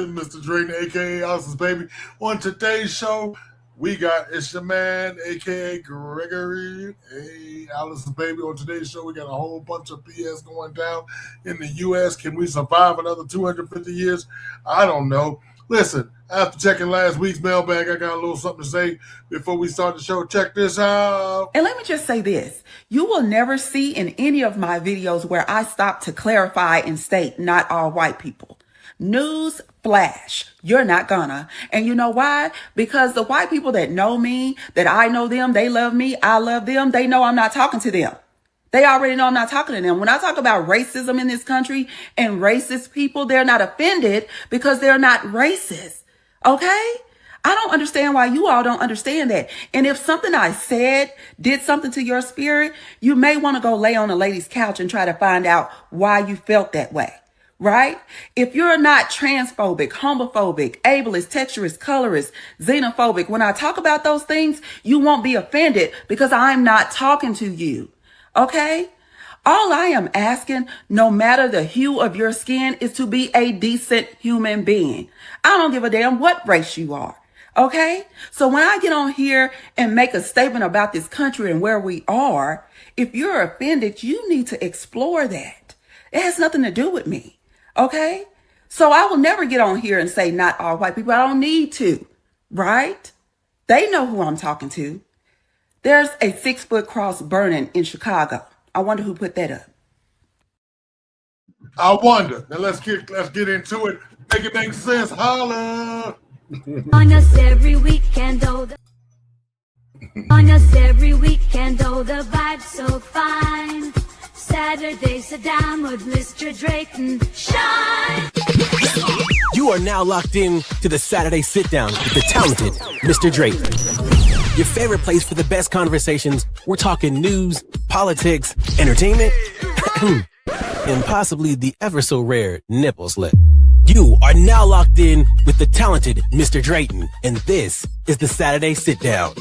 talented Mr. Drayton, aka Alice's baby. On today's show, we got it's your man, aka Gregory, hey Alice's baby. On today's show, we got a whole bunch of BS going down in the U.S. Can we survive another 250 years? I don't know. Listen, after checking last week's mailbag, I got a little something to say before we start the show. Check this out. And let me just say this. You will never see in any of my videos where I stop to clarify and state not all white people. News flash. You're not gonna. And you know why? Because the white people that know me, that I know them, they love me, I love them, they know I'm not talking to them. They already know I'm not talking to them. When I talk about racism in this country and racist people, they're not offended because they're not racist. Okay? I don't understand why you all don't understand that. And if something I said did something to your spirit, you may want to go lay on a lady's couch and try to find out why you felt that way. Right? If you're not transphobic, homophobic, ableist, texturist, colorist, xenophobic, when I talk about those things, you won't be offended because I'm not talking to you. Okay? All I am asking, no matter the hue of your skin, is to be a decent human being. I don't give a damn what race you are. Okay? So when I get on here and make a statement about this country and where we are, if you're offended, you need to explore that. It has nothing to do with me. Okay? So I will never get on here and say not all white people. I don't need to. Right? They know who I'm talking to. There's a 6-foot cross burning in Chicago. I wonder who put that up. I wonder. Now let's get into it. Make it make sense. Holla. On us every weekend, oh the vibe's so fine. Saturday, sit down with Mr. Drayton. Shine. You are now locked in to the Saturday Sit Down with the talented Mr. Drayton. Your favorite place for the best conversations. We're talking news, politics, entertainment, and possibly the ever so rare nipple slip. You are now locked in with the talented Mr. Drayton, and this is the Saturday Sit Down.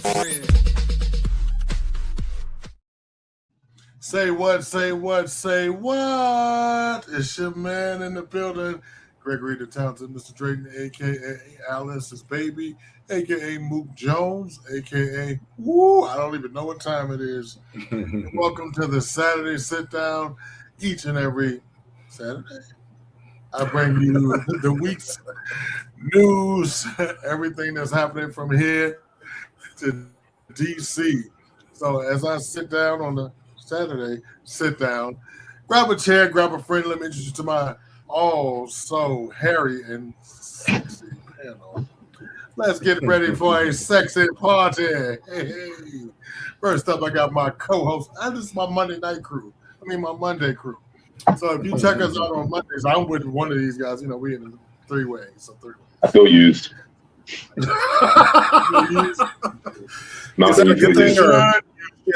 Say what, say what, say what? It's your man in the building, Gregory the talented Mr. Drayton, a.k.a. Alice's baby, a.k.a. Mook Jones, a.k.a. Woo, I don't even know what time it is. Welcome to the Saturday Sit Down. Each and every Saturday, I bring you the week's news, everything that's happening from here to D.C. So as I sit down on the Saturday Sit Down, grab a chair, grab a friend. Let me introduce you to my so hairy and sexy panel. Let's get ready for a sexy party. Hey. First up, I got my co-host. This is my Monday crew. My Monday crew. So if you check us out on Mondays, I'm with one of these guys. You know, we in a three-way. So three-way. I feel used. Is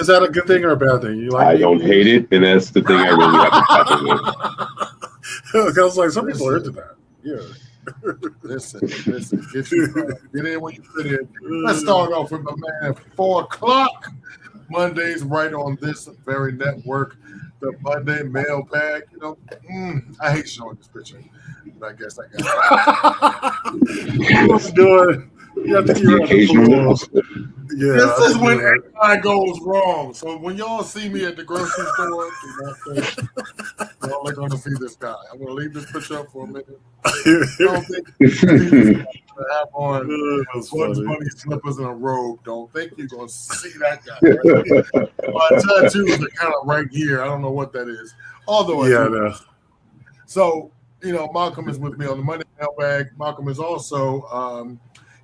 that a good thing or a bad thing? You like I don't hate it, and that's the thing I really have to tackle with. I was like, some people are into that. Yeah. Listen, get in when you fit in. Let's start off with my man, 4 o'clock. Mondays, right on this very network. The Monday mailbag. You know, I hate showing this picture, but I guess I got it. What's good? You have to keep it occasional. Yeah, this is when everything goes wrong. So when y'all see me at the grocery store, do not think y'all are going to see this guy. I'm going to leave this picture up for a minute. I don't think he's going to have on Bugs Bunny slippers and a robe. Don't think you're going to see that guy. Right? My tattoos are kind of right here. I don't know what that is. Although I do. So, you know, Malcolm is with me on the Monday mailbag. Malcolm is also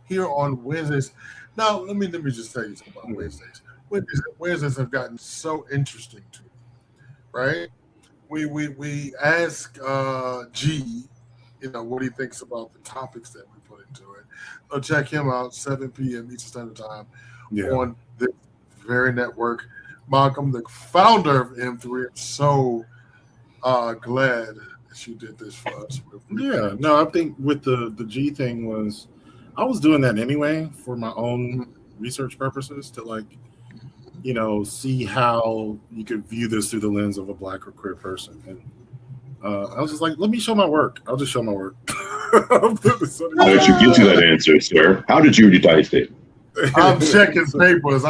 here on Wednesdays. Now, let me just tell you something about Wednesdays. Wednesdays have gotten so interesting to me, right? We ask G, you know, what he thinks about the topics that we put into it. So check him out, 7 p.m. Eastern Standard Time on this very network. Malcolm, the founder of M3, I'm so glad that you did this for us. Yeah, no, I think with the G thing was, I was doing that anyway for my own research purposes to, like, you know, see how you could view this through the lens of a Black or queer person. And I was just like, let me show my work. I'll just show my work. How did you get to that answer, sir? How did you decide it? I'm checking papers.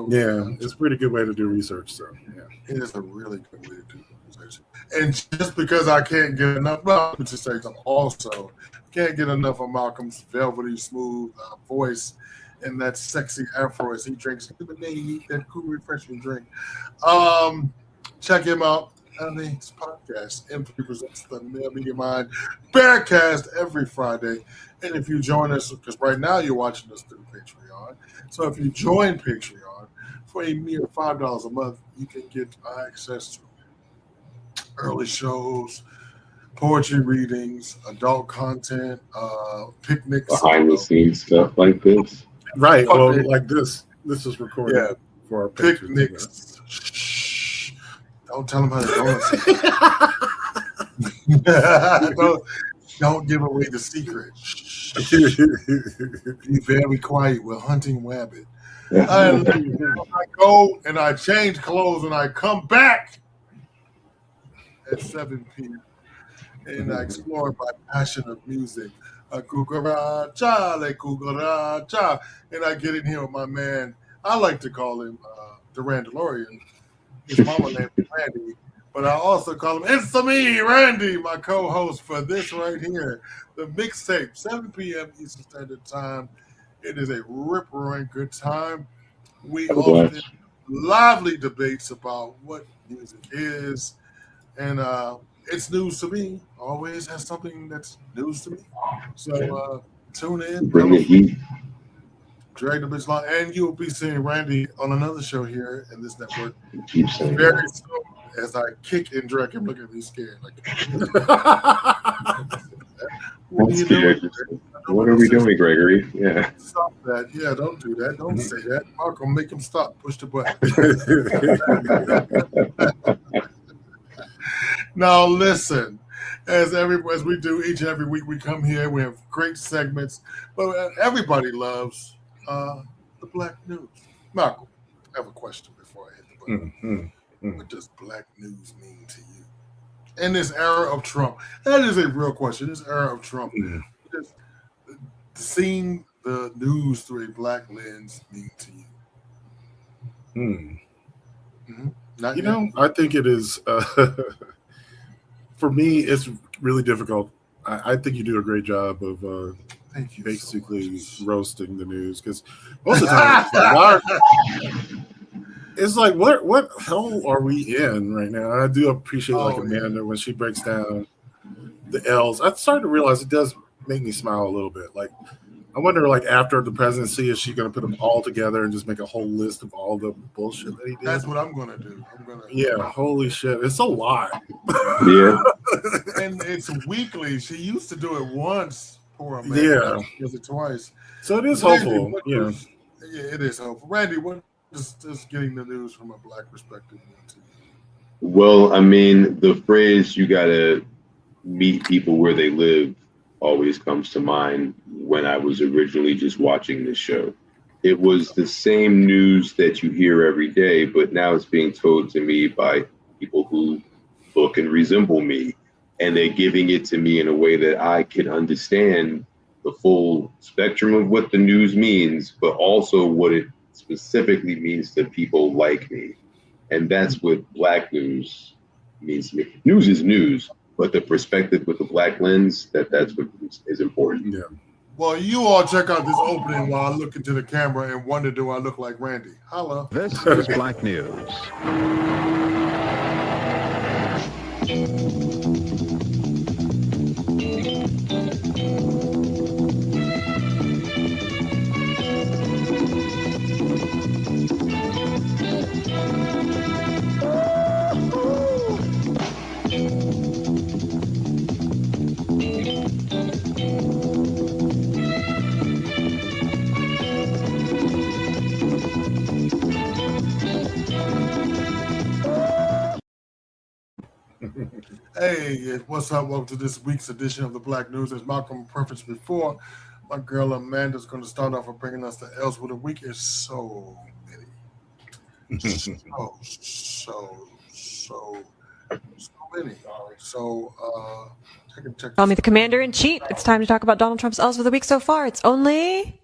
Yeah, it's a pretty good way to do research. So yeah, it is a really good way to do research. And just because I can't get enough, well, let me just say something. Also, can't get enough of Malcolm's velvety smooth voice and that sexy afro as he drinks lemonade, that cool refreshing drink. Check him out on his podcast. M3 presents the Male Media Mind Bearcast every Friday. And if you join us, because right now you're watching us through Patreon, so if you join Patreon for a mere $5 a month, you can get access to early shows, poetry readings, adult content, picnics, behind the scenes stuff like this. Right. Well, like this is recorded for our picnics. Shh. Don't tell them how to go. Don't give away the secret. Be very quiet. We're hunting rabbit. I go and I change clothes and I come back at 7 p.m. and I explore my passion of music. Kukaracha, and I get in here with my man. I like to call him the Randalorian. His mama named him Randy, but I also call him It's Me, Randy, my co-host for this right here, the mixtape, 7 p.m. Eastern Standard Time. It is a rip-roaring good time. We often have lively debates about what music is, and it's news to me. Always has something that's news to me. So tune in. Bring the heat. Drag the bitch line. And you'll be seeing Randy on another show here in this network very soon as I kick and drag him. Look at me scared. Like, what are we doing, Gregory? Yeah. Stop that. Yeah, don't do that. Don't say that. Malcolm, make him stop. Push the button. Now listen, as we do each and every week, we come here. We have great segments, but everybody loves the black news. Malcolm, I have a question before I hit the button. What does black news mean to you in this era of Trump? That is a real question. This era of Trump, just seeing the news through a black lens mean to you? I think it is. For me, it's really difficult. I think you do a great job of basically roasting the news, because most of the time it's like, what hell are we in right now? And I do appreciate Amanda when she breaks down the L's. I started to realize it does make me smile a little bit. Like, I wonder, like, after the presidency, is she going to put them all together and just make a whole list of all the bullshit that he did? That's what I'm going to do. Holy shit. It's a lot. Yeah. And it's weekly. She used to do it once. Poor man. Yeah. She does it twice. So it is hopeful. Yeah, it is hopeful. Randy, what is just getting the news from a black perspective mean to you? Well, I mean, the phrase "you gotta meet people where they live" always comes to mind when I was originally just watching this show. It was the same news that you hear every day, but now it's being told to me by people who look and resemble me, and they're giving it to me in a way that I can understand the full spectrum of what the news means, but also what it specifically means to people like me. And that's what black news means to me. News is news, but the perspective with the black lens, that's what is important. Yeah. Well, you all check out this opening while I look into the camera and wonder, do I look like Randy? Holla. This is Black News. Hey, what's up? Welcome to this week's edition of the Black News. As Malcolm preferenced before, my girl Amanda's going to start off with bringing us the L's with a week. Is so many. so many. So I can check. Call me the Commander-in-Chief. It's time to talk about Donald Trump's L's of the week so far. It's only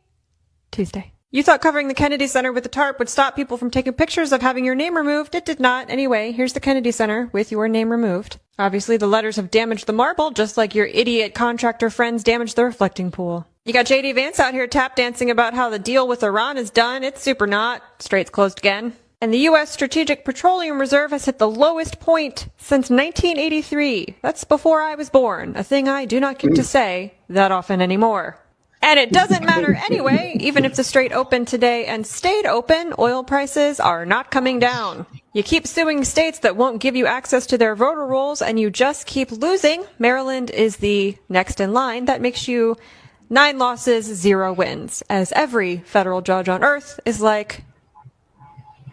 Tuesday. You thought covering the Kennedy Center with the tarp would stop people from taking pictures of having your name removed. It did not. Anyway, here's the Kennedy Center with your name removed. Obviously, the letters have damaged the marble, just like your idiot contractor friends damaged the reflecting pool. You got J.D. Vance out here tap dancing about how the deal with Iran is done. It's super not. Straits closed again. And the U.S. Strategic Petroleum Reserve has hit the lowest point since 1983. That's before I was born, a thing I do not get to say that often anymore. And it doesn't matter anyway, even if the Strait opened today and stayed open, oil prices are not coming down. You keep suing states that won't give you access to their voter rolls, and you just keep losing. Maryland is the next in line. That makes you 9 losses, 0 wins, as every federal judge on earth is like,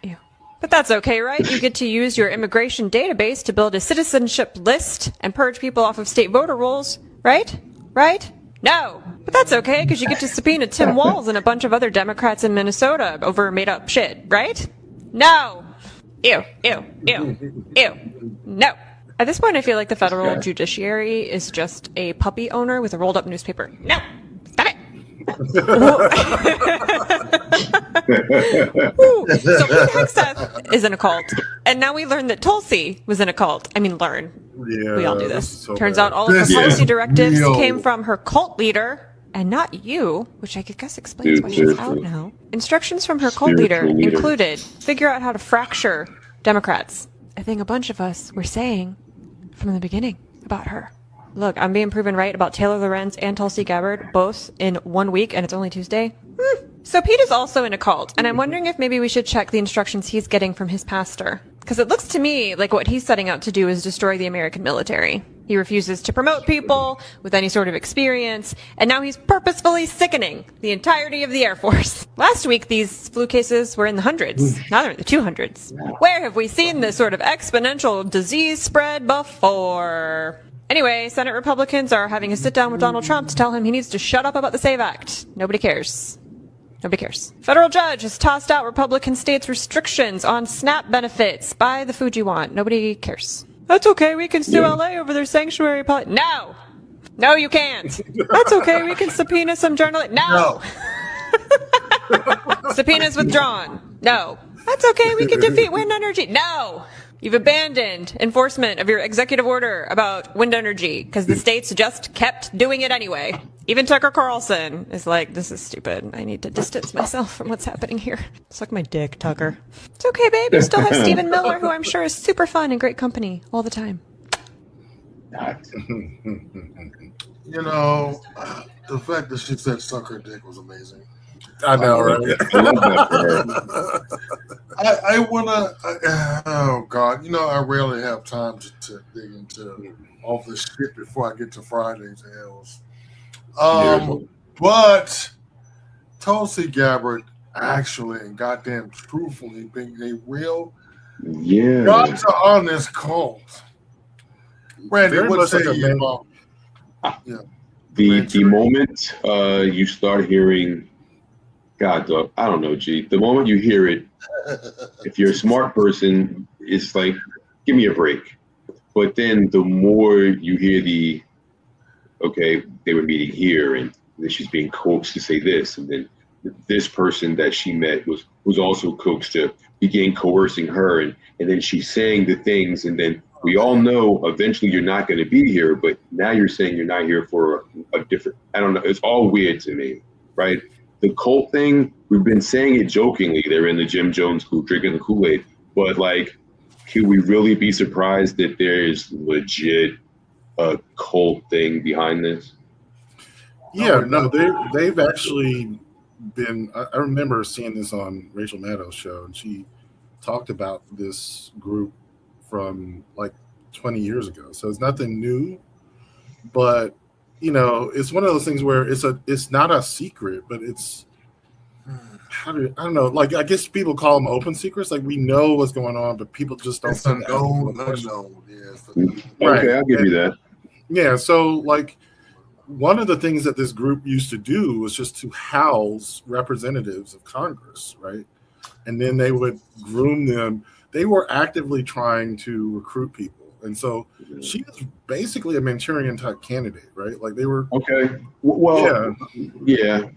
ew. But that's okay, right? You get to use your immigration database to build a citizenship list and purge people off of state voter rolls, right? Right? No. But that's okay, because you get to subpoena Tim Walz and a bunch of other Democrats in Minnesota over made-up shit, right? No. Ew, ew, ew, ew. No. At this point, I feel like the federal judiciary is just a puppy owner with a rolled-up newspaper. No. Stop it. So Pete Hegseth is in a cult, and now we learn that Tulsi was in a cult. I mean, learn. Yeah, we all do this. So Turns bad. out all of her policy directives Real. came from her cult leader, and not you, which I guess explains why she's out now. Instructions from her cult leader included figure out how to fracture Democrats. A thing a bunch of us were saying from the beginning about her. Look, I'm being proven right about Taylor Lorenz and Tulsi Gabbard, both in 1 week, and it's only Tuesday. So Pete is also in a cult, and I'm wondering if maybe we should check the instructions he's getting from his pastor. Because it looks to me like what he's setting out to do is destroy the American military. He refuses to promote people with any sort of experience, and now he's purposefully sickening the entirety of the Air Force. Last week, these flu cases were in the hundreds. Now they're in the 200s. Where have we seen this sort of exponential disease spread before? Anyway, Senate Republicans are having a sit-down with Donald Trump to tell him he needs to shut up about the SAVE Act. Nobody cares. Nobody cares. Federal judge has tossed out Republican states' restrictions on SNAP benefits. Buy the food you want. Nobody cares. That's okay. We can sue LA over their sanctuary policy. No! No, you can't. That's okay. We can subpoena some journalists. No! Subpoenas withdrawn. No. That's okay. We can defeat wind energy. No! You've abandoned enforcement of your executive order about wind energy because the states just kept doing it anyway. Even Tucker Carlson is like, this is stupid. I need to distance myself from what's happening here. Suck my dick, Tucker. It's okay, babe. You still have Stephen Miller, who I'm sure is super fun and great company all the time. You know, the fact that she said suck her dick was amazing. I know, right? I want to, oh God, you know, I rarely have time to dig into all this shit before I get to Friday's Hells. But Tulsi Gabbard actually and goddamn truthfully being a real God to honest cult. Randy, what say you about the moment you start hearing God, dog, I don't know, G. The moment you hear it, if you're a smart person, it's like, give me a break. But then the more you hear okay, they were meeting here, and then she's being coaxed to say this, and then this person that she met was also coaxed to begin coercing her, and then she's saying the things, and then we all know eventually you're not going to be here, but now you're saying you're not here for a different, I don't know, it's all weird to me, right? The cult thing, we've been saying it jokingly. They're in the Jim Jones group drinking the Kool-Aid. But, like, can we really be surprised that there is legit a cult thing behind this? Yeah, no, they've actually been. I remember seeing this on Rachel Maddow's show, and she talked about this group from, like, 20 years ago. So it's nothing new, but you know, it's one of those things where it's not a secret, but it's I don't know. Like, I guess people call them open secrets. Like, we know what's going on, but people just don't. It's unknown. Okay, I'll give you that. Yeah. So, like, one of the things that this group used to do was just to house representatives of Congress, right? And then they would groom them. They were actively trying to recruit people and so she was basically a Manchurian type candidate, right? Like they were okay. Well, yeah.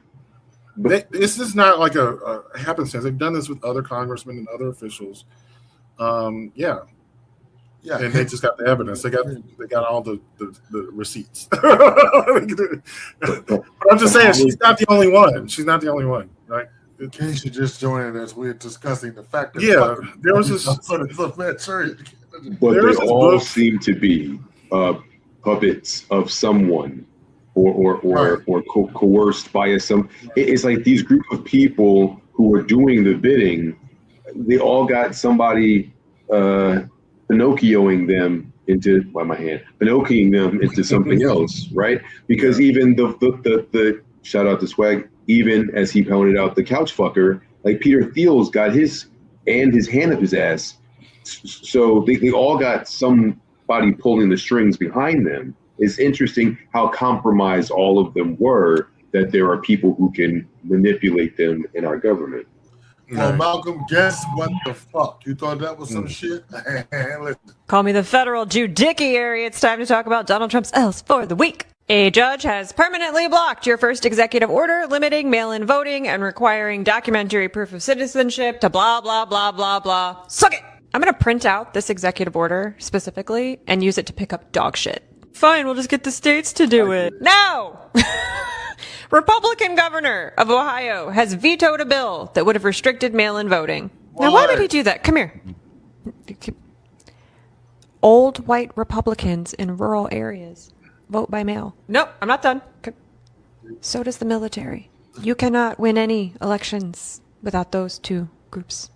This is not like a happenstance. They've done this with other congressmen and other officials. Yeah, and they just got the evidence. They got all the receipts. But I'm just saying, she's not the only one. She's not the only one, right? In case you're just joining us, we're discussing the fact that there was this. But they all seem to be puppets of someone, or coerced by some. It's like these group of people who are doing the bidding. They all got somebody Pinocchioing them into Pinocchioing them into something else, right? Because even the shout out to Swag, even as he pointed out, the couch fucker, like Peter Thiel's got his hand up his ass. So they all got somebody pulling the strings behind them. It's interesting how compromised all of them were, that there are people who can manipulate them in our government. Well, Malcolm, guess what the fuck? You thought that was some shit? Call me the federal judiciary. It's time to talk about Donald Trump's L's for the week. A judge has permanently blocked your first executive order limiting mail-in voting and requiring documentary proof of citizenship to blah, blah, blah, blah, blah. Suck it! I'm going to print out this executive order specifically and use it to pick up dog shit. Fine, we'll just get the states to do it. No! Republican governor of Ohio has vetoed a bill that would have restricted mail-in voting. Now, why would he do that? Come here. Old white Republicans in rural areas vote by mail. Nope, I'm not done. So does the military. You cannot win any elections without those two groups.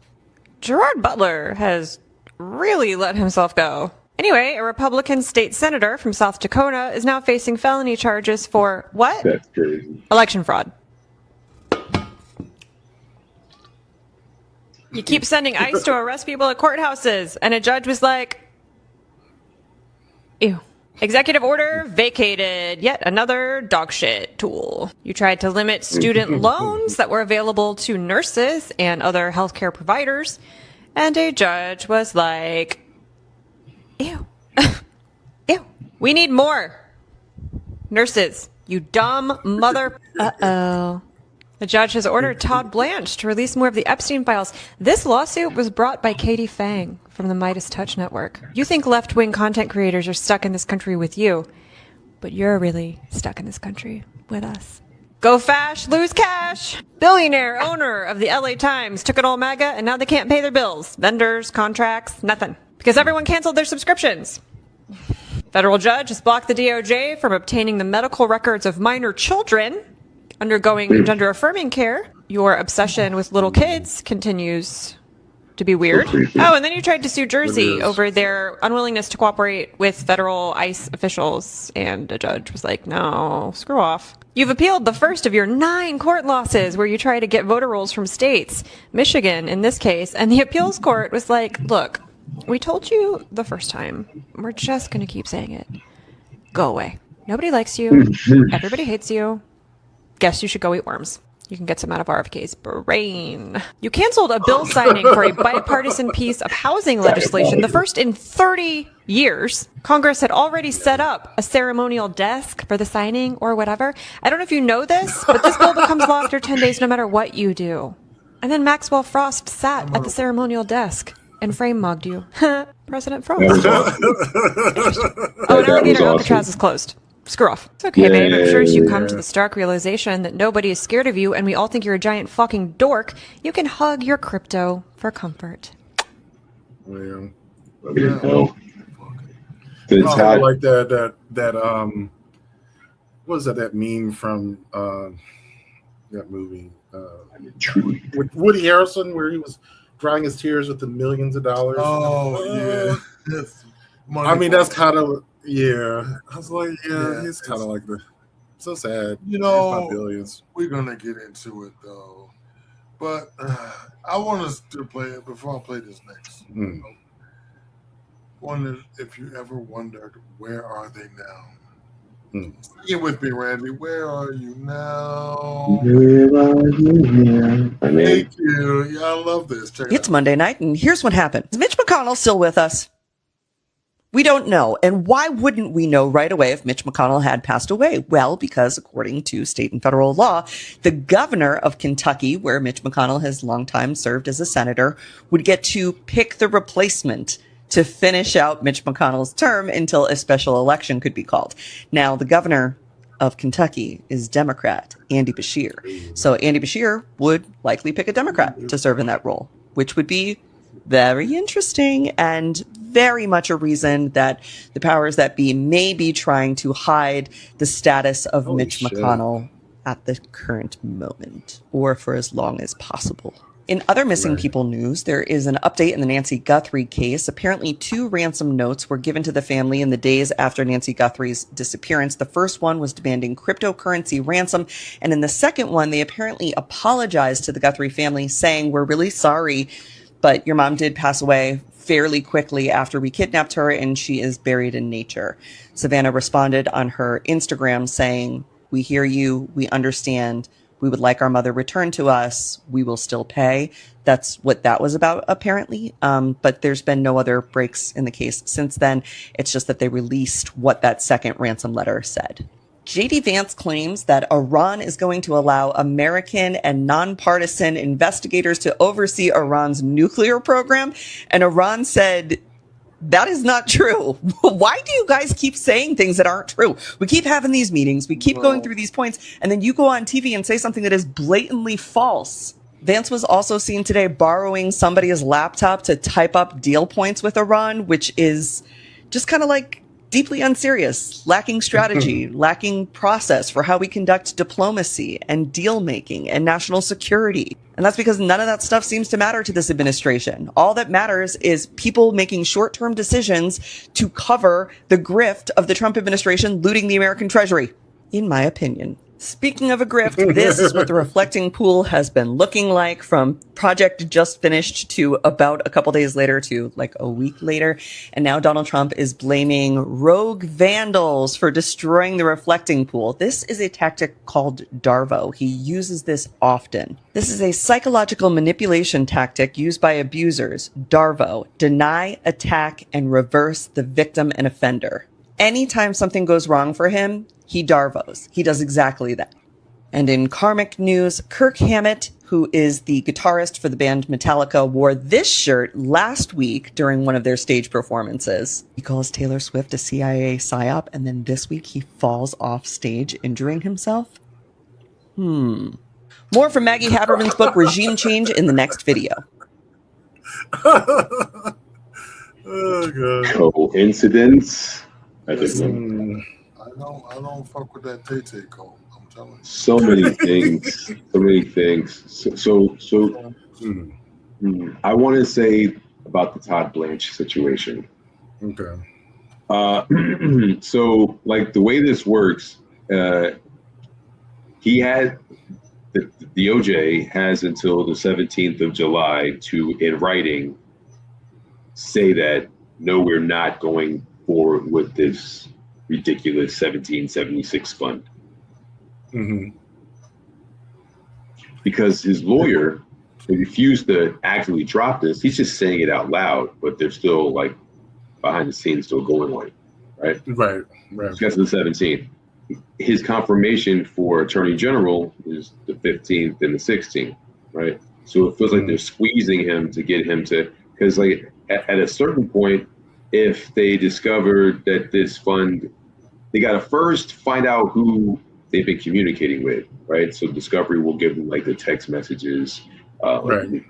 Gerard Butler has really let himself go. Anyway, a Republican state senator from South Dakota is now facing felony charges for what? That's crazy. Election fraud. You keep sending ICE to arrest people at courthouses, and a judge was like, ew. Executive order vacated. Yet another dog shit tool. You tried to limit student loans that were available to nurses and other healthcare providers, and a judge was like, ew. Ew. We need more nurses, you dumb mother. Uh-oh. The judge has ordered Todd Blanche to release more of the Epstein files. This lawsuit was brought by Katie Fang from the Midas Touch Network. You think left-wing content creators are stuck in this country with you, but you're really stuck in this country with us. Go fash, lose cash. Billionaire owner of the LA Times took it all MAGA, and now they can't pay their bills. Vendors, contracts, nothing. Because everyone canceled their subscriptions. Federal judge has blocked the DOJ from obtaining the medical records of minor children undergoing gender affirming care. Your obsession with little kids continues to be weird. Oh, and then you tried to sue Jersey over their unwillingness to cooperate with federal ICE officials, and a judge was like, no, screw off. You've appealed the first of your 9 court losses where you try to get voter rolls from states, Michigan in this case, and the appeals court was like, look, we told you the first time. We're just going to keep saying it. Go away. Nobody likes you. Everybody hates you. Guess you should go eat worms. You can get some out of RFK's brain. You canceled a bill signing for a bipartisan piece of housing legislation, the first in 30 years. Congress had already set up a ceremonial desk for the signing or whatever. I don't know if you know this, but this bill becomes law after 10 days no matter what you do. And then Maxwell Frost sat at the ceremonial desk and frame mugged you. President Frost. Oh, and Alligator Alcatraz is closed. Screw off. It's okay, babe. I'm sure as you come to the stark realization that nobody is scared of you and we all think you're a giant fucking dork, you can hug your crypto for comfort. Well, It's like that what was that meme from that movie with Woody Harrelson where he was drying his tears with the millions of dollars? Oh, yeah. I mean, that's kind of, yeah. I was like, yeah, it's kind of like so sad. You know, billions. We're going to get into it, though. But I want us to play it before I play this next. Wondered if you ever wondered, where are they now? Sing it with me, Randy. Where are you now? Where are you now? Thank you. Yeah, I love this. Check it It's out. Monday night, and here's what happened. Is Mitch McConnell still with us? We don't know. And why wouldn't we know right away if Mitch McConnell had passed away? Well, because according to state and federal law, the governor of Kentucky, where Mitch McConnell has long time served as a senator, would get to pick the replacement to finish out Mitch McConnell's term until a special election could be called. Now, the governor of Kentucky is Democrat Andy Beshear. So Andy Beshear would likely pick a Democrat to serve in that role, which would be very interesting and very much a reason that the powers that be may be trying to hide the status of Mitch McConnell at the current moment, or for as long as possible. In other missing people news, there is an update in the Nancy Guthrie case. Apparently, 2 ransom notes were given to the family in the days after Nancy Guthrie's disappearance. The first one was demanding cryptocurrency ransom. And in the second one, they apparently apologized to the Guthrie family, saying, "We're really sorry, but your mom did pass away fairly quickly after we kidnapped her, and she is buried in nature." Savannah responded on her Instagram saying, "We hear you. We understand. We would like our mother returned to us. We will still pay." That's what that was about, apparently. But there's been no other breaks in the case since then. It's just that they released what that second ransom letter said. JD Vance claims that Iran is going to allow American and nonpartisan investigators to oversee Iran's nuclear program. And Iran said, that is not true. Why do you guys keep saying things that aren't true? We keep having these meetings. We keep going through these points. And then you go on TV and say something that is blatantly false. Vance was also seen today borrowing somebody's laptop to type up deal points with Iran, which is just kind of like deeply unserious, lacking strategy, lacking process for how we conduct diplomacy and deal making and national security. And that's because none of that stuff seems to matter to this administration. All that matters is people making short-term decisions to cover the grift of the Trump administration looting the American treasury, in my opinion. Speaking of a grift, this is what the reflecting pool has been looking like from project just finished to about a couple days later to like a week later. And now Donald Trump is blaming rogue vandals for destroying the reflecting pool. This is a tactic called Darvo. He uses this often. This is a psychological manipulation tactic used by abusers. Darvo: deny, attack, and reverse the victim and offender. Anytime something goes wrong for him, he Darvos. He does exactly that. And in karmic news, Kirk Hammett, who is the guitarist for the band Metallica, wore this shirt last week during one of their stage performances. He calls Taylor Swift a CIA psyop, and then this week he falls off stage injuring himself? More from Maggie Haberman's book, Regime Change, in the next video. Oh, God. Coincidence? I think I don't fuck with that Tay-Tay code. I'm telling you. so many things. So I want to say about the Todd Blanche situation. Okay. So like the way this works, he had the DOJ has until the 17th of July to, in writing, say that no, we're not going forward with this ridiculous 1776 fund. Because his lawyer refused to actually drop this. He's just saying it out loud, but they're still like behind the scenes still going on, right? Right. Because of the 17th. His confirmation for Attorney General is the 15th and the 16th, right? So it feels like they're squeezing him to get him to, because like at a certain point, if they discover that this fund, they got to first find out who they've been communicating with, right? So Discovery will give them like the text messages, Right.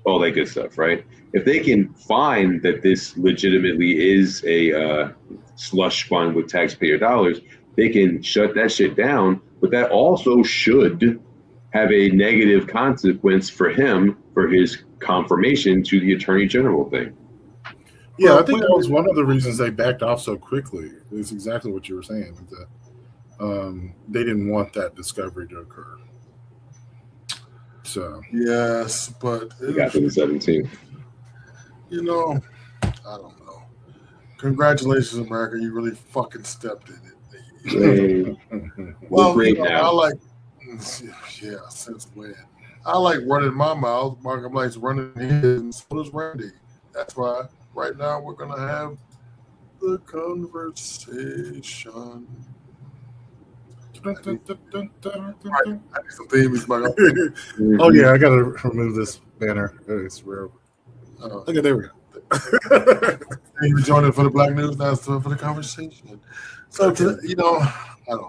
all that good stuff, right? If they can find that this legitimately is a slush fund with taxpayer dollars, they can shut that shit down. But that also should have a negative consequence for him for his confirmation to the Attorney General thing. Yeah, I think that was one of the reasons they backed off so quickly. It's exactly what you were saying. That they didn't want that discovery to occur. So Yes, but We got to the 17th. you know, I don't know. Congratulations, America! You really fucking stepped in it. Hey, Well, great you know, now. I like, yeah, since when? I like running my mouth. Markham likes running his, and so does Randy. That's why right now we're gonna have the conversation. I need some theme music. Oh yeah, I gotta remove this banner. It's real. Okay, there we go. You joining for the Black News, now for the conversation. So, I don't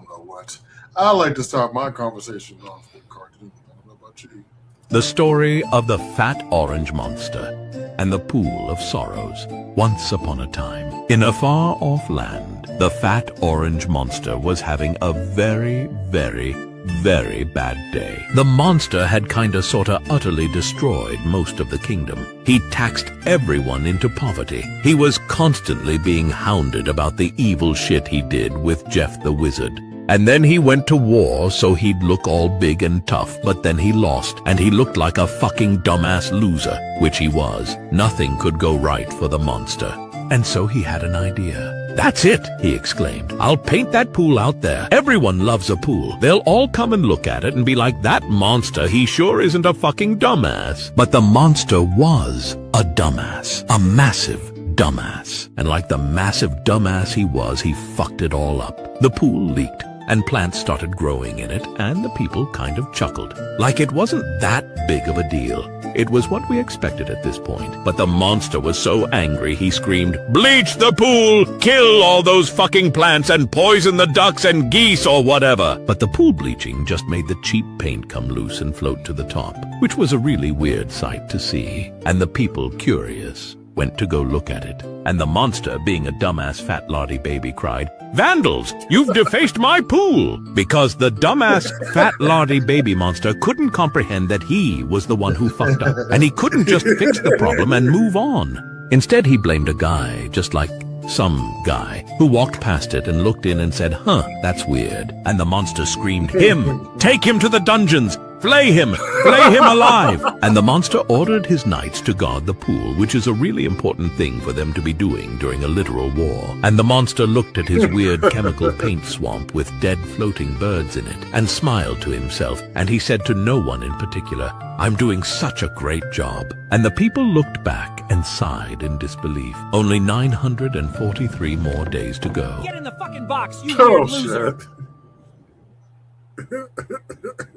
know what. I like to start my conversation off with cartoon. I don't know about you. The story of the fat orange monster and the pool of sorrows. Once upon a time, in a far-off land, the fat orange monster was having a very, very, very bad day. The monster had kinda sorta utterly destroyed most of the kingdom. He taxed everyone into poverty. He was constantly being hounded about the evil shit he did with Jeff the Wizard. And then he went to war so he'd look all big and tough, but then he lost, and he looked like a fucking dumbass loser, which he was. Nothing could go right for the monster. And so he had an idea. "That's it," he exclaimed. "I'll paint that pool out there. Everyone loves a pool. They'll all come and look at it and be like, that monster, he sure isn't a fucking dumbass." But the monster was a dumbass. A massive dumbass. And like the massive dumbass he was, he fucked it all up. The pool leaked, and plants started growing in it, and the people kind of chuckled. Like it wasn't that big of a deal. It was what we expected at this point. But the monster was so angry he screamed, "Bleach the pool! Kill all those fucking plants and poison the ducks and geese or whatever!" But the pool bleaching just made the cheap paint come loose and float to the top, which was a really weird sight to see. And the people, curious, went to go look at it. And the monster, being a dumbass fat lardy baby, cried, "Vandals, you've defaced my pool!" Because the dumbass fat lardy baby monster couldn't comprehend that he was the one who fucked up. And he couldn't just fix the problem and move on. Instead, he blamed a guy, just like some guy, who walked past it and looked in and said, "Huh, that's weird." And the monster screamed, "Him! Take him to the dungeons! Flay him! Flay him alive!" And the monster ordered his knights to guard the pool, which is a really important thing for them to be doing during a literal war. And the monster looked at his weird chemical paint swamp with dead floating birds in it and smiled to himself, and he said to no one in particular, "I'm doing such a great job." And the people looked back and sighed in disbelief. Only 943 more days to go. Get in the fucking box, you Oh weird loser!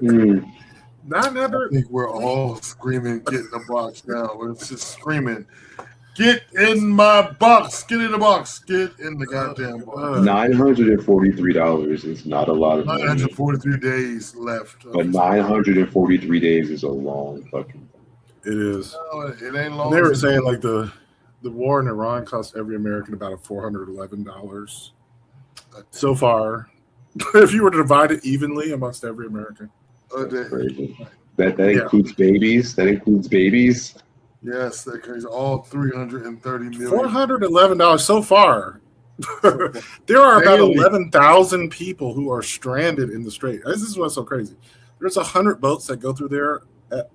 shit. I think we're all screaming, "Get in the box" now. It's just screaming, "Get in my box! Get in the box! Get in the goddamn box!" $943 is not a lot of money. 943 days left. But 943 days is a long fucking. It is. No, it ain't long. They were saying like the war in Iran cost every American about $411 so far. If you were to divide it evenly amongst every American. That's crazy. That includes babies. That includes babies. Yes, that includes all 330 million. $411 so far. There are about 11,000 people who are stranded in the strait. This is what's so crazy. There's 100 boats that go through there at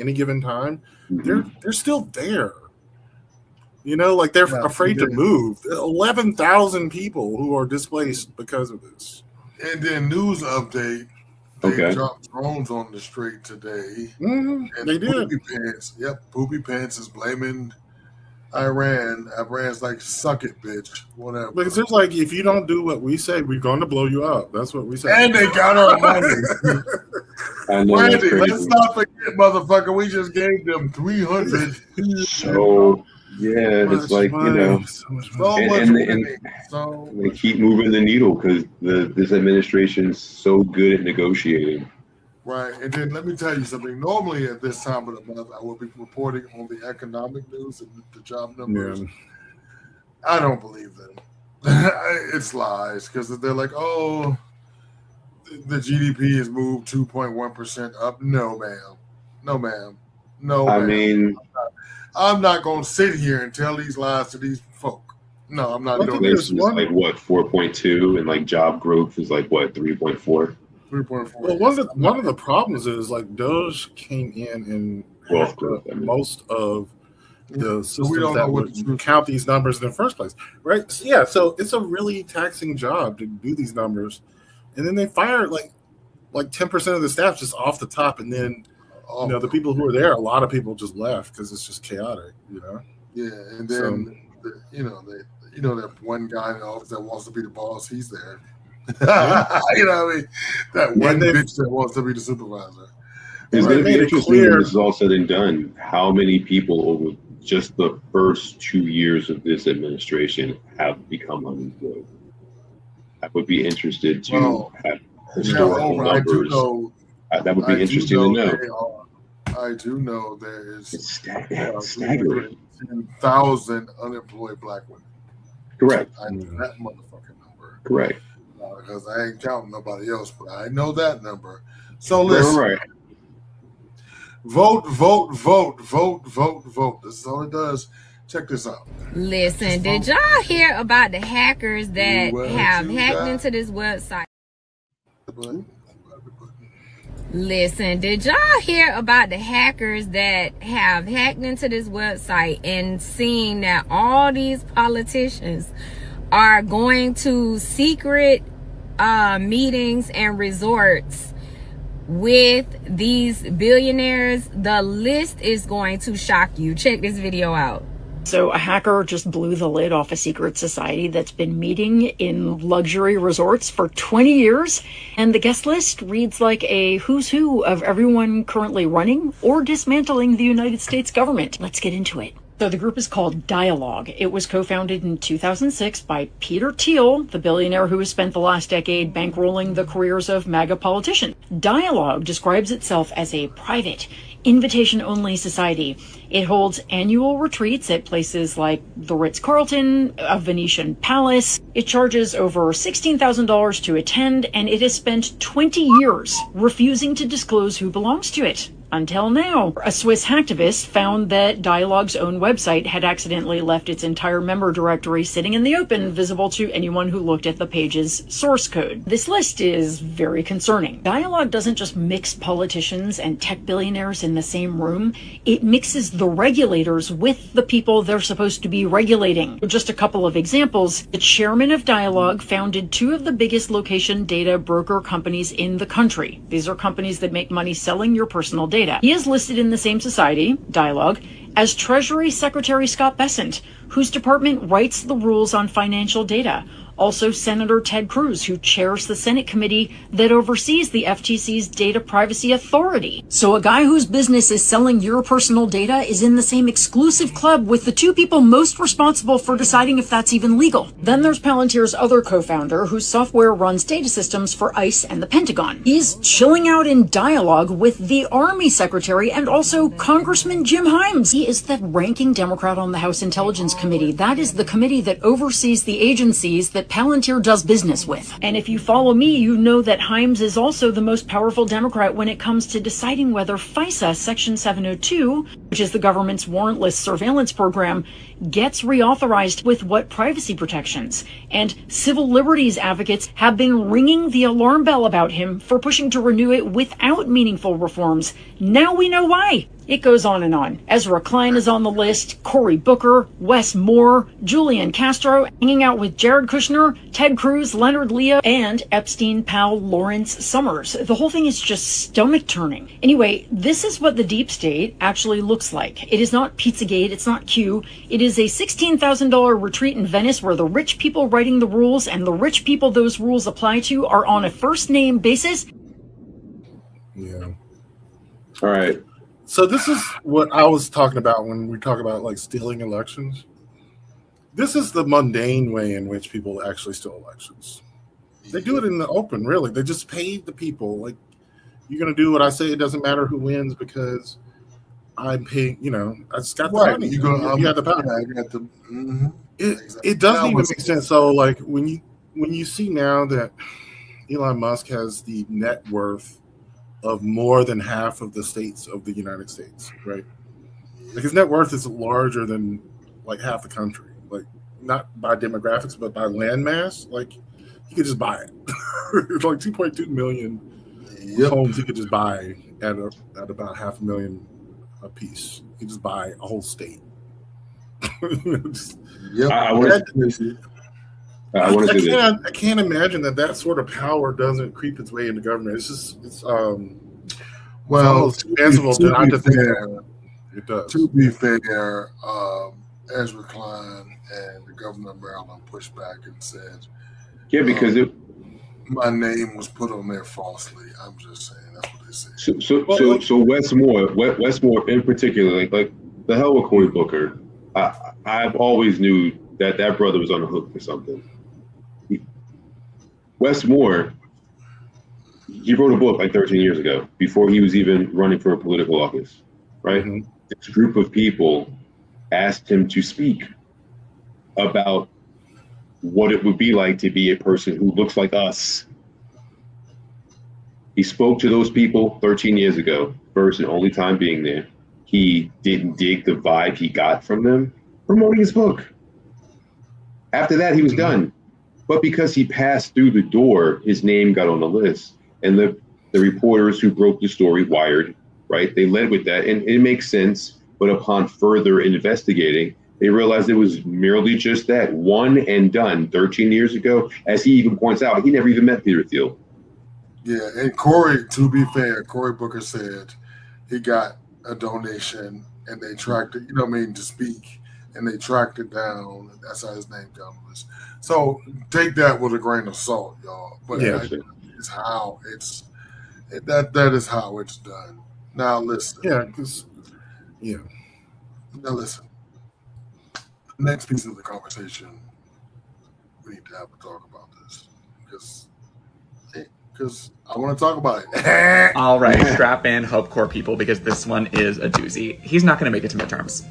any given time. Mm-hmm. They're still there. Like they're afraid to move. 11,000 people who are displaced because of this. And then news update. They dropped drones on the strait today. Mm-hmm. And They did. Poopy Pants. Yep, Poopy Pants is blaming Iran. Iran's like, "Suck it, bitch." Whatever. Because it's like, if you don't do what we say, we're going to blow you up. That's what we say. And they got our money. Randy, let's not forget, motherfucker. We just gave them 300. So yeah, it's like so much money. So they keep moving the needle because this administration's so good at negotiating. right, and then let me tell you something. Normally at this time of the month, I will be reporting on the economic news and the job numbers. Yeah. I don't believe them. It's lies because they're like, "Oh, the GDP has moved 2.1% up." No, ma'am. No, ma'am. No, I ma'am. mean, I'm not going to sit here and tell these lies to these folk. No, I'm not doing this this. is like what 4.2, and like job growth is like what 3.4. 3.4. Well, one of the problems is like Doge came in and Wealth growth, I mean. most of the systems we don't know that what would the truth count these numbers in the first place, right? So, yeah, so it's a really taxing job to do these numbers, and then they fire like 10% of the staff just off the top, and then the people who are there, a lot of people just left because it's just chaotic, Yeah, and then You know, that one guy in the office that wants to be the boss, he's there. You know what I mean? That one bitch that wants to be the supervisor. It's going to be interesting when this is all said and done, how many people over just the first 2 years of this administration have become unemployed. I would be interested to have historical numbers. That would be interesting to know. I do know there is staggering. 10,000 unemployed black women. Correct. I know that motherfucking number. Correct. Because I ain't counting nobody else, but I know that number. So listen. Right. Vote, vote, vote, vote, vote, vote. This is all it does. Check this out. Listen, did y'all hear about the hackers that have hacked into this website? Listen, did y'all hear about the hackers that have hacked into this website and seen that all these politicians are going to secret meetings and resorts with these billionaires? The list is going to shock you. Check this video out. So a hacker just blew the lid off a secret society that's been meeting in luxury resorts for 20 years. And the guest list reads like a who's who of everyone currently running or dismantling the United States government. Let's get into it. So the group is called Dialogue. It was co-founded in 2006 by Peter Thiel, the billionaire who has spent the last decade bankrolling the careers of MAGA politicians. Dialogue describes itself as a private, invitation-only society. It holds annual retreats at places like the Ritz-Carlton, a Venetian palace. It charges over $16,000 to attend, and it has spent 20 years refusing to disclose who belongs to it. Until now, a Swiss hacktivist found that Dialogue's own website had accidentally left its entire member directory sitting in the open, visible to anyone who looked at the page's source code. This list is very concerning. Dialogue doesn't just mix politicians and tech billionaires in the same room, it mixes the regulators with the people they're supposed to be regulating. Just a couple of examples. The chairman of Dialogue founded two of the biggest location data broker companies in the country. These are companies that make money selling your personal data. He is listed in the same society, Dialogue, as Treasury Secretary Scott Bessent, whose department writes the rules on financial data. Also, Senator Ted Cruz, who chairs the Senate committee that oversees the FTC's Data Privacy Authority. So a guy whose business is selling your personal data is in the same exclusive club with the two people most responsible for deciding if that's even legal. Then there's Palantir's other co-founder, whose software runs data systems for ICE and the Pentagon. He's chilling out in Dialogue with the Army Secretary and also Congressman Jim Himes. He is the ranking Democrat on the House Intelligence Committee. That is the committee that oversees the agencies that Palantir does business with. And if you follow me, you know that Himes is also the most powerful Democrat when it comes to deciding whether FISA Section 702, which is the government's warrantless surveillance program, gets reauthorized with what privacy protections. And civil liberties advocates have been ringing the alarm bell about him for pushing to renew it without meaningful reforms. Now we know why. It goes on and on. Ezra Klein is on the list, Cory Booker, Wes Moore, Julian Castro, hanging out with Jared Kushner, Ted Cruz, Leonard Leo, and Epstein pal Lawrence Summers. The whole thing is just stomach-turning. Anyway, this is what the deep state actually looks like. It is not Pizzagate, it's not Q. It is a $16,000 retreat in Venice where the rich people writing the rules and the rich people those rules apply to are on a first-name basis. Yeah. All right. So this is what I was talking about when we talk about like stealing elections. This is the mundane way in which people actually steal elections. They do it in the open, really. They just pay the people. Like, you're going to do what I say. It doesn't matter who wins because I'm paying, I just got the money. You got the power. I got the, It doesn't even make sense. So like when you see now that Elon Musk has the net worth of more than half of the states of the United States, right? Like his net worth is larger than like half the country, like not by demographics, but by land mass. Like he could just buy it. It's like 2.2 million homes he could just buy at about $500,000 a piece. He could just buy a whole state. I can't imagine that sort of power doesn't creep its way into government. It's just well, expansive to not to think it does. To be fair, Ezra Klein and the governor of Maryland pushed back and said, Yeah, because my name was put on there falsely. I'm just saying that's what they said. So Westmore in particular, like the hell with Cory Booker. I've always knew that brother was on the hook for something. Westmore, he wrote a book like 13 years ago before he was even running for a political office, right? Mm-hmm. This group of people asked him to speak about what it would be like to be a person who looks like us. He spoke to those people 13 years ago, first and only time being there. He didn't dig the vibe he got from them promoting his book. After that, he was done. But because he passed through the door, his name got on the list. And the reporters who broke the story, Wired, right, they led with that. And it makes sense. But upon further investigating, they realized it was merely just that, one and done 13 years ago. As he even points out, he never even met Peter Thiel. Yeah, and Cory, to be fair, Cory Booker said he got a donation and they tracked it, to speak, and they tracked it down. That's how his name got on the list. So take that with a grain of salt, y'all. But it's how that is how it's done. Now listen. Now listen. Next piece of the conversation, we need to have a talk about this because I want to talk about it. All right, strap in, Hope Corps people, because this one is a doozy. He's not going to make it to midterms.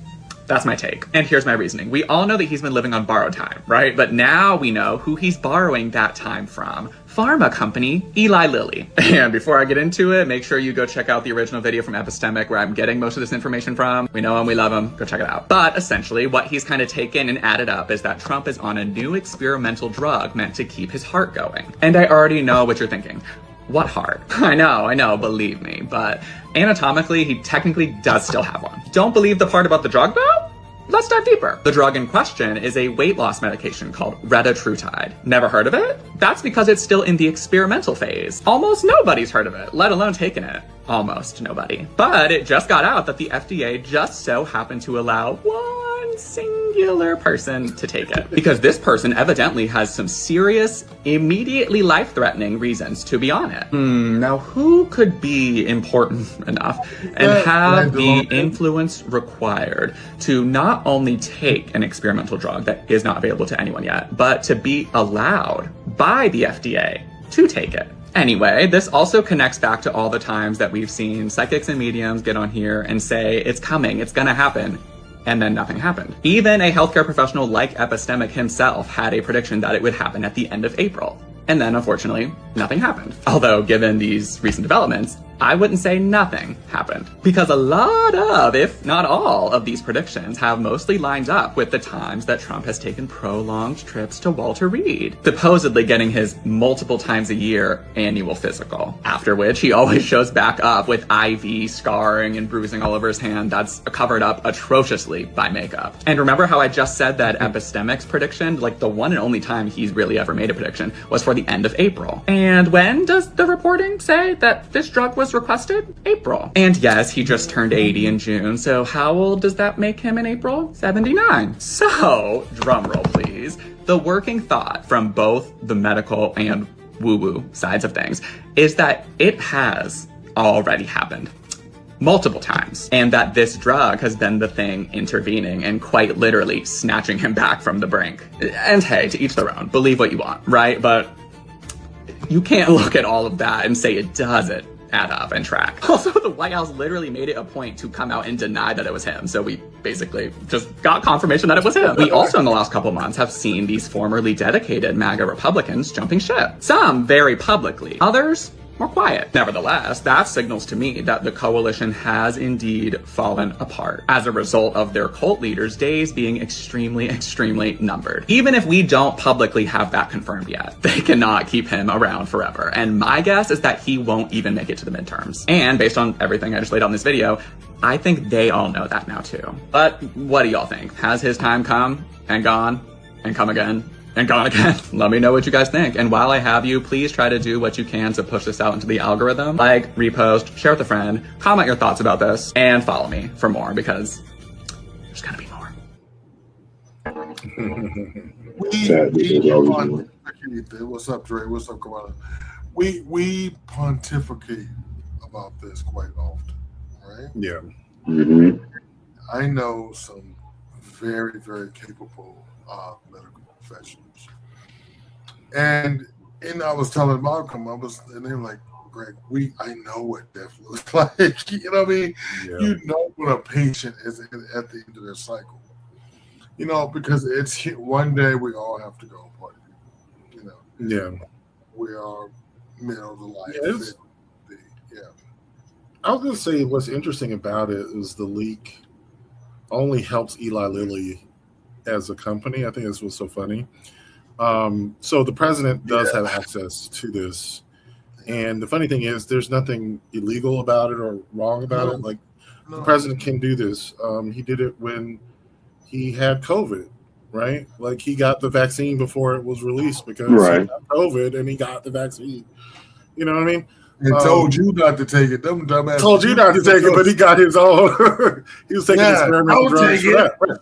That's my take. And here's my reasoning. We all know that he's been living on borrowed time, right? But now we know who he's borrowing that time from. Pharma company, Eli Lilly. And before I get into it, make sure you go check out the original video from Epistemic where I'm getting most of this information from. We know him, we love him, go check it out. But essentially, what he's kind of taken and added up is that Trump is on a new experimental drug meant to keep his heart going. And I already know what you're thinking. What heart? I know, believe me, but anatomically, he technically does still have one. Don't believe the part about the drug though? Let's dive deeper. The drug in question is a weight loss medication called retatrutide. Never heard of it? That's because it's still in the experimental phase. Almost nobody's heard of it, let alone taken it. Almost nobody. But it just got out that the FDA just so happened to allow one singular person to take it. Because this person evidently has some serious, immediately life-threatening reasons to be on it. Now who could be important enough and have the influence required to not only take an experimental drug that is not available to anyone yet, but to be allowed by the FDA to take it? Anyway, this also connects back to all the times that we've seen psychics and mediums get on here and say, it's coming, it's gonna happen, and then nothing happened. Even a healthcare professional like Epistemic himself had a prediction that it would happen at the end of April. And then, unfortunately, nothing happened. Although, given these recent developments, I wouldn't say nothing happened. Because a lot of, if not all, of these predictions have mostly lined up with the times that Trump has taken prolonged trips to Walter Reed, supposedly getting his multiple times a year annual physical. After which, he always shows back up with IV scarring and bruising all over his hand that's covered up atrociously by makeup. And remember how I just said that Epistemic's prediction, like the one and only time he's really ever made a prediction, was for the end of April. And when does the reporting say that this drug was requested? April. And yes, he just turned 80 in June, so how old does that make him in April? 79. So, drum roll please, the working thought from both the medical and woo-woo sides of things is that it has already happened multiple times, and that this drug has been the thing intervening and quite literally snatching him back from the brink. And hey, to each their own, believe what you want, right? But you can't look at all of that and say it doesn't add up and track. Also, the White House literally made it a point to come out and deny that it was him, so we basically just got confirmation that it was him. We also, in the last couple months, have seen these formerly dedicated MAGA Republicans jumping ship. Some very publicly, others more quiet. Nevertheless, that signals to me that the coalition has indeed fallen apart as a result of their cult leaders' days being extremely, extremely numbered. Even if we don't publicly have that confirmed yet, they cannot keep him around forever. And my guess is that he won't even make it to the midterms. And based on everything I just laid out in this video, I think they all know that now too. But what do y'all think? Has his time come and gone and come again? And gone again? Let me know what you guys think. And while I have you, please try to do what you can to push this out into the algorithm. Like, repost, share with a friend, comment your thoughts about this, and follow me for more because there's gonna be more. What's up, Dre? What's up, Kamala? We pontificate about this quite often, right? Yeah. Mm-hmm. I know some very, very capable medical professionals, and I was telling Malcolm, and they were like, "Greg, I know what death looks like." You know what I mean? Yeah. You know what a patient is at the end of their cycle. You know, because it's one day we all have to go, buddy. You know. Yeah. We are middle of the life. Yeah. I was gonna say what's interesting about it is the leak only helps Eli Lilly as a company. I think that's what's so funny. So the president does have access to this. And the funny thing is there's nothing illegal about it or wrong about it. Like the president can do this. He did it when he had COVID, right? Like he got the vaccine before it was released because he got COVID and he got the vaccine. You know what I mean? And told you not to take it. Them dumbasses told you not to take it, but he got his own. He was taking experimental drugs for that. Right.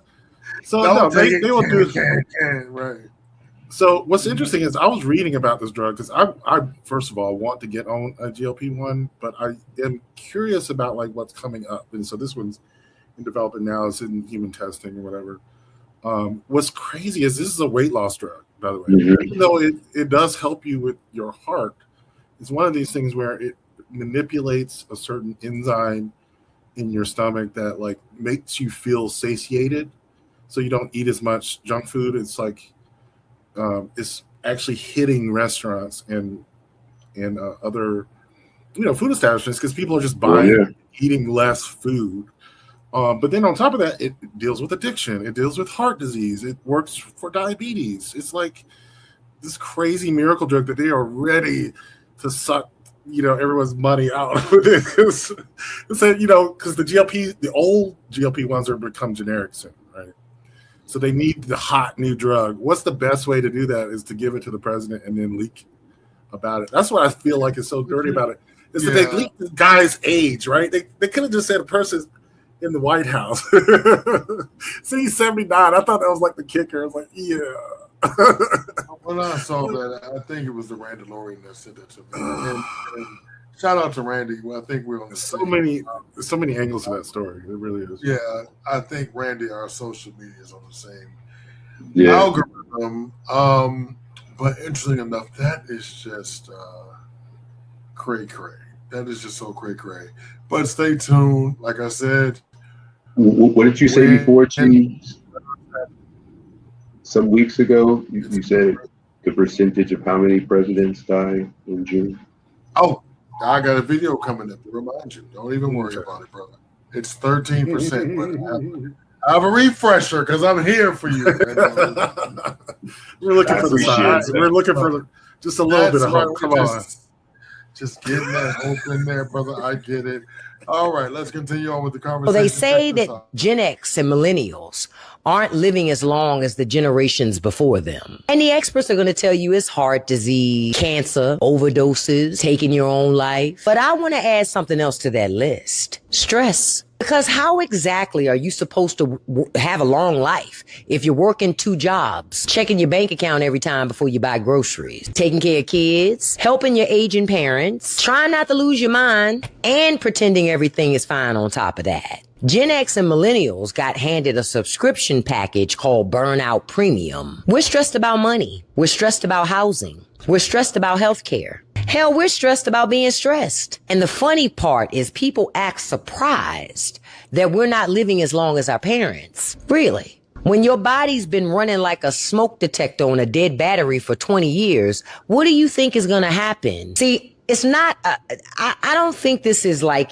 So they will do it. Right. So what's interesting is I was reading about this drug because I first of all want to get on a GLP-1, but I am curious about like what's coming up. And so this one's in development now. It's in human testing or whatever. What's crazy is this is a weight loss drug, by the way. Mm-hmm. Even though it does help you with your heart, it's one of these things where it manipulates a certain enzyme in your stomach that like makes you feel satiated, so you don't eat as much junk food. It's like it's actually hitting restaurants and other food establishments because people are just buying, eating less food. But then on top of that, it deals with addiction. It deals with heart disease. It works for diabetes. It's like this crazy miracle drug that they are ready to suck, everyone's money out with it. Because the old GLP-1s are become generic soon, right? So they need the hot new drug. What's the best way to do that is to give it to the president and then leak about it. That's what I feel like is so dirty about it. Is that they leaked the guy's age, right? They could have just said a person's in the White House. So he's 79. I thought that was like the kicker. I was like, yeah. When I saw that, I think it was the Randy Lorian that said that to me. And shout out to Randy. Well, I think we're on the so many angles to that story. It really is. Yeah, I think Randy, our social media is on the same algorithm. But interesting enough, that is just cray. That is just so cray. But stay tuned. Like I said. What did you say before, Cheese? Some weeks ago, you said the percentage of how many presidents die in June. Oh, I got a video coming up to remind you. Don't even worry about it, brother. It's 13%. But I have a refresher because I'm here for you. We're looking for the signs. We're looking for just a little bit of hope. Come on. Just getting that hope in there, brother. I get it. All right, let's continue on with the conversation. Well, they say that Gen X and millennials aren't living as long as the generations before them. And the experts are going to tell you it's heart disease, cancer, overdoses, taking your own life. But I want to add something else to that list. Stress. Because how exactly are you supposed to have a long life if you're working 2 jobs, checking your bank account every time before you buy groceries, taking care of kids, helping your aging parents, trying not to lose your mind, and pretending everything is fine on top of that? Gen X and millennials got handed a subscription package called Burnout Premium. We're stressed about money. We're stressed about housing. We're stressed about healthcare. Hell, we're stressed about being stressed. And the funny part is people act surprised that we're not living as long as our parents. Really. When your body's been running like a smoke detector on a dead battery for 20 years, what do you think is going to happen? See, it's not, I don't think this is like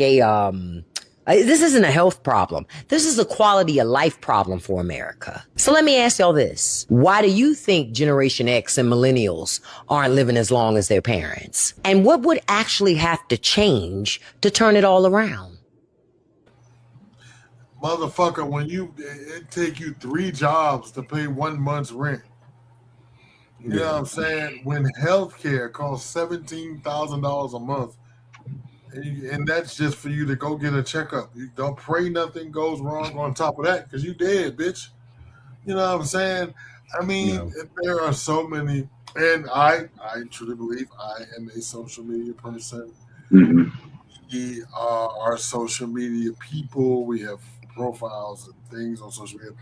this isn't a health problem. This is a quality of life problem for America. So let me ask y'all this. Why do you think Generation X and millennials aren't living as long as their parents? And what would actually have to change to turn it all around? Motherfucker, when it take you 3 jobs to pay 1 month's rent. You know what I'm saying? When healthcare costs $17,000 a month, and that's just for you to go get a checkup. You don't pray nothing goes wrong on top of that because you dead, bitch. You know what I'm saying? I mean, there are so many, and I truly believe I am a social media person. Mm-hmm. We are social media people. We have profiles and things on social media,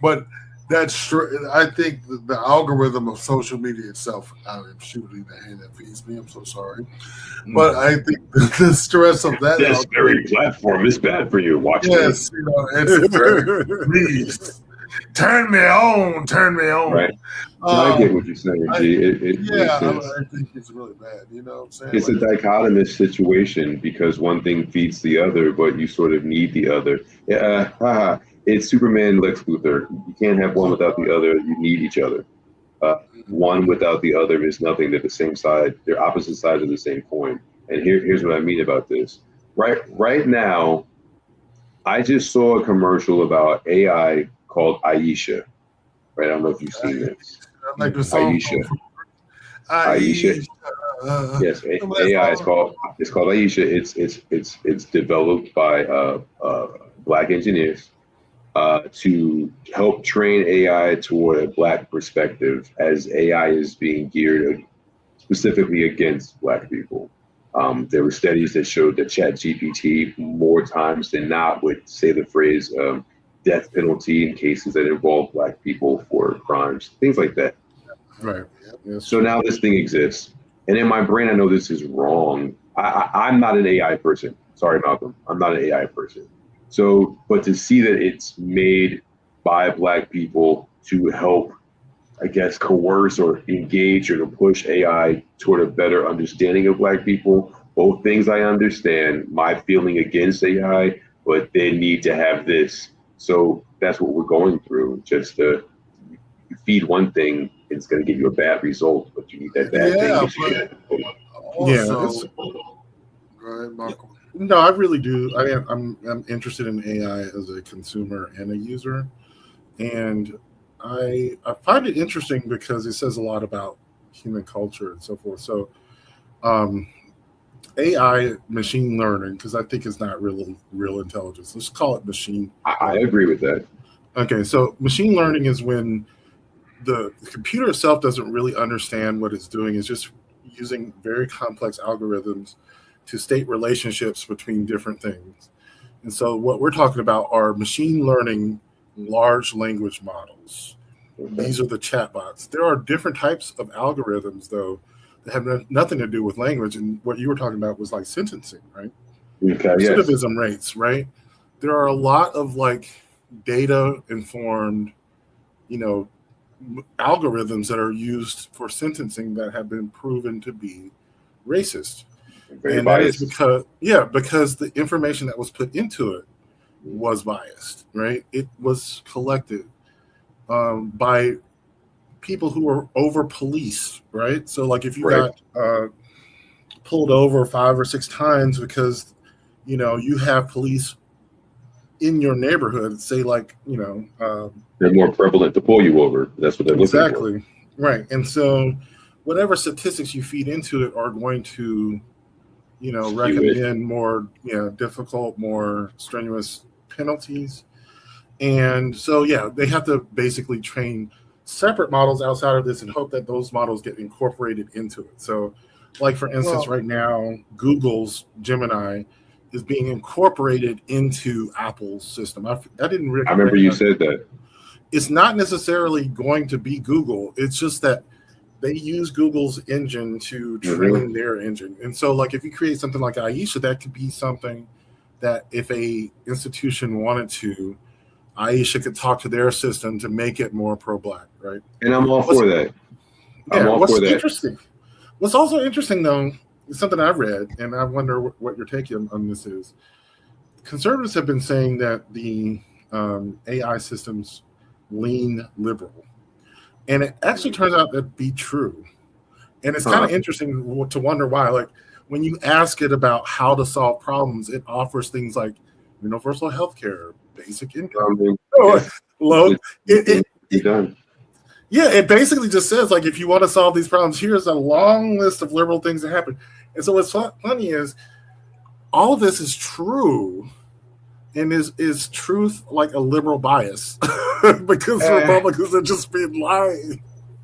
but that's true. I think the algorithm of social media itself. I'm shooting the hand that feeds me. I'm so sorry, but I think the stress of that. This very platform is bad for you. Watch yes, this. you know, it's very please turn me on. Right. I get what you're saying, G. I think it's really bad. You know what I'm saying? It's a dichotomous situation because one thing feeds the other, but you sort of need the other. It's Superman, Lex Luthor. You can't have one without the other. You need each other. One without the other is nothing. They're the same side. They're opposite sides of the same coin. And here's what I mean about this. Right now, I just saw a commercial about AI called Aisha. Right? I don't know if you've seen this. Like the song. Aisha. Yes, AI is called Aisha. It's developed by Black engineers to help train AI toward a Black perspective, as AI is being geared specifically against Black people. There were studies that showed that ChatGPT more times than not would say the phrase death penalty in cases that involve Black people for crimes, things like that. Right. Yes. So now this thing exists. And in my brain, I know this is wrong. I'm not an AI person. Sorry, Malcolm. I'm not an AI person. So, but to see that it's made by Black people to help, I guess, coerce or engage or to push AI toward a better understanding of Black people, both things I understand, my feeling against AI, but they need to have this. So that's what we're going through. Just to feed one thing, it's going to give you a bad result, but you need that bad thing. Also, go ahead, Marco. No, I really do. I'm interested in AI as a consumer and a user, and I find it interesting because it says a lot about human culture and so forth. So, AI, machine learning, because I think it's not really real intelligence. Let's call it machine. I agree with that. Okay, so machine learning is when the computer itself doesn't really understand what it's doing. It's just using very complex algorithms to state relationships between different things. And so what we're talking about are machine learning large language models. These are the chatbots. There are different types of algorithms, though, that have nothing to do with language. And what you were talking about was like sentencing, right? Okay, recidivism rates, right? There are a lot of like data informed, algorithms that are used for sentencing that have been proven to be racist. And that is because the information that was put into it was biased, right? It was collected by people who were over policed, right? So like if you got pulled over 5 or 6 times because you have police in your neighborhood, say like they're more prevalent to pull you over. That's what they're looking for. Right. And so whatever statistics you feed into it are going to recommend more difficult, more strenuous penalties. And so they have to basically train separate models outside of this and hope that those models get incorporated into it. So like for instance, right now Google's Gemini is being incorporated into Apple's system. I remember you said that. It's not necessarily going to be Google. It's just that they use Google's engine to train their engine. And so like if you create something like Aisha, that could be something that if a institution wanted to, Aisha could talk to their system to make it more pro-Black, right? And I'm all for that. Interesting. What's also interesting though, is something I've read, and I wonder what your take on this is. Conservatives have been saying that the AI systems lean liberal. And it actually turns out to be true. And it's kind of interesting to wonder why. Like when you ask it about how to solve problems, it offers things like universal health care, basic income. It basically just says like, if you want to solve these problems, here's a long list of liberal things that happen. And so what's funny is all of this is true And is truth like a liberal bias? Because Republicans are just been lying.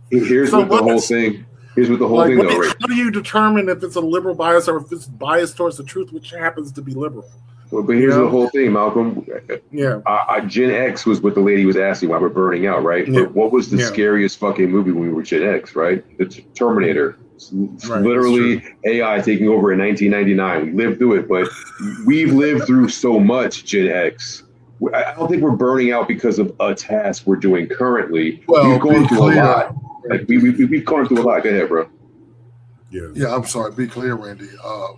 Here's what the whole thing. Here's what the whole thing, though. How do you determine if it's a liberal bias or if it's biased towards the truth, which happens to be liberal? Well, but here's the whole thing, Malcolm. Yeah. Gen X was what the lady was asking why we're burning out, right? Yeah. But what was the scariest fucking movie when we were Gen X, right? The Terminator. Right, literally AI taking over in 1999. We lived through it, but we've lived through so much, Gen X. I don't think we're burning out because of a task we're doing currently. Well, we've gone through a lot. Like we've gone through a lot. Go ahead, bro. Yeah, I'm sorry. Be clear, Randy.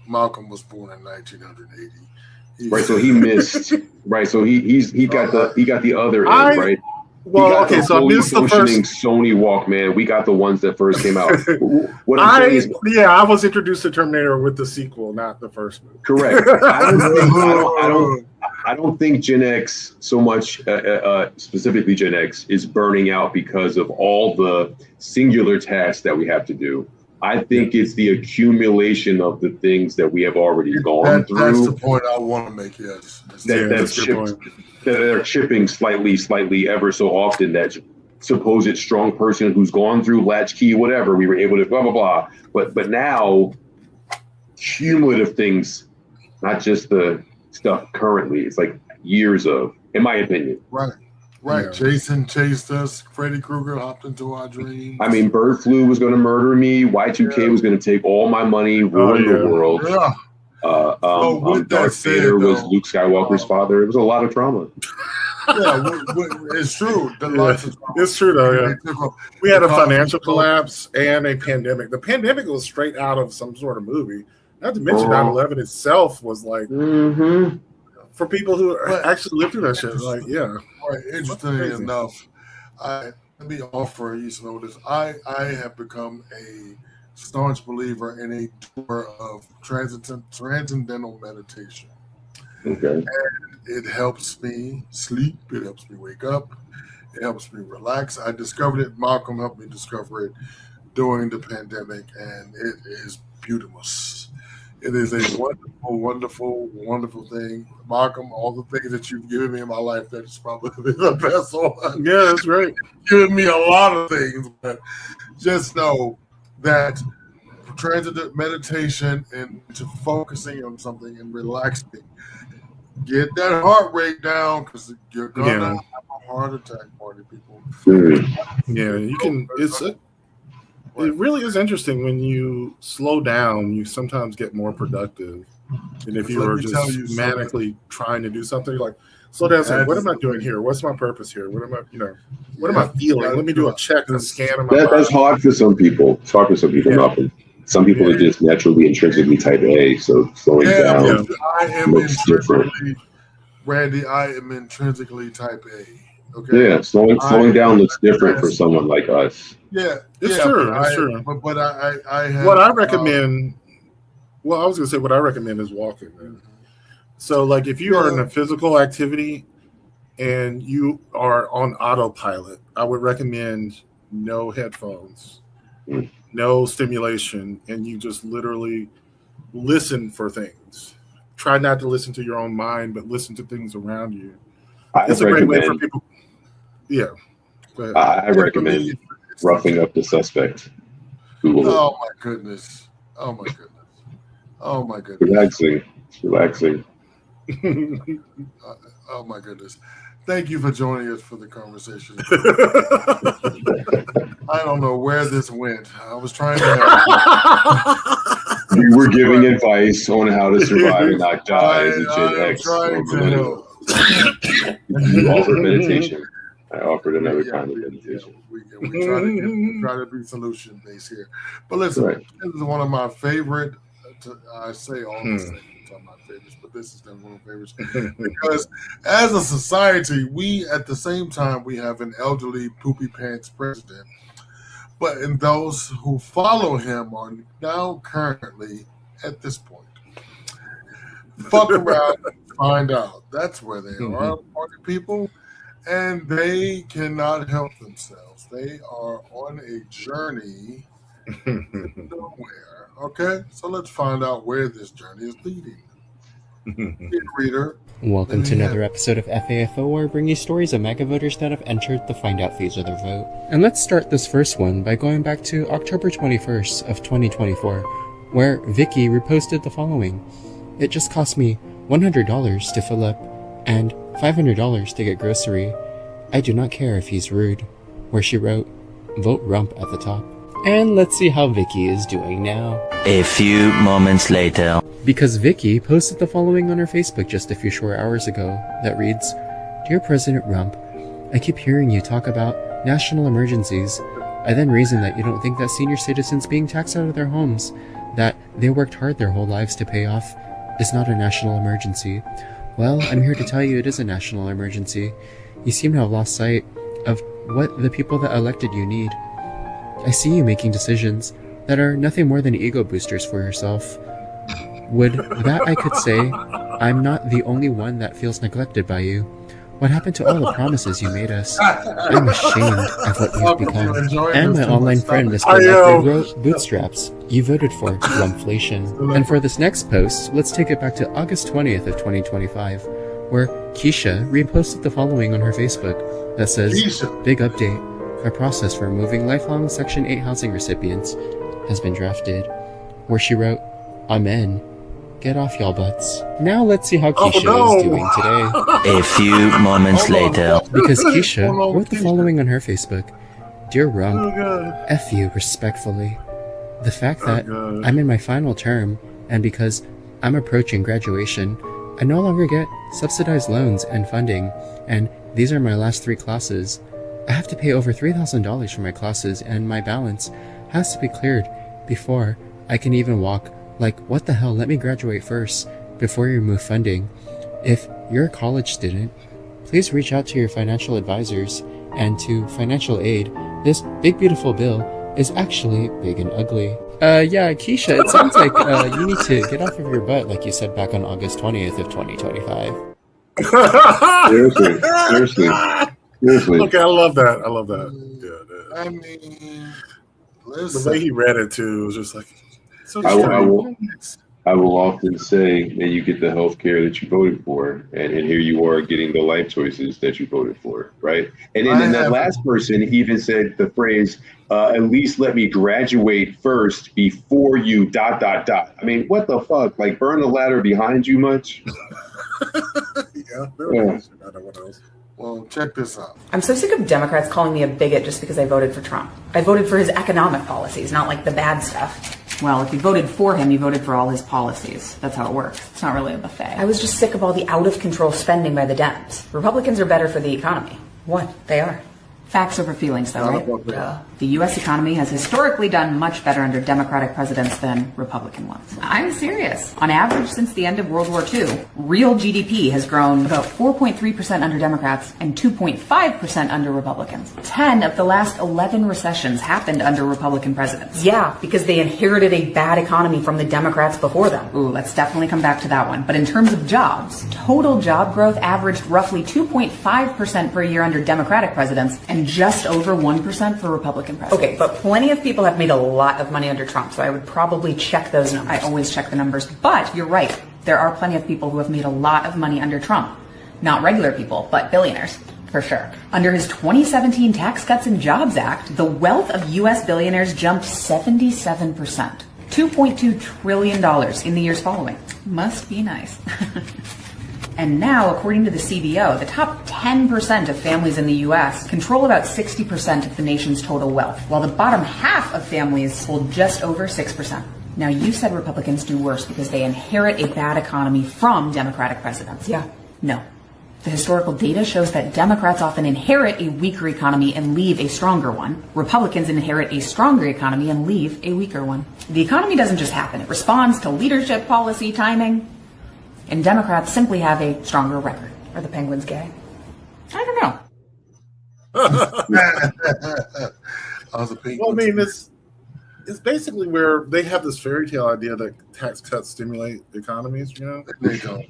Malcolm was born in 1980. Right, so he missed. Right, so he got the other end, right? Well, okay, so I missed the first Sony Walkman. We got the ones that first came out. What I'm saying is, I was introduced to Terminator with the sequel, not the first movie. Correct. I don't think Gen X so much, specifically Gen X, is burning out because of all the singular tasks that we have to do. I think it's the accumulation of the things that we have already gone through. That's the point I want to make. Yes, that are chipping slightly ever so often. That supposed strong person who's gone through latchkey, whatever, we were able to blah blah blah. But now, cumulative things, not just the stuff currently. It's like years of, in my opinion. Right. Yeah. Jason chased us. Freddy Krueger hopped into our dreams. I mean, bird flu was going to murder me. Y2K was going to take all my money, ruin the world. Yeah. Darth Vader was Luke Skywalker's father. It was a lot of trauma. It's true. It's true, though. Yeah. We had a financial collapse and a pandemic. The pandemic was straight out of some sort of movie. Not to mention 9/11 itself was like, for people who actually lived through that shit, like, yeah. Right. Interestingly enough, let me offer you some notice. I have become a staunch believer in a tour of transcendental meditation. Okay. And it helps me sleep. It helps me wake up. It helps me relax. I discovered it. Malcolm helped me discover it during the pandemic, and it is beautiful. It is a wonderful, wonderful, wonderful thing. Malcolm, all the things that you've given me in my life, that's probably the best one. Yeah, that's right. Given me a lot of things, but just know that transcendental meditation and to focusing on something and relaxing, get that heart rate down because you're gonna have a heart attack, party people. Yeah, you can. It really is interesting when you slow down. You sometimes get more productive than if you were just manically trying to do something. Like slow down, say, what am I doing here? What's my purpose here? What am I, what am I feeling? Let me do a check and scan of my body. That's hard for some people. It's hard for some people, Malcolm. Some people are just naturally intrinsically type A, so slowing down looks different. Randy, I am intrinsically type A. Okay. Yeah, slowing down looks different for someone like us. Yeah, it's true. It's true. But I have, what I recommend. Well, I was going to say what I recommend is walking. Man. So, like, if you are in a physical activity and you are on autopilot, I would recommend no headphones, no stimulation, and you just literally listen for things. Try not to listen to your own mind, but listen to things around you. It's a great way for people. Yeah. I recommend roughing up the suspect. Oh my goodness. Relaxing. Oh my goodness. Thank you for joining us for the conversation. I don't know where this went. I was trying to help you. We were giving advice on how to survive and not die as a Gen X or millennial. You offered meditation. I offered another kind of meditation. We try to be solution based here. But listen, this is one of my favorite. I say all these things are my favorites, but this is definitely one of my favorites because as a society, we at the same time we have an elderly poopy pants president, but in those who follow him are now currently at this point. Fuck around and find out. That's where they are, party people. And they cannot help themselves. They are on a journey nowhere. Okay? So let's find out where this journey is leading. Reader, Welcome to another episode of FAFO, where I bring you stories of MAGA voters that have entered the find out phase of their vote. And let's start this first one by going back to October 21st of 2024, where Vicky reposted the following. It just cost me $100 to fill up and $500 to get grocery. I do not care if he's rude, where she wrote, vote rump at the top. And let's see how Vicky is doing now. A few moments later. Because Vicky posted the following on her Facebook just a few short hours ago that reads, Dear President Rump, I keep hearing you talk about national emergencies. I then reason that you don't think that senior citizens being taxed out of their homes, that they worked hard their whole lives to pay off, is not a national emergency. Well, I'm here to tell you it is a national emergency. You seem to have lost sight of what the people that elected you need. I see you making decisions that are nothing more than ego boosters for yourself. Would that I could say, I'm not the only one that feels neglected by you. What happened to all the promises you made us? I'm ashamed of what you've become. And my online friend, Mr. Likely, wrote bootstraps. You voted for rumflation. And for this next post, let's take it back to August 20th of 2025, where Keisha reposted the following on her Facebook that says, Big update. A process for removing lifelong Section 8 housing recipients has been drafted, where she wrote, Amen. Get off y'all butts. Now let's see how Keisha is doing today. A few moments later. Because Keisha wrote the following on her Facebook. Dear Rump, F you respectfully. The fact that I'm in my final term, and because I'm approaching graduation, I no longer get subsidized loans and funding, and these are my last 3 classes. I have to pay over $3,000 for my classes, and my balance has to be cleared before I can even walk. Like, what the hell, let me graduate first, before you remove funding. If you're a college student, please reach out to your financial advisors and to financial aid. This big beautiful bill is actually big and ugly. Yeah, Keisha, it sounds like you need to get off of your butt, like you said back on August 20th of 2025. Seriously. Okay, I love that. Yeah, I mean, listen. The way he read it too was just like, so I will often say that you get the health care that you voted for, and here you are getting the life choices that you voted for, right? And then that last person even said the phrase, at least let me graduate first before you ... I mean, what the fuck? Like, burn the ladder behind you much? Yeah. Well, check this out. I'm so sick of Democrats calling me a bigot just because I voted for Trump. I voted for his economic policies, not like the bad stuff. Well, if you voted for him, you voted for all his policies. That's how it works. It's not really a buffet. I was just sick of all the out-of-control spending by the Dems. Republicans are better for the economy. What? They are. Facts over feelings, though, right? The U.S. economy has historically done much better under Democratic presidents than Republican ones. I'm serious. On average, since the end of World War II, real GDP has grown about 4.3% under Democrats and 2.5% under Republicans. 10 of the last 11 recessions happened under Republican presidents. Yeah, because they inherited a bad economy from the Democrats before them. Ooh, let's definitely come back to that one. But in terms of jobs, total job growth averaged roughly 2.5% per year under Democratic presidents and just over 1% for Republican presidents. Okay, but plenty of people have made a lot of money under Trump, so I would probably check those numbers. I always check the numbers, but you're right. There are plenty of people who have made a lot of money under Trump. Not regular people, but billionaires, for sure. Under his 2017 Tax Cuts and Jobs Act, the wealth of U.S. billionaires jumped 77%. $2.2 trillion in the years following. Must be nice. And now, according to the CBO, the top 10% of families in the U.S. control about 60% of the nation's total wealth, while the bottom half of families hold just over 6%. Now, you said Republicans do worse because they inherit a bad economy from Democratic presidents. Yeah. No. The historical data shows that Democrats often inherit a weaker economy and leave a stronger one. Republicans inherit a stronger economy and leave a weaker one. The economy doesn't just happen. It responds to leadership, policy, timing. And Democrats simply have a stronger record. Are the Penguins gay? I don't know. Well, I mean, it's basically where they have this fairy tale idea that tax cuts stimulate economies, you know? They don't.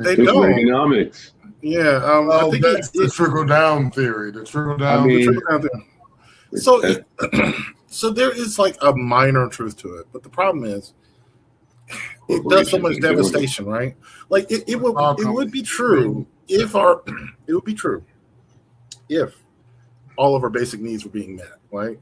They don't. Economics. Yeah. I think that's the trickle-down theory. The trickle-down theory. So there is like a minor truth to it. But the problem is, it does so much devastation, right? Like it would be true if all of our basic needs were being met, right?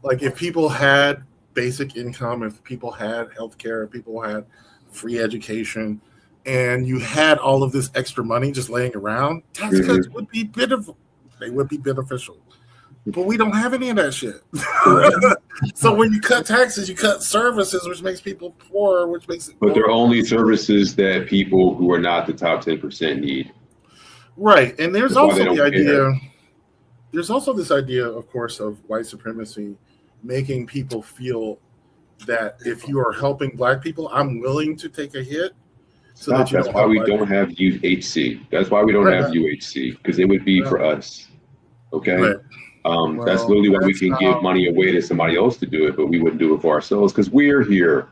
Like if people had basic income, if people had healthcare, if people had free education, and you had all of this extra money just laying around, tax cuts would be beneficial. They would be beneficial. But we don't have any of that shit. So when you cut taxes, you cut services, which makes people poor, which makes it. But they're only services that people who are not the top 10% need. Right, and there's That's also the idea. There's also this idea, of course, of white supremacy making people feel that if you are helping Black people, I'm willing to take a hit. So That's why we don't have UHC. That's why we don't have UHC, because it would be for us. Okay. Right. That's literally why we can give money away to somebody else to do it, but we wouldn't do it for ourselves because we're here.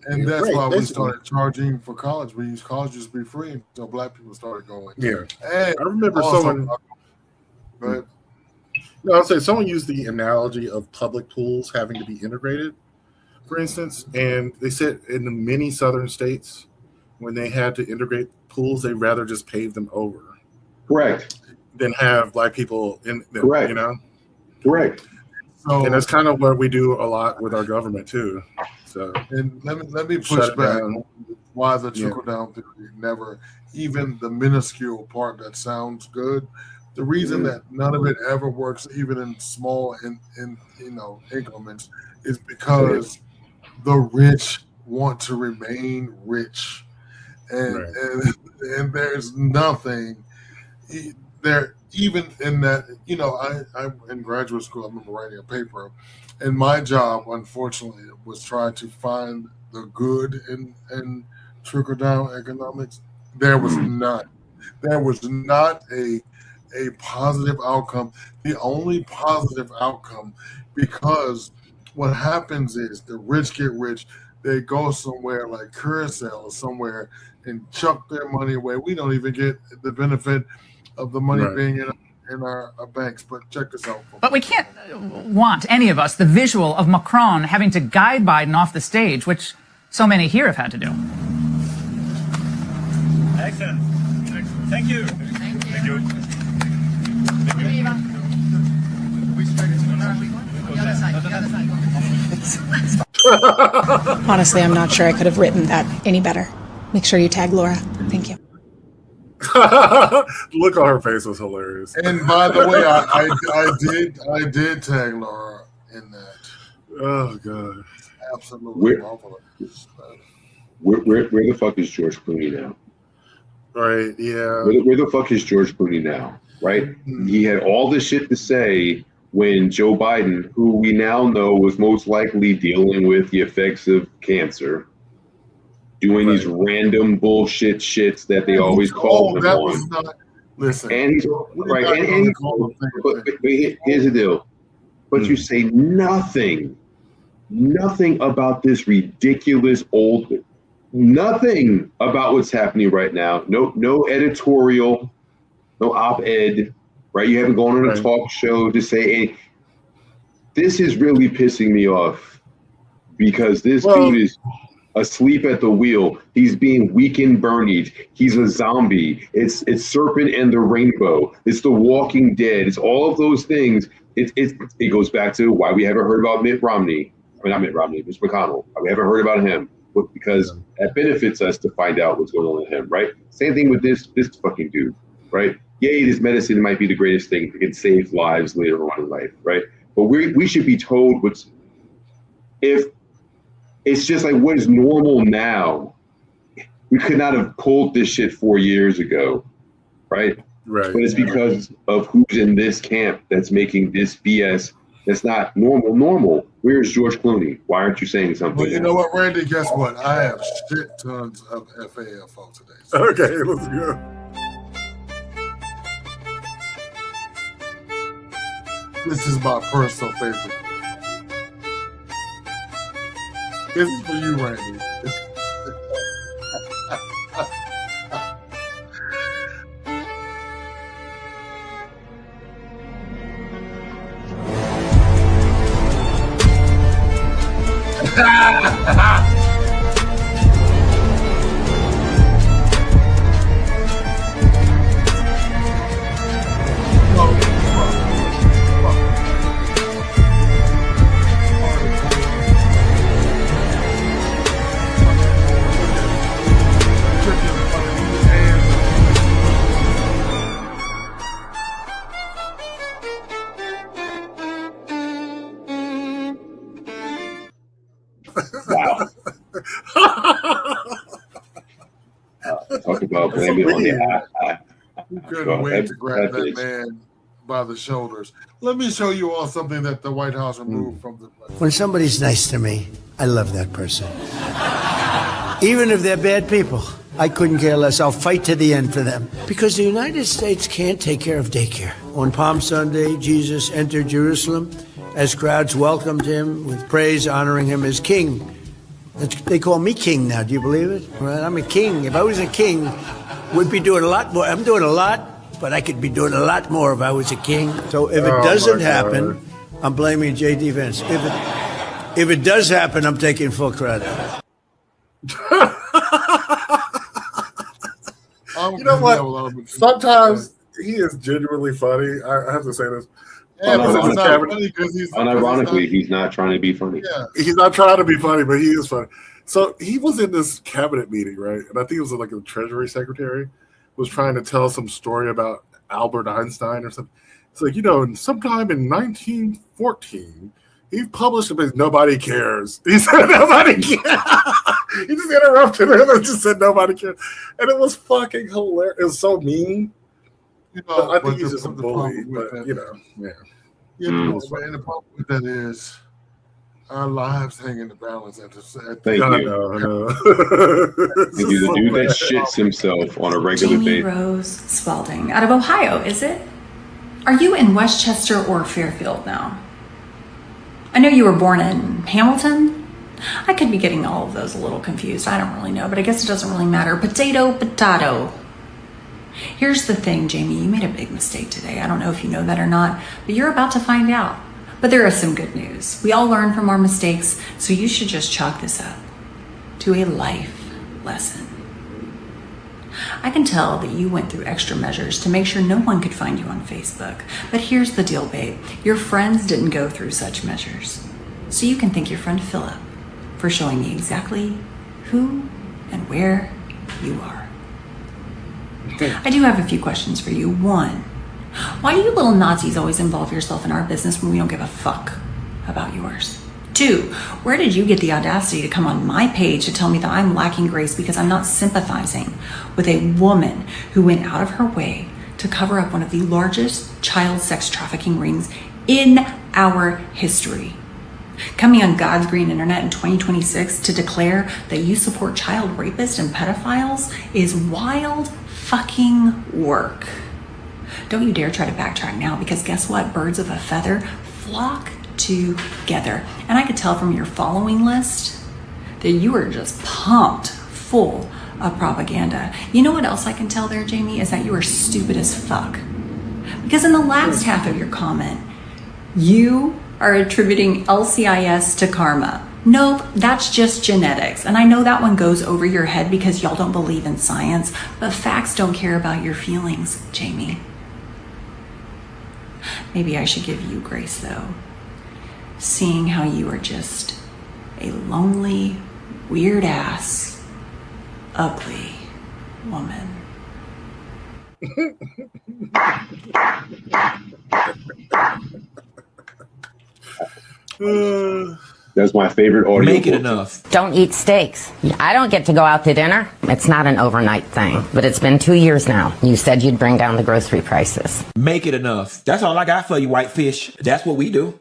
And that's why we started charging for college. We used college just to be free until Black people started going. Yeah. And I remember someone. No, I'll say someone used the analogy of public pools having to be integrated, for instance, and they said in the many southern states, when they had to integrate pools, they'd rather just pave them over. Correct. Than have Black people in them, Correct. You know? Correct. So, and that's kind of what we do a lot with our government too. So, and let me push back on why the trickle down theory never, even the minuscule part that sounds good. The reason that none of it ever works, even in small in increments, is because the rich want to remain rich, and there's nothing there. Even in that, I in graduate school, I remember writing a paper, and my job, unfortunately, was trying to find the good in trickle down economics. There was none. There was not a positive outcome. The only positive outcome, because what happens is the rich get rich. They go somewhere like Curacao or somewhere and chuck their money away. We don't even get the benefit of the money being in our banks. But check this out. But we can't want, any of us, the visual of Macron having to guide Biden off the stage, which so many here have had to do. Excellent. Thank you. Thank you. Honestly, I'm not sure I could have written that any better. Make sure you tag Laura. Thank you. Look on her face was hilarious. And by the way, I did tag Laura in that. Oh god, absolutely. Where the fuck is George Clooney now? Right, yeah. Where the fuck is George Clooney now? Right? He had all this shit to say when Joe Biden, who we now know was most likely dealing with the effects of cancer, doing these random bullshit shits that they always call him on. Listen, and he's right. But here's the deal. But you say nothing about this ridiculous nothing about what's happening right now. No editorial, no op-ed, right? You haven't gone on a talk show to say, hey, this is really pissing me off because this dude is asleep at the wheel. He's being weekend Bernied. He's a zombie. It's Serpent and the Rainbow. It's The Walking Dead. It's all of those things. It goes back to why we haven't heard about Mitt Romney. I mean, not Mitt Romney, Mitch McConnell. We haven't heard about him because that benefits us to find out what's going on with him, right? Same thing with this fucking dude, right? Yay, this medicine might be the greatest thing. It can save lives later on in life, right? But we should be told if it's just like what is normal now. We could not have pulled this shit 4 years ago, right? Right. But it's because of who's in this camp that's making this BS that's not normal. Where's George Clooney? Why aren't you saying something? Well, you know what, Randy? Guess what? I have shit tons of FAFO today. So. Okay, let's go. This is my personal favorite. This is for you, Randy. Talk about blaming on the You couldn't wait to grab that man by the shoulders. Let me show you all something that the White House removed from the. When somebody's nice to me, I love that person. Even if they're bad people, I couldn't care less. I'll fight to the end for them. Because the United States can't take care of daycare. On Palm Sunday, Jesus entered Jerusalem as crowds welcomed him with praise, honoring him as king. They call me king now. Do you believe it? Well, I'm a king. If I was a king, we'd be doing a lot more. I'm doing a lot, but I could be doing a lot more if I was a king. So if it doesn't happen, I'm blaming J.D. Vance. If it does happen, I'm taking full credit. You know what? Sometimes he is genuinely funny. I have to say this. Yeah, but it's not funny because unironically, he's not trying to be funny. Yeah. He's not trying to be funny, but he is funny. So he was in this cabinet meeting, right? And I think it was like a Treasury Secretary was trying to tell some story about Albert Einstein or something. It's like, sometime in 1914, he published a nobody cares. He said nobody cares. He just interrupted him and just said nobody cares. And it was fucking hilarious. It was so mean. I think he's just a bully, but yeah. And the problem with that is our lives hang in the balance. Thank you. I know. He's a dude that shits himself on a regular Jamie basis. Rose Spalding, out of Ohio, is it? Are you in Westchester or Fairfield now? I know you were born in Hamilton. I could be getting all of those a little confused. I don't really know, but I guess it doesn't really matter. Potato, potato. Here's the thing, Jamie, you made a big mistake today. I don't know if you know that or not, but you're about to find out. But there is some good news. We all learn from our mistakes, so you should just chalk this up to a life lesson. I can tell that you went through extra measures to make sure no one could find you on Facebook. But here's the deal, babe. Your friends didn't go through such measures. So you can thank your friend Philip for showing me exactly who and where you are. I do have a few questions for you. One, why do you little Nazis always involve yourself in our business when we don't give a fuck about yours? Two, where did you get the audacity to come on my page to tell me that I'm lacking grace because I'm not sympathizing with a woman who went out of her way to cover up one of the largest child sex trafficking rings in our history? Coming on God's green internet in 2026 to declare that you support child rapists and pedophiles is wild fucking work. Don't you dare try to backtrack now, because guess what? Birds of a feather flock together. And I could tell from your following list that you are just pumped full of propaganda. You know what else I can tell there, Jamie, is that you are stupid as fuck. Because in the last half of your comment, you are attributing LCIS to karma. Nope, that's just genetics. And I know that one goes over your head because y'all don't believe in science, but facts don't care about your feelings, Jamie. Maybe I should give you grace, though, seeing how you are just a lonely, weird-ass, ugly woman. That's my favorite audio. Make it enough. Don't eat steaks. I don't get to go out to dinner. It's not an overnight thing, but it's been 2 years now. You said you'd bring down the grocery prices. Make it enough. That's all I got for you, whitefish. That's what we do.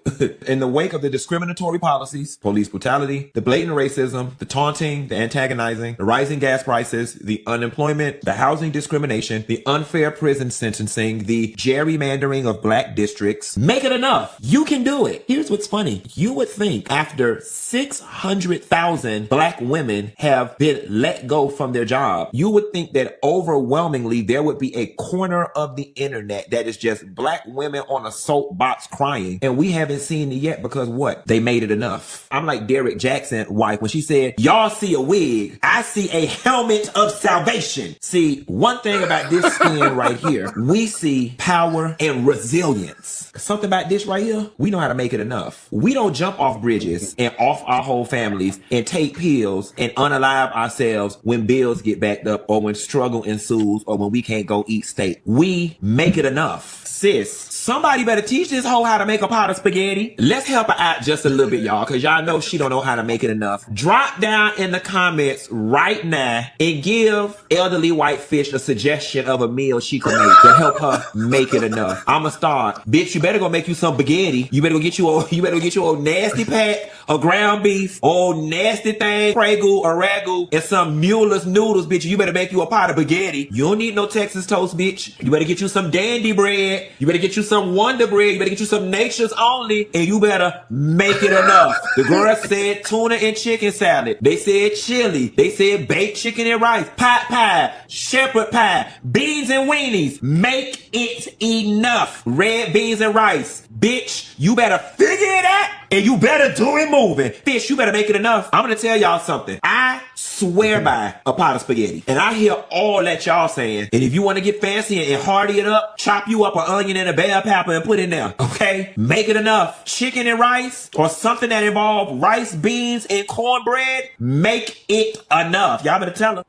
In the wake of the discriminatory policies, police brutality, the blatant racism, the taunting, the antagonizing, the rising gas prices, the unemployment, the housing discrimination, the unfair prison sentencing, the gerrymandering of black districts. Make it enough. You can do it. Here's what's funny. You would think after 600,000 black women have been let go from their job, you would think that overwhelmingly there would be a corner of the internet that is just black women on a soapbox crying. And we haven't seen it yet because what? They made it enough. I'm like Derek Jackson's wife when she said, y'all see a wig, I see a helmet of salvation. See, one thing about this skin right here, we see power and resilience. Something about this right here, we know how to make it enough. We don't jump off bridges. days and off our whole families and take pills and unalive ourselves when bills get backed up or when struggle ensues or when we can't go eat steak. We make it enough. Sis, somebody better teach this hoe how to make a pot of spaghetti. Let's help her out just a little bit, y'all, because y'all know she don't know how to make it enough. Drop down in the comments right now and give elderly white fish a suggestion of a meal she can make to help her make it enough. I'ma start. Bitch, you better go make you some spaghetti. You better go get you a nasty pack of ground beef, old nasty thing, prego or ragu, and some Mueller's noodles, bitch. You better make you a pot of spaghetti. You don't need no Texas toast, bitch. You better get you some dandy bread. You better get you some Wonder Bread. You better get you some Nature's Only, and you better make it enough. The girl said tuna and chicken salad. They said chili. They said baked chicken and rice, pot pie, shepherd pie, beans and weenies. Make it enough. Red beans and rice. Bitch, you better figure it out, and you better do it moving. Fish, you better make it enough. I'm gonna tell y'all something. I swear by a pot of spaghetti. And I hear all that y'all saying. And if you want to get fancy and hardy it up, chop you up an onion and a bell pepper and put it in there. Okay? Make it enough. Chicken and rice or something that involves rice, beans, and cornbread. Make it enough. Y'all better tell her.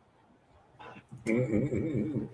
Come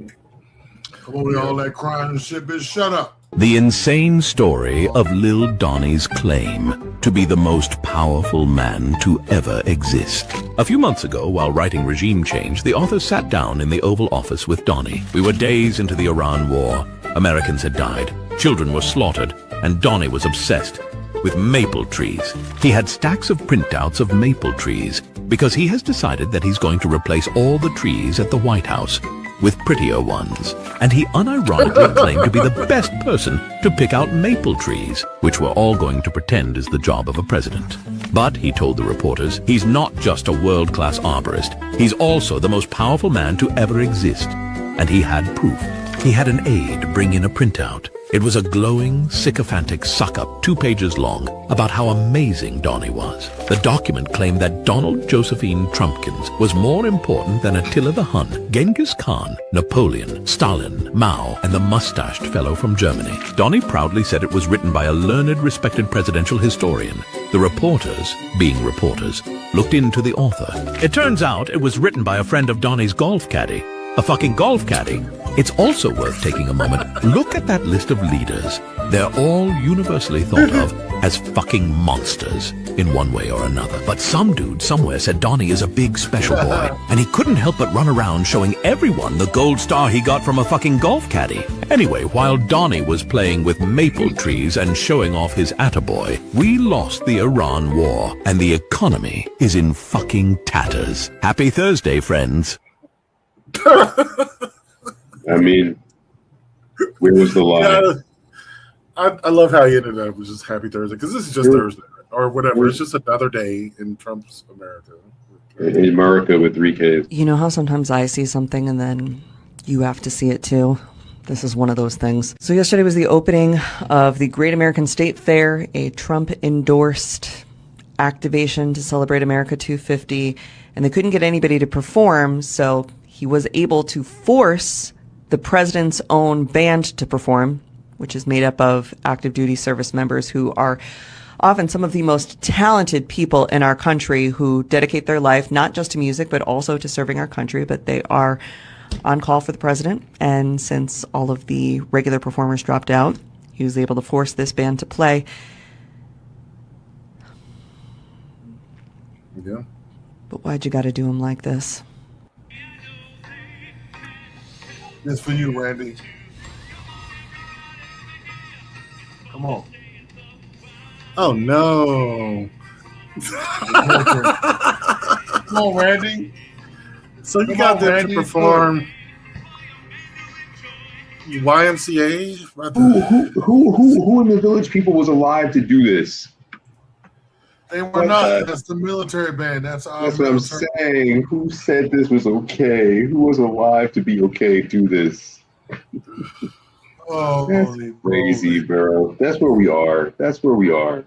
on with all that crying and shit, bitch. Shut up. The insane story of Lil Donnie's claim to be the most powerful man to ever exist. A few months ago, while writing Regime Change, the author sat down in the Oval Office with Donnie. We were days into the Iran War. Americans had died. Children were slaughtered. And Donnie was obsessed with maple trees. He had stacks of printouts of maple trees because he has decided that he's going to replace all the trees at the White House with prettier ones. And he unironically claimed to be the best person to pick out maple trees, which we're all going to pretend is the job of a president. But, he told the reporters, he's not just a world-class arborist. He's also the most powerful man to ever exist. And he had proof. He had an aide bring in a printout. It was a glowing, sycophantic suck-up 2 pages long about how amazing Donnie was. The document claimed that Donald Josephine Trumpkins was more important than Attila the Hun, Genghis Khan, Napoleon, Stalin, Mao, and the mustached fellow from Germany. Donnie proudly said it was written by a learned, respected presidential historian. The reporters, being reporters, looked into the author. It turns out it was written by a friend of Donnie's golf caddy. A fucking golf caddy. It's also worth taking a moment. Look at that list of leaders. They're all universally thought of as fucking monsters in one way or another. But some dude somewhere said Donnie is a big special boy, and he couldn't help but run around showing everyone the gold star he got from a fucking golf caddy. Anyway, while Donnie was playing with maple trees and showing off his attaboy, we lost the Iran war, and the economy is in fucking tatters. Happy Thursday, friends. I mean, where was the line? Yeah, I love how he ended up with just Happy Thursday, because this is just Thursday or whatever. It's just another day in Trump's America. In America with 3 Ks. You know how sometimes I see something and then you have to see it too? This is one of those things. So yesterday was the opening of the Great American State Fair, a Trump-endorsed activation to celebrate America 250, and they couldn't get anybody to perform, so he was able to force the president's own band to perform, which is made up of active duty service members who are often some of the most talented people in our country, who dedicate their life not just to music but also to serving our country. But they are on call for the president, and since all of the regular performers dropped out, he was able to force this band to play. Yeah. But why'd you gotta do him like this? It's for you, Randy. Come on. Oh, no. Come on, Randy. So you got them to perform YMCA? Who in the Village People was alive to do this? They were not. That's the military band. That's what I'm saying. Who said this was okay? Who was alive to be okay to do this? Oh, that's crazy, bro. That's where we are. That's where we are.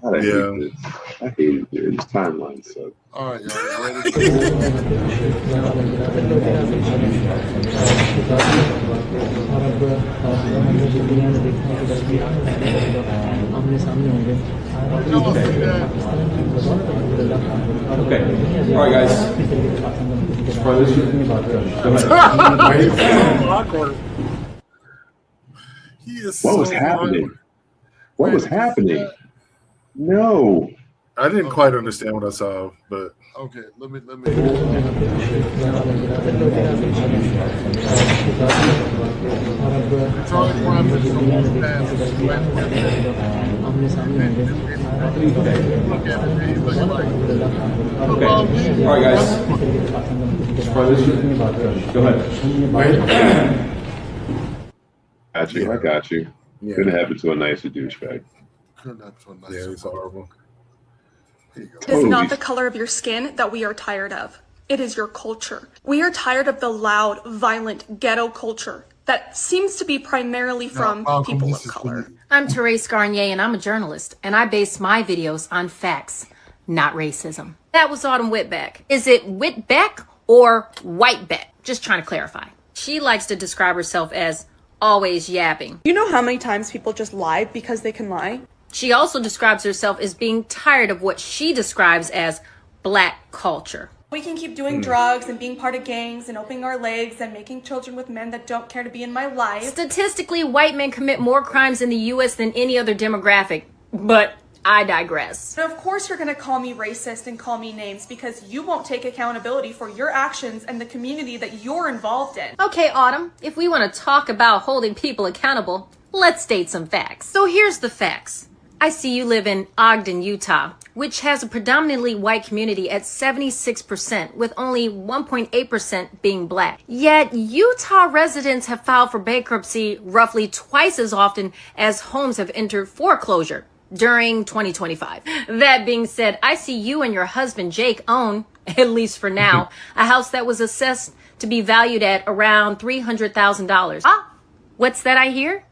God, I hate this. I hate it, dude. This timeline sucks. All right, y'all. Ready? Awkward. He is What was so happening? awkward. What was happening? No. I didn't quite understand what I saw, but Okay, let me. Okay. All right, guys. Go ahead. Got you. I got you. Yeah. Couldn't happen to a nicer douchebag. Yeah, it's horrible. It is not the color of your skin that we are tired of. It is your culture. We are tired of the loud, violent ghetto culture that seems to be primarily from people of color. I'm Therese Garnier, and I'm a journalist, and I base my videos on facts, not racism. That was Autumn Whitbeck. Is it Whitbeck or Whitebeck? Just trying to clarify. She likes to describe herself as always yapping. You know how many times people just lie because they can lie? She also describes herself as being tired of what she describes as black culture. We can keep doing drugs and being part of gangs and opening our legs and making children with men that don't care to be in my life. Statistically, white men commit more crimes in the U.S. than any other demographic, but I digress. And of course you're gonna call me racist and call me names because you won't take accountability for your actions and the community that you're involved in. Okay, Autumn, if we want to talk about holding people accountable, let's state some facts. So here's the facts. I see you live in Ogden, Utah, which has a predominantly white community at 76%, with only 1.8% being black. Yet, Utah residents have filed for bankruptcy roughly twice as often as homes have entered foreclosure during 2025. That being said, I see you and your husband, Jake, own, at least for now, a house that was assessed to be valued at around $300,000. Ah, what's that I hear?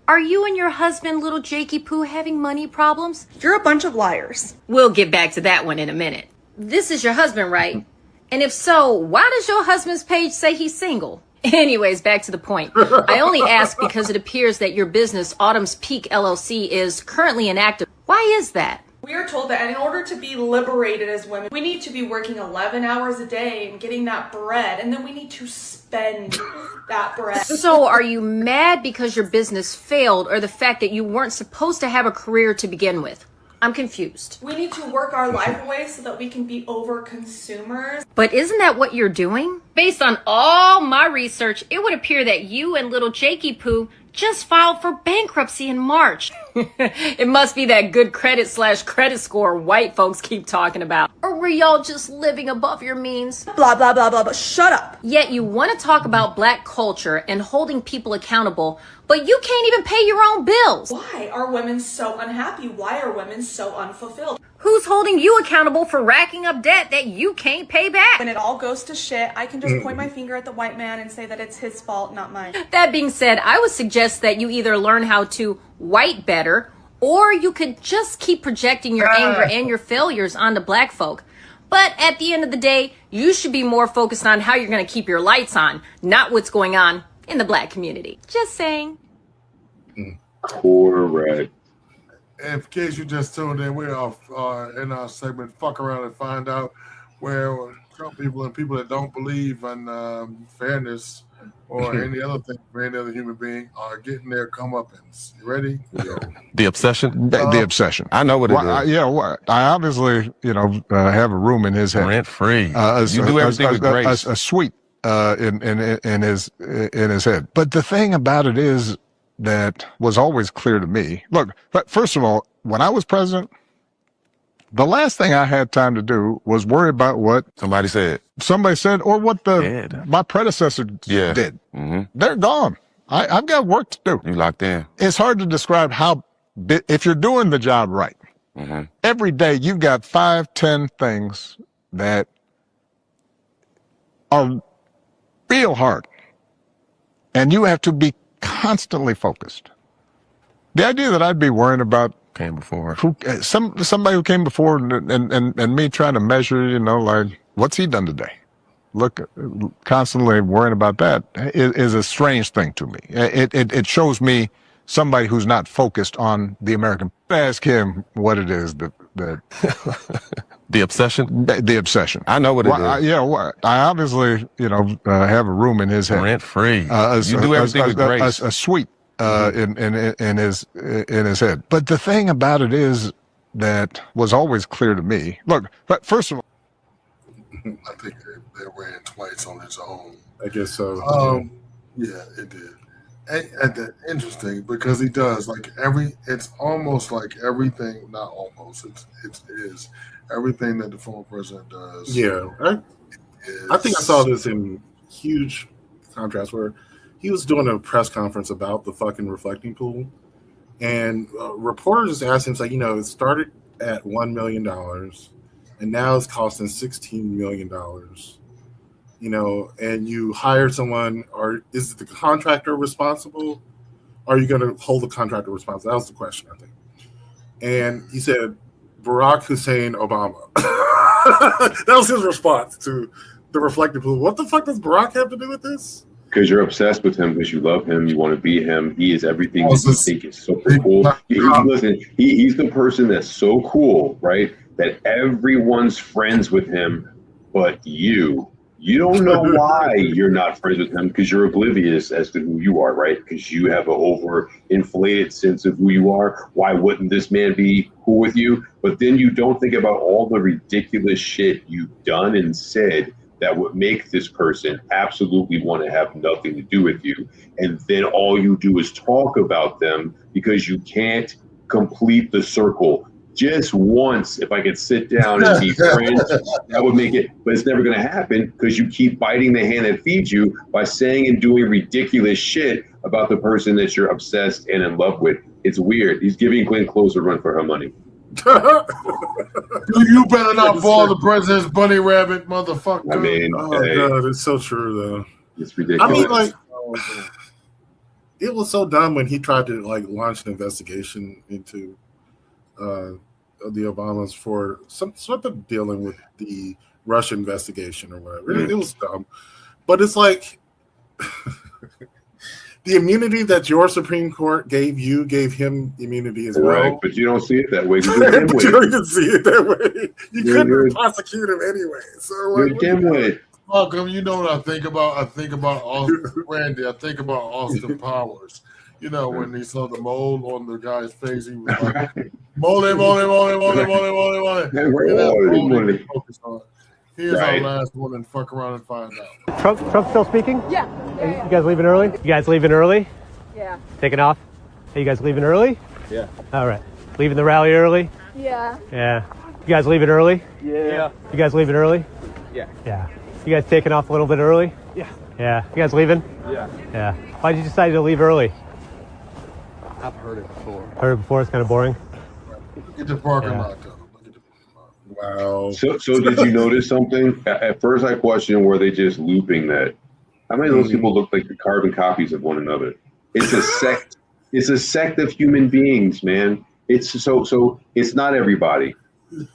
Are you and your husband, little Jakey Poo, having money problems? You're a bunch of liars. We'll get back to that one in a minute. This is your husband, right? And if so, why does your husband's page say he's single? Anyways, back to the point. I only ask because it appears that your business, Autumn's Peak LLC, is currently inactive. Why is that? We are told that in order to be liberated as women, we need to be working 11 hours a day and getting that bread, and then we need to spend that bread. So are you mad because your business failed, or the fact that you weren't supposed to have a career to begin with? I'm confused. We need to work our life away so that we can be over consumers. But isn't that what you're doing? Based on all my research, it would appear that you and little Jakey Poo just filed for bankruptcy in March. It must be that good credit/credit score white folks keep talking about. Or were y'all just living above your means? Blah, blah, blah, blah, blah. Shut up. Yet you want to talk about black culture and holding people accountable, but you can't even pay your own bills. Why are women so unhappy? Why are women so unfulfilled? Who's holding you accountable for racking up debt that you can't pay back? When it all goes to shit, I can just point my finger at the white man and say that it's his fault, not mine. That being said, I would suggest that you either learn how to white better, or you could just keep projecting your anger and your failures onto black folk. But at the end of the day, you should be more focused on how you're going to keep your lights on, not what's going on in the black community. Just saying. Correct. In case you just tuned in, we're off in our segment "Fuck Around and Find Out," where some people and people that don't believe in fairness or any other thing for any other human being are getting their comeuppance. You ready? The obsession? The obsession. I know what it is. I obviously, have a room in his head. Rent free. You do everything with grace. A suite in his head. But the thing about it is that was always clear to me. Look, but first of all, when I was president, the last thing I had time to do was worry about what somebody said, or what my predecessor did. Mm-hmm. They're gone. I've got work to do. You locked in. It's hard to describe if you're doing the job right. Mm-hmm. Every day you've got 5-10 things that are real hard, and you have to be constantly focused. The idea that I'd be worrying about came before somebody who came before and me trying to measure, like, what's he done today? Look, constantly worrying about that is a strange thing to me. It shows me somebody who's not focused on the American. Ask him what it is that The obsession? the obsession. I know what it is. Yeah, I obviously, have a room in his head. Rent free. You do everything with grace. A suite in his head. But the thing about it is that was always clear to me. Look, but first of all, I think they ran twice on his own. I guess so. Yeah, it did. And interesting because he does it's almost like everything, not almost, it is everything that the former president does. Yeah. I think I saw this in huge contrast where he was doing a press conference about the fucking reflecting pool. And reporters asked him, like, it started at $1 million and now it's costing $16 million. And you hire someone, or is the contractor responsible? Or are you going to hold the contractor responsible? That was the question, I think. And he said, Barack Hussein Obama. That was his response to the reflective pool. What the fuck does Barack have to do with this? Because you're obsessed with him, because you love him, you want to be him. He is everything that you think is so cool. Listen, he's the person that's so cool, right? That everyone's friends with him, but you don't know why you're not friends with him, because you're oblivious as to who you are, right? Because you have an overinflated sense of who you are. Why wouldn't this man be cool with you? But then you don't think about all the ridiculous shit you've done and said that would make this person absolutely want to have nothing to do with you. And then all you do is talk about them because you can't complete the circle. Just once, if I could sit down and be friends, that would make it, but it's never going to happen because you keep biting the hand that feeds you by saying and doing ridiculous shit about the person that you're obsessed and in love with. It's weird. He's giving Glenn Close a run for her money. You better not fall the president's bunny rabbit, motherfucker. I mean, God, it's so true, though. It's ridiculous. It was so dumb when he tried to launch an investigation into the Obamas for something dealing with the Russia investigation or whatever. It was dumb, but it's like the immunity that your Supreme Court gave him immunity as well. Right, but you don't see it that way. But you don't even see it that way. You couldn't prosecute him anyway. So you're dimwit. Malcolm, you know what I think about? I think about Austin, Randy. I think about Austin Powers. When he saw the mole on the guy's face, he was like, mole. Here's our last one, and fuck around and find out. Trump still speaking? Yeah. You guys leaving early? You guys leaving early? Yeah. Taking off? Hey, you guys leaving early? Yeah. All right. Leaving the rally early? Yeah. Yeah. You guys leaving early? Yeah. You guys leaving early? Yeah. Yeah. You guys taking off a little bit early? Yeah. Yeah. You guys leaving? Yeah. Yeah. Why'd you decide to leave early? I've heard it before. Heard it before? It's kind of boring. Look at the parking lot, though. Wow. So did you notice something? At first, I questioned, were they just looping that? How many of those people look like the carbon copies of one another? It's a sect. It's a sect of human beings, man. It's so it's not everybody.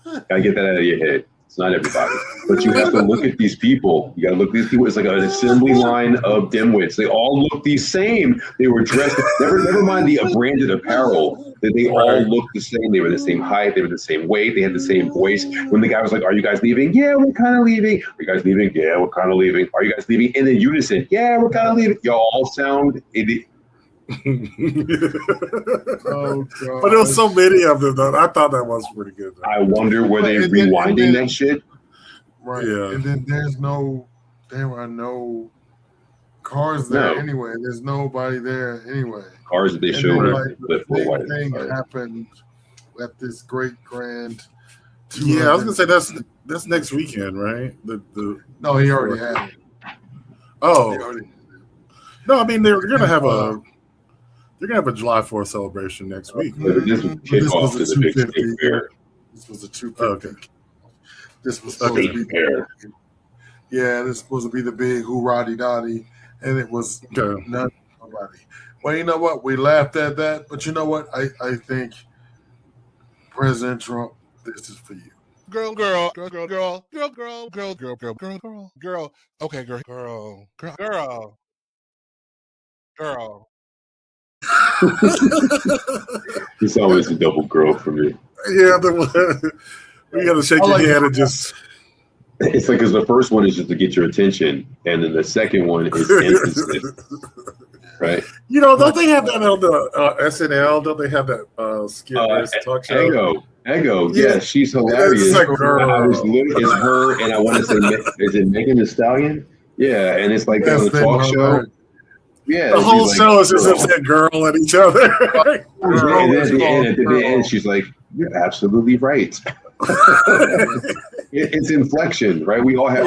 Gotta get that out of your head. It's not everybody. But you have to look at these people. You gotta look at these people. It's like an assembly line of dimwits. They all look the same. They were dressed, never mind the branded apparel. They all looked the same. They were the same height. They were the same weight. They had the same voice. When the guy was like, "Are you guys leaving?" "Yeah, we're kind of leaving." "Are you guys leaving?" "Yeah, we're kind of leaving." "Are you guys leaving?" In the unison. "Yeah, we're kind of leaving." Y'all all sound idiot. Oh, God. But there was so many of them, though. I thought that was pretty good, though. I wonder, were they rewinding that shit? Right. Yeah. And then there are no cars there anyway. There's nobody there anyway. Cars that they showed the big thing happened at this great grand. Yeah, I was gonna say that's next weekend, right? No, he already had it. Oh. No, I mean they're gonna have a July 4th celebration next week. This was kickoff to the big state fair. This was a 250. Okay. This was supposed to be this was supposed to be the big hoorah-dee-dotty, and it was nobody. Well, you know what? We laughed at that, but you know what? I think President Trump, this is for you. Girl. Okay, girl. It's always a double girl for me. Yeah, we got to shake your hand and just. It's like, because the first one is just to get your attention, and then the second one is emphasis. Right? You know, don't they have that on the SNL? Don't they have that talk show? Ego. Yeah, she's hilarious. It's like, girl. It's her, and I want to say, is it Megan Thee Stallion? Yeah, and it's like on the talk show. Yeah, the whole show is just upset girl at each other. And then at the end, she's like, "You're absolutely right." It's inflection, right? We all have,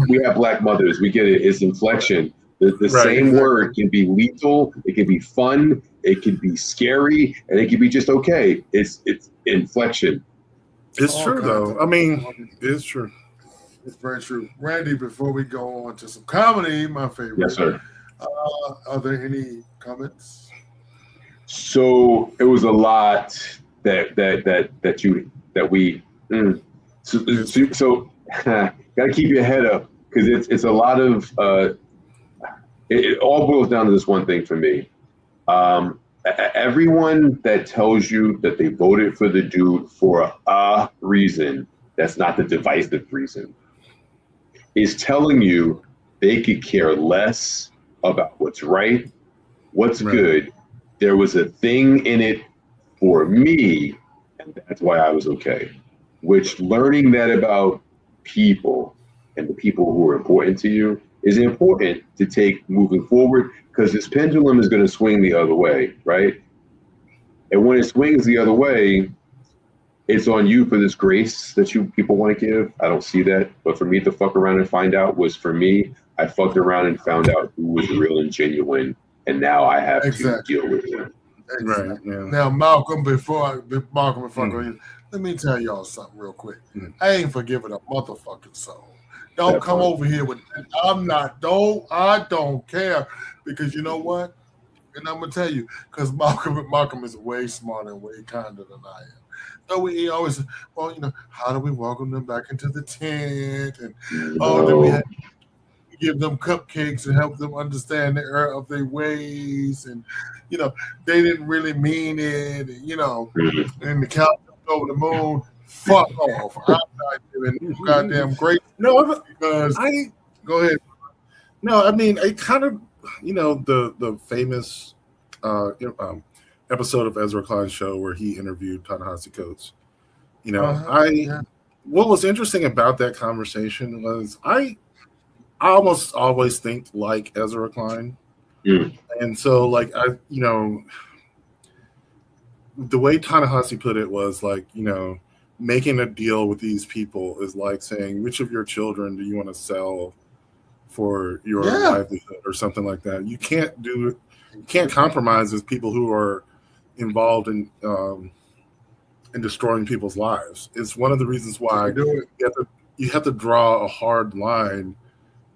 we have black mothers. We get it. It's inflection. The same word can be lethal. It can be fun. It can be scary, and it can be just okay. It's inflection. It's true, though. I mean, it's true. It's very true. Randy, before we go on to some comedy, my favorite. Yes, sir. Are there any comments? So it was a lot that we. So gotta keep your head up, because it's a lot of. It all boils down to this one thing for me. Everyone that tells you that they voted for the dude for a reason, that's not the divisive reason, is telling you they could care less about what's right, what's good. There was a thing in it for me, and that's why I was okay. Which, learning that about people and the people who are important to you is important to take moving forward, because this pendulum is going to swing the other way, right? And when it swings the other way, it's on you for this grace that people want to give. I don't see that. But for me to fuck around and find out was, for me, I fucked around and found out who was real and genuine, and now I have to deal with it. Right. Yeah. Now, Malcolm, before I go in, let me tell y'all something real quick. I ain't forgiving a motherfucking soul. Don't come over here with that. I don't care, because you know what? And I'm gonna tell you, because Malcolm is way smarter and way kinder than I am. So he always, how do we welcome them back into the tent? And then we give them cupcakes and help them understand the error of their ways, and they didn't really mean it, and the cow over the moon. Fuck off! I'm not giving goddamn great. No, because go ahead. No, I mean, it kind of, the famous episode of Ezra Klein's show where he interviewed Ta-Nehisi Coates. What was interesting about that conversation was I almost always think like Ezra Klein, and so the way Ta-Nehisi put it was like, making a deal with these people is like saying, which of your children do you want to sell for your livelihood or something like that. You can't do it. You can't compromise with people who are involved in destroying people's lives. It's one of the reasons why you have to draw a hard line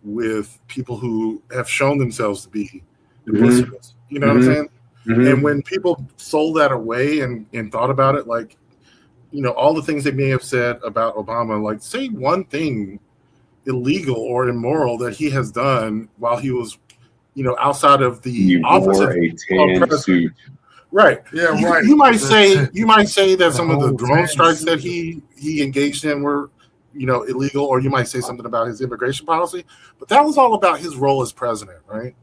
with people who have shown themselves to be duplicitous. You know what I'm saying? And when people sold that away and thought about it, like, all the things they may have said about Obama, like, say one thing illegal or immoral that he has done while he was, outside of the office of president. Right. Yeah, right. You might say that some of the drone strikes that he engaged in were, illegal, or you might say something about his immigration policy, but that was all about his role as president, right?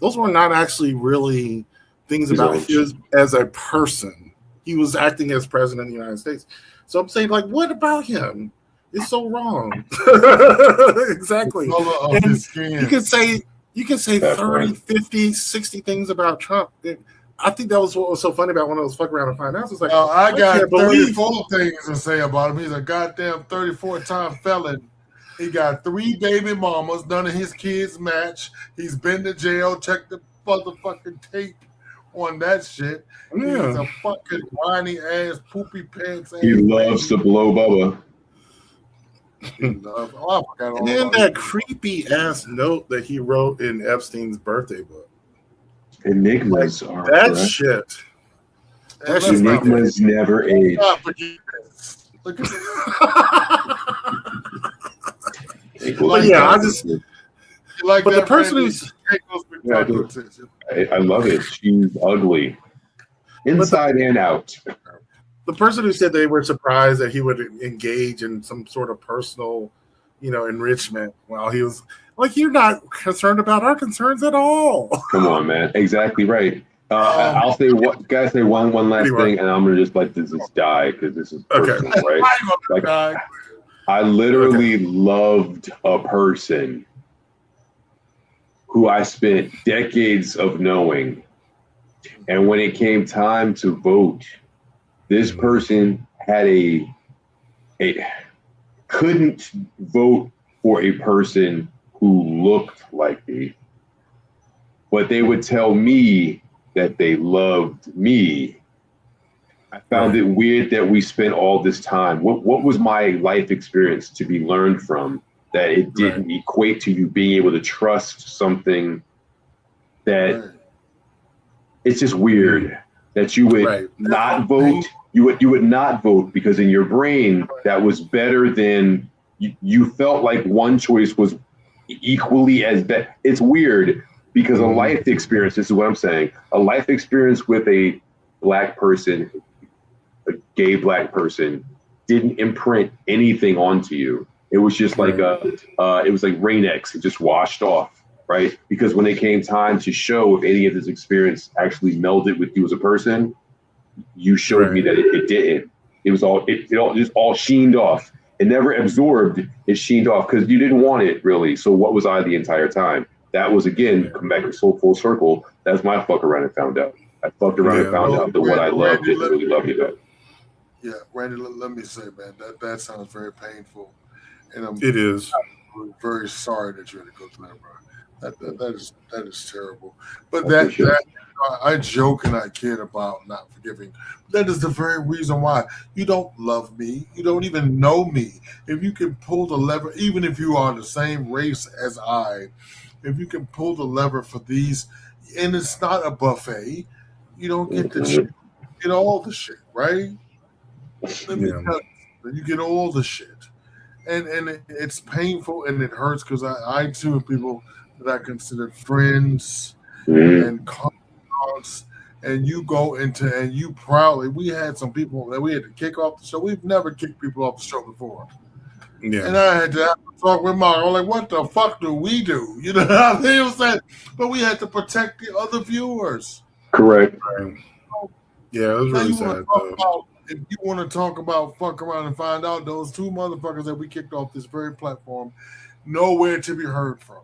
Those were not actually really things about his as a person. He was acting as president of the United States. So I'm saying, like, what about him? It's so wrong. Exactly. And you can say 30, 50, 60 things about Trump. I think that was what was so funny about one of those fuck around and find out. It's like, I got 34 things to say about him. He's a goddamn 34-time felon. He got 3 baby mamas. None of his kids match. He's been to jail. Check the motherfucking tape on that shit. Yeah. He's a fucking whiny ass, poopy pants ass. He loves to blow Bubba. And then that creepy ass note that he wrote in Epstein's birthday book. Enigmas are that correct. shit. That Enigmas never age. Look at But yeah, I just. Like but that, the person Randy, who's. I love it. She's ugly, inside and out. the person who said they were surprised that he would engage in some sort of personal, enrichment while he was like, you're not concerned about our concerns at all. Come on, man. Exactly right. I'll say one last thing, and I'm gonna just let this just die because this is personal, right? Like, I literally loved a person who I spent decades of knowing, and when it came time to vote, this person had couldn't vote for a person who looked like me, but they would tell me that they loved me. I found it weird that we spent all this time. What was my life experience to be learned from that it didn't equate to you being able to trust something that it's just weird that you would not vote. You would not vote because in your brain that was better than you felt like one choice was equally as bad. It's weird because a life experience, this is what I'm saying, a life experience with a black person, a gay black person, didn't imprint anything onto you. It was just like it was like Rain-X. It just washed off, right? Because when it came time to show if any of this experience actually melded with you as a person, you showed me that it didn't. It was all it just all sheened off. It never absorbed. It sheened off because you didn't want it really. So what was I the entire time? That was again come back full circle. That's my fuck around and found out. I fucked around and found out that what I loved didn't really love me back. Yeah, Randy, let me say, man, that sounds very painful, and it is. I'm very sorry that you had to go through that, bro. That is terrible. But I joke and I kid about not forgiving. That is the very reason why you don't love me. You don't even know me. If you can pull the lever, even if you are the same race as I, if you can pull the lever for these, and it's not a buffet, you don't get the shit. You get all the shit, right? Let me tell you, you get all the shit. And it's painful and it hurts because I too have people that I considered friends and confidants, and you go into and you proudly. We had some people that we had to kick off the show. We've never kicked people off the show before. Yeah. And I had to have to talk with Mark. I'm like, what the fuck do we do? You know what I mean? I'm saying, but we had to protect the other viewers. Correct. Yeah, it was really sad. If you want to talk about fuck around and find out, those two motherfuckers that we kicked off this very platform, nowhere to be heard from.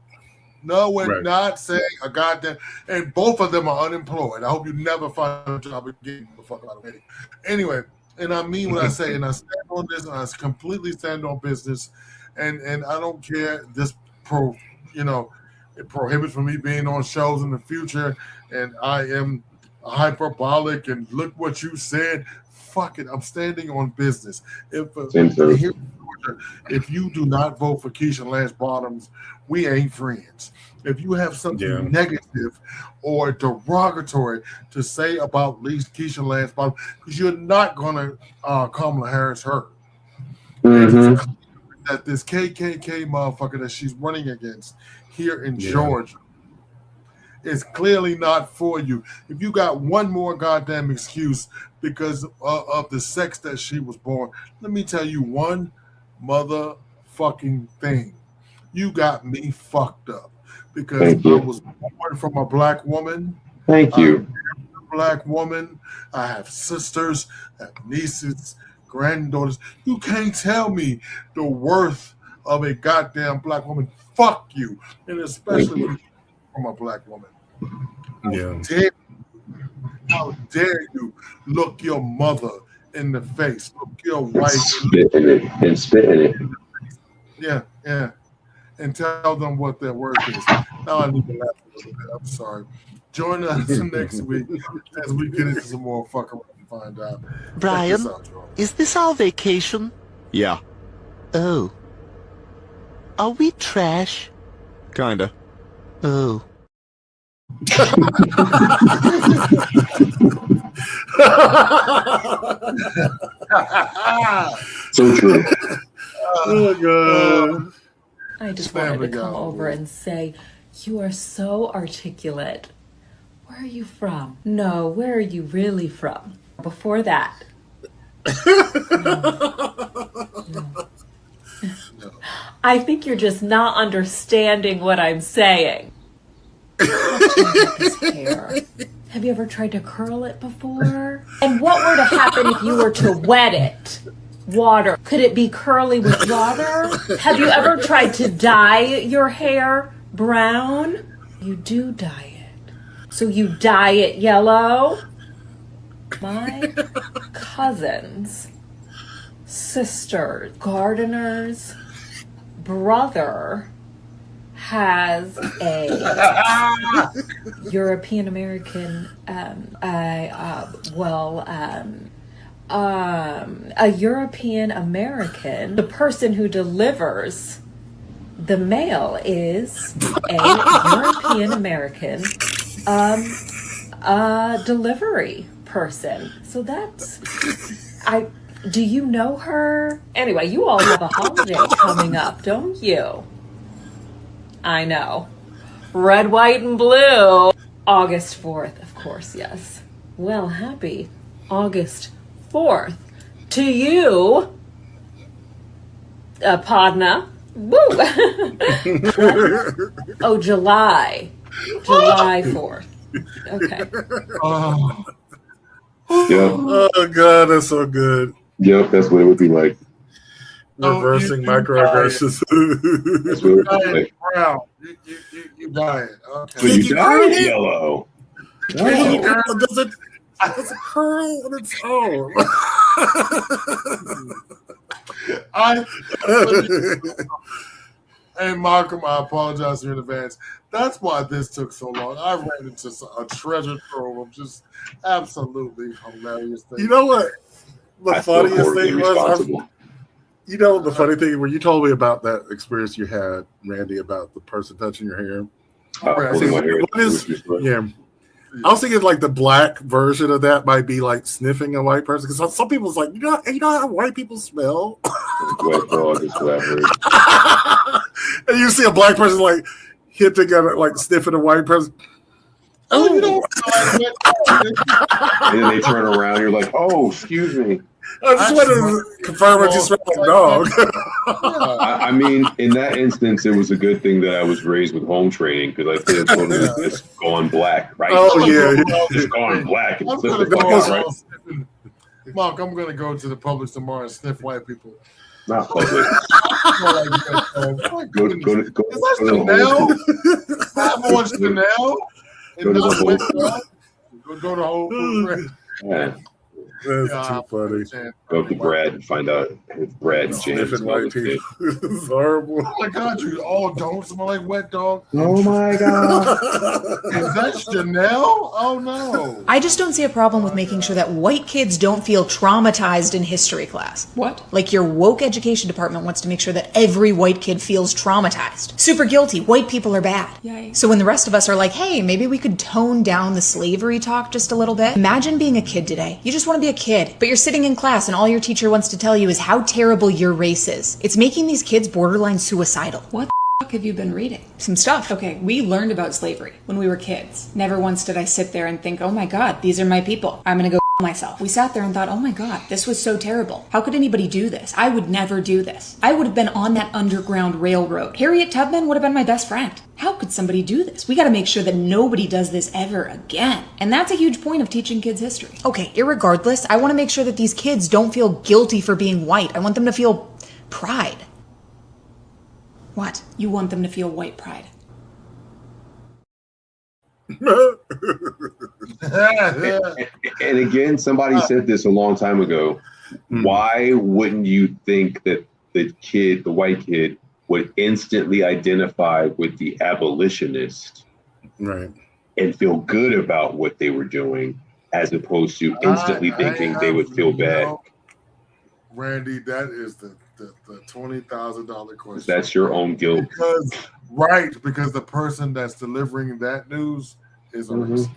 Nowhere, not saying a goddamn, and both of them are unemployed. I hope you never find a job again. The fuck out of it. Anyway, and I mean what I say, and I stand on this, and I completely stand on business, and I don't care. This it prohibits from me being on shows in the future, and I am hyperbolic. And look what you said. Fuck it, I'm standing on business. If you do not vote for Keisha Lance Bottoms, we ain't friends. If you have something negative or derogatory to say about Keisha Lance Bottoms, because you're not gonna Kamala Harris her. That this KKK motherfucker that she's running against here in Georgia is clearly not for you. If you got one more goddamn excuse because of the sex that she was born, let me tell you one motherfucking thing. You got me fucked up because I was born from a black woman. Thank you. I'm a black woman. I have sisters, I have nieces, granddaughters. You can't tell me the worth of a goddamn black woman. Fuck you. And especially from a black woman. How dare you look your mother in the face, look your wife spit in it. Yeah, and tell them what their worth is. Now I need to laugh a little bit. I'm sorry. Join us next week as we get into some more fuck around and find out. Brian, is this our vacation? Yeah. Oh. Are we trash? Kinda. Oh. So true. Oh god. I just wanted to come over and say, you are so articulate. Where are you from? No, where are you really from? Before that, I think you're just not understanding what I'm saying. His hair. Have you ever tried to curl it before? And what were to happen if you were to wet it? Water. Could it be curly with water? Have you ever tried to dye your hair brown? You do dye it. So you dye it yellow? My cousin's sister, gardener's brother has a European American, a European American. The person who delivers the mail is a European American, delivery person. So that's, do you know her? Anyway, you all have a holiday coming up, don't you? I know. Red, white, and blue. August 4th, of course, yes. Well, happy August 4th to you, Padna. Woo! Oh, July 4th. Okay. Oh God, that's so good. Yep, that's what it would be like. Reversing microaggressions. That's what it would be like. Brown. You dying. Okay. So you dyed yellow. Does it curl on its own? Hey, Malcolm, I apologize to you in advance. That's why this took so long. I ran into a treasure trove of just absolutely hilarious things. You know what? The funniest thing was, you know, the funny thing when you told me about that experience you had, Randy, about the person touching your hair. I was thinking like the black version of that might be like sniffing a white person, because some people's like, you know how white people smell. Wet dog is what I heard. And you see a black person like hitting at like sniffing a white person. Oh, you know. And then they turn around, you're like, oh, excuse me. I just wanted to confirm what you smell like dog. I mean, in that instance, it was a good thing that I was raised with home training, because I could have totally just gone black, right? Oh, yeah. Just gone black. And Mark, I'm going to go to the Publix tomorrow and sniff white people. Not public. Go to Is that Chanel? I'm on Chanel? Go to Whole Foods. Yeah. That's too funny. Go up to Brad and find out if Brad and James Sniffing white people. It's horrible. Oh my God, you all don't smell like wet dog. Oh my God. Is that Chanel? Oh no. I just don't see a problem with making sure that white kids don't feel traumatized in history class. What? Like your woke education department wants to make sure that every white kid feels traumatized. Super guilty. White people are bad. Yikes. So when the rest of us are like, hey, maybe we could tone down the slavery talk just a little bit. Imagine being a kid today. You just want to be a kid, but you're sitting in class and all your teacher wants to tell you is how terrible your race is. It's making these kids borderline suicidal. What the fuck have you been reading? Some stuff. Okay, we learned about slavery when we were kids. Never once did I sit there and think, oh my God, these are my people. I'm gonna go myself. We sat there and thought, oh my God, this was so terrible. How could anybody do this? I would never do this. I would have been on that underground railroad. Harriet Tubman would have been my best friend. How could somebody do this? We got to make sure that nobody does this ever again. And that's a huge point of teaching kids history. Okay, irregardless, I want to make sure that these kids don't feel guilty for being white. I want them to feel pride. What? You want them to feel white pride. And again, somebody said this a long time ago. Why wouldn't you think that the white kid, would instantly identify with the abolitionist, right, and feel good about what they were doing, as opposed to instantly thinking they would feel bad? Randy, that is the $20,000 question. That's your own guilt. Because the person that's delivering that news is a racist.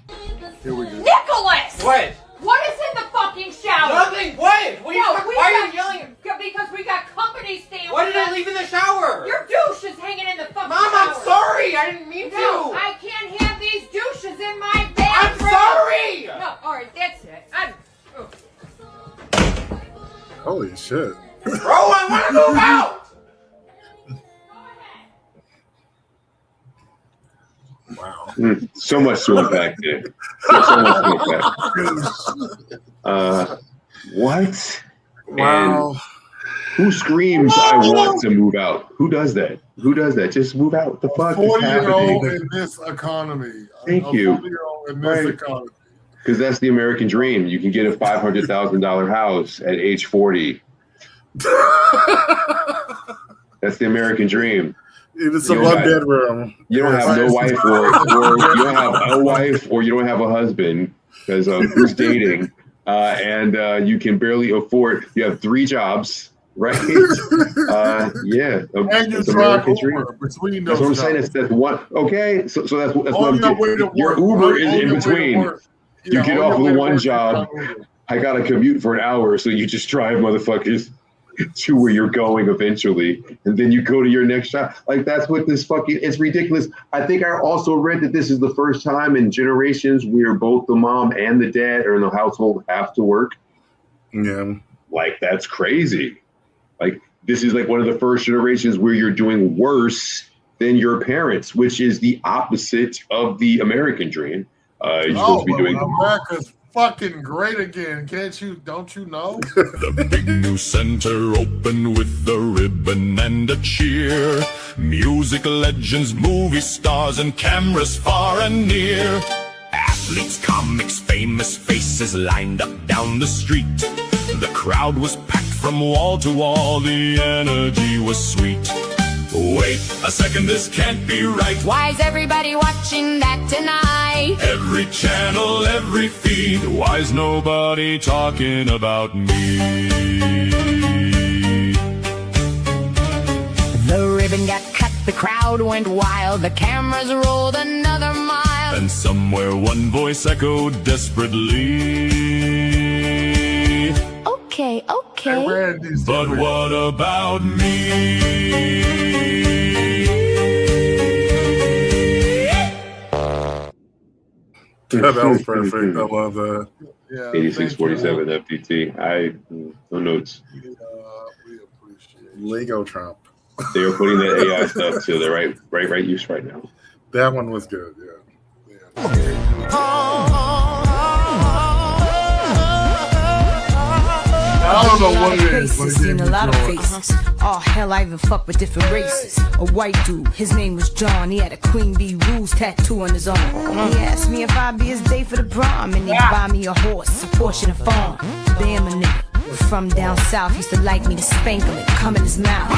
Here we go. Nicholas! What? What is in the fucking shower? Nothing. What? Why are you yelling? Because we got company staying. Why did I leave in the shower? Your douche is hanging in the fucking Mom, shower. I'm sorry. I didn't mean to. No, I can't have these douches in my bathroom. I'm sorry. No, all right, that's it. Holy shit. Bro, I want to move out. Wow. So much to unpack there. So much to unpack. What? Wow. And who screams, I want to move out? Who does that? Who does that? Just move out. The fuck is 40-year-old happening? in this economy. Thank you. 40-year-old in this economy. Because that's the American dream. You can get a $500,000 house at age 40. That's the American dream. It's a one bedroom. You don't have no wife, or you don't have a wife, or you don't have a husband because who's dating, and you can barely afford. You have 3 jobs, right? Yeah, and you it's drive American dream. between That's those. what I'm saying. That's one. Okay, so that's what I'm saying. Your Uber is in between. You get off of the one job. I got to commute for an hour, so you just drive motherfuckers to where you're going eventually, and then you go to your next job. Like, that's what this fucking, it's ridiculous. I think I also read that this is the first time in generations where both the mom and the dad or in the household have to work. Yeah. Like, that's crazy. Like, this is like one of the first generations where you're doing worse than your parents, which is the opposite of the American dream. You're supposed to be doing America's fucking great again. Don't you know? The big new center opened with a ribbon and a cheer. Music legends, movie stars, and cameras far and near. Athletes, comics, famous faces lined up down the street. The crowd was packed from wall to wall. The energy was sweet. Wait a second, this can't be right. Why is everybody watching that tonight? Every channel, every feed. Why is nobody talking about me? The ribbon got cut, the crowd went wild. The cameras rolled another mile. And somewhere one voice echoed desperately. Okay. But what about me? That was perfect. I love that. Yeah, 8647 FPT. No notes. We appreciate Lego Trump. They are putting that AI stuff to the right use right now. That one was good. Yeah. I don't know what it is, but seen a lot of faces. Oh hell, I even fuck with different races. A white dude, his name was John. He had a Queen Bee Rules tattoo on his arm. He asked me if I'd be his date for the prom, and he'd buy me a horse, a Porsche, and a farm. Damn a nigga from down south used to like me to spank him and come in his mouth.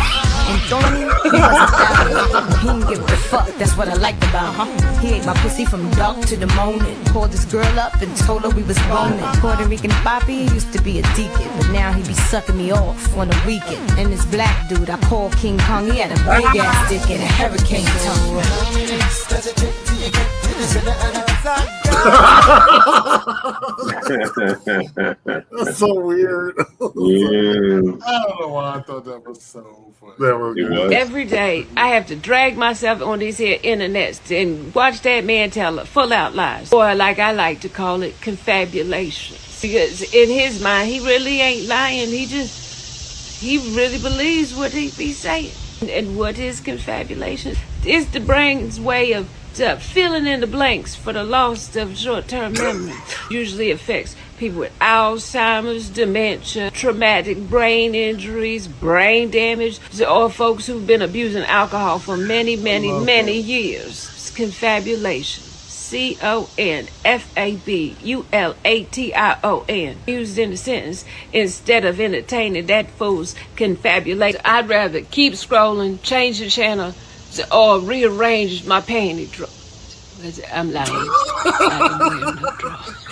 And Tony, he wasn't that. He didn't give a fuck. That's what I liked about him. He ate my pussy from dark to the morning. Called this girl up and told her we was boning. Puerto Rican Papi used to be a deacon, but now he be sucking me off on the weekend. And this black dude I call King Kong, he had a big ass dick and a hurricane tongue. That's so weird. Yeah. I don't know why I thought that was so funny. That was good. Every day I have to drag myself on these here internets and watch that man tell full out lies, or like I like to call it, confabulation. Because in his mind he really ain't lying. He really believes what he be saying. And what is confabulation? It's the brain's way of filling in the blanks for the loss of short-term memory. Usually affects people with Alzheimer's, dementia, traumatic brain injuries, brain damage, or folks who've been abusing alcohol for many years. It's confabulation. CONFABULATION. Used in a sentence instead of entertaining that fool's confabulation. I'd rather keep scrolling, change the channel, or rearrange my panty drawer. I'm lying. I don't wear no drawers.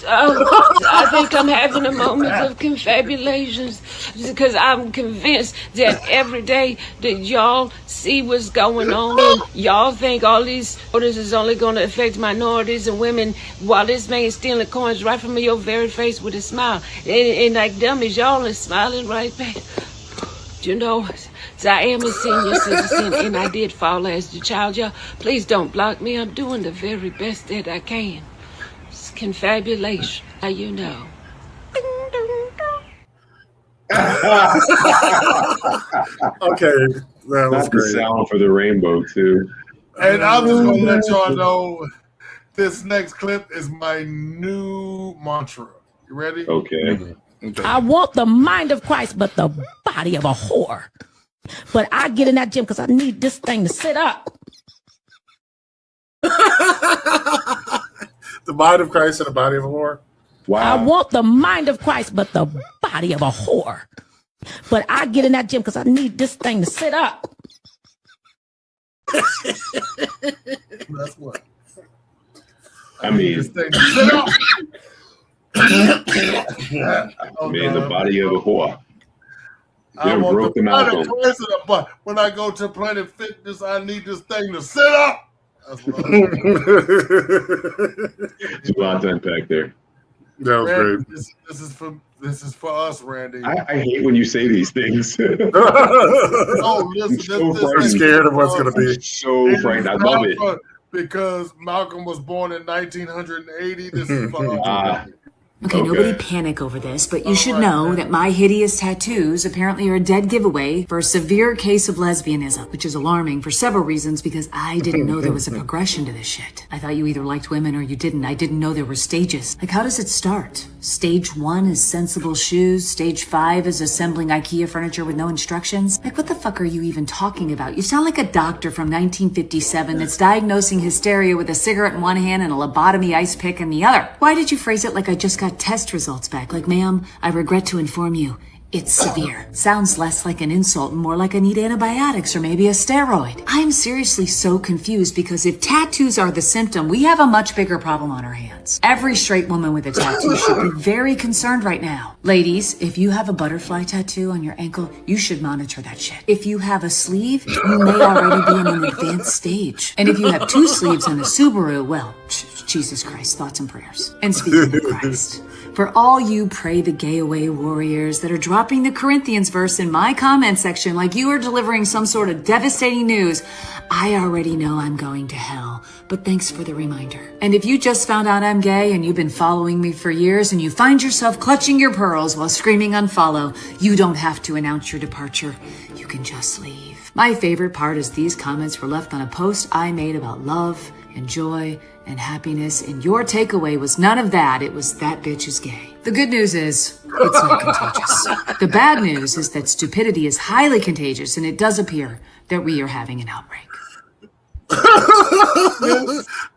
I think I'm having a moment of confabulations because I'm convinced that every day that y'all see what's going on and y'all think all these orders is only going to affect minorities and women, while this man's stealing coins right from your very face with a smile. And like dummies, y'all is smiling right back. You know, so I am a senior citizen and I did fall as a child. Y'all, please don't block me. I'm doing the very best that I can. It's confabulation. How you know? Okay, that was Not the great. sound for the rainbow too. And I'm just gonna let y'all know this next clip is my new mantra. You ready? Okay. I want the mind of Christ, but the body of a whore. But I get in that gym because I need this thing to sit up. The mind of Christ and the body of a whore. Wow. I want the mind of Christ, but the body of a whore. But I get in that gym because I need this thing to sit up. That's what. I mean, This thing to sit up. the body of a whore. I They want broke the them out. mind of Christ in the butt. When I go to Planet Fitness, I need this thing to sit up. That's what There's a lot to unpack there. That was Randy, great. This is for us, Randy. I hate when you say these things. Oh, listen, I'm scared of what's going to be. So frightened. I love it. Because Malcolm was born in 1980. This is for us. Okay, nobody panic over this, but you should know that my hideous tattoos apparently are a dead giveaway for a severe case of lesbianism, which is alarming for several reasons because I didn't know there was a progression to this shit. I thought you either liked women or you didn't. I didn't know there were stages. Like, how does it start? Stage 1 is sensible shoes. Stage 5 is assembling IKEA furniture with no instructions. Like, what the fuck are you even talking about? You sound like a doctor from 1957 that's diagnosing hysteria with a cigarette in one hand and a lobotomy ice pick in the other. Why did you phrase it like I just got test results back? Like, ma'am, I regret to inform you, it's severe. Sounds less like an insult and more like I need antibiotics or maybe a steroid. I'm seriously so confused because if tattoos are the symptom, we have a much bigger problem on our hands. Every straight woman with a tattoo should be very concerned right now. Ladies, if you have a butterfly tattoo on your ankle, you should monitor that shit. If you have a sleeve, you may already be in an advanced stage. And if you have 2 sleeves and a Subaru, well, Jesus Christ, thoughts and prayers. And speaking of Christ, for all you pray the gay away warriors that are dropping the Corinthians verse in my comment section like you are delivering some sort of devastating news, I already know I'm going to hell, but thanks for the reminder. And if you just found out I'm gay and you've been following me for years and you find yourself clutching your pearls while screaming unfollow, you don't have to announce your departure. You can just leave. My favorite part is these comments were left on a post I made about love and joy and happiness, and your takeaway was none of that. It was that bitch is gay. The good news is it's not contagious. The bad news is that stupidity is highly contagious, and it does appear that we are having an outbreak.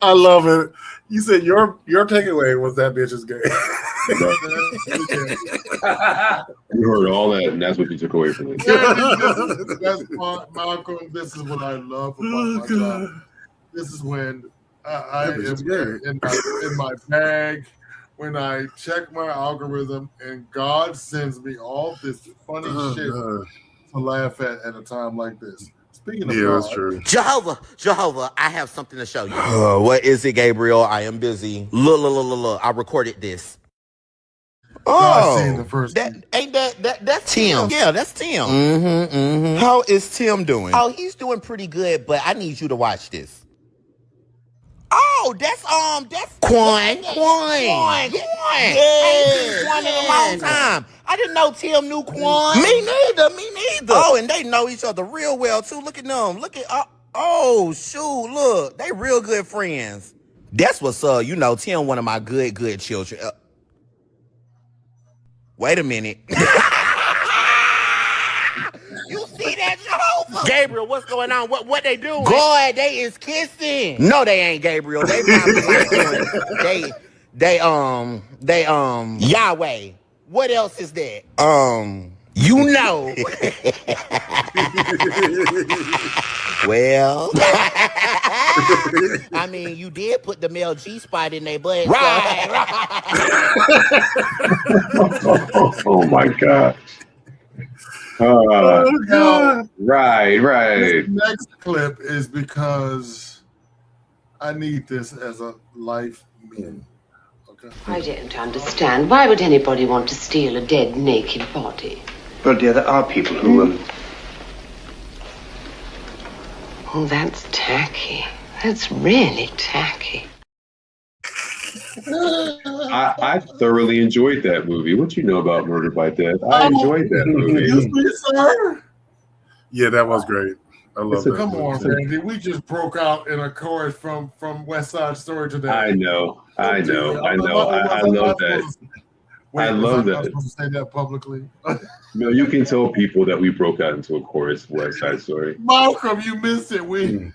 I love it. You said your takeaway was that bitch is gay. You heard all that, and that's what you took away from it. That's part, Malcolm. This is what I love about my job. This is when I am in my bag, when I check my algorithm, and God sends me all this funny shit to laugh at a time like this. Speaking of God, that's true. Jehovah, I have something to show you. What is it, Gabriel? I am busy. Look. I recorded this. Seen the first That's Tim. Yeah, that's Tim. Mm-hmm. How is Tim doing? Oh, he's doing pretty good, but I need you to watch this. Oh, that's Quan. Yeah. I ain't seen Quan in a long time. I didn't know Tim knew Quan. Me neither. Oh, and they know each other real well too. Look at them. Look at shoot, look, they real good friends. That's what's up. You know, Tim, one of my good children. Wait a minute. You see that, Jehovah? Gabriel, what's going on? What they doing? God, they is kissing. No, they ain't, Gabriel. They probably like they Yahweh. What else is that? You know. Well, I mean, you did put the male G spot in their butt. Right. Oh my God. Right. This next clip is because I need this as a life meme. Okay. I don't understand. Why would anybody want to steal a dead, naked body? Well, dear, there are people who... Oh, that's tacky. That's really tacky. I thoroughly enjoyed that movie. What you know about Murder by Death? I enjoyed that movie. Excuse me, sir. Yeah, that was great. I love that. Come on, Randy. We just broke out in a chorus from West Side Story today. I know. I love that. Wait, I love was I that. supposed to say that publicly? No, you can tell people that we broke out into a chorus West Side Story. Malcolm, you missed it. We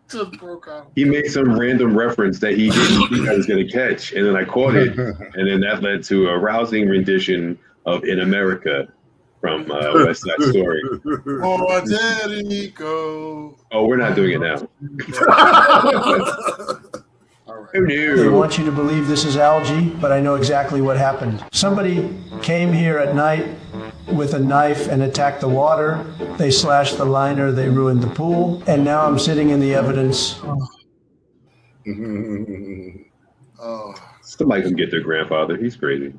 just broke out. He made some random reference that he didn't think I was going to catch, and then I caught it, and then that led to a rousing rendition of "In America" from West Side Story. Oh, Jericho. Oh, we're not doing it now. I want you to believe this is algae, but I know exactly what happened. Somebody came here at night with a knife and attacked the water. They slashed the liner, they ruined the pool, and now I'm sitting in the evidence. Somebody can get their grandfather. He's crazy.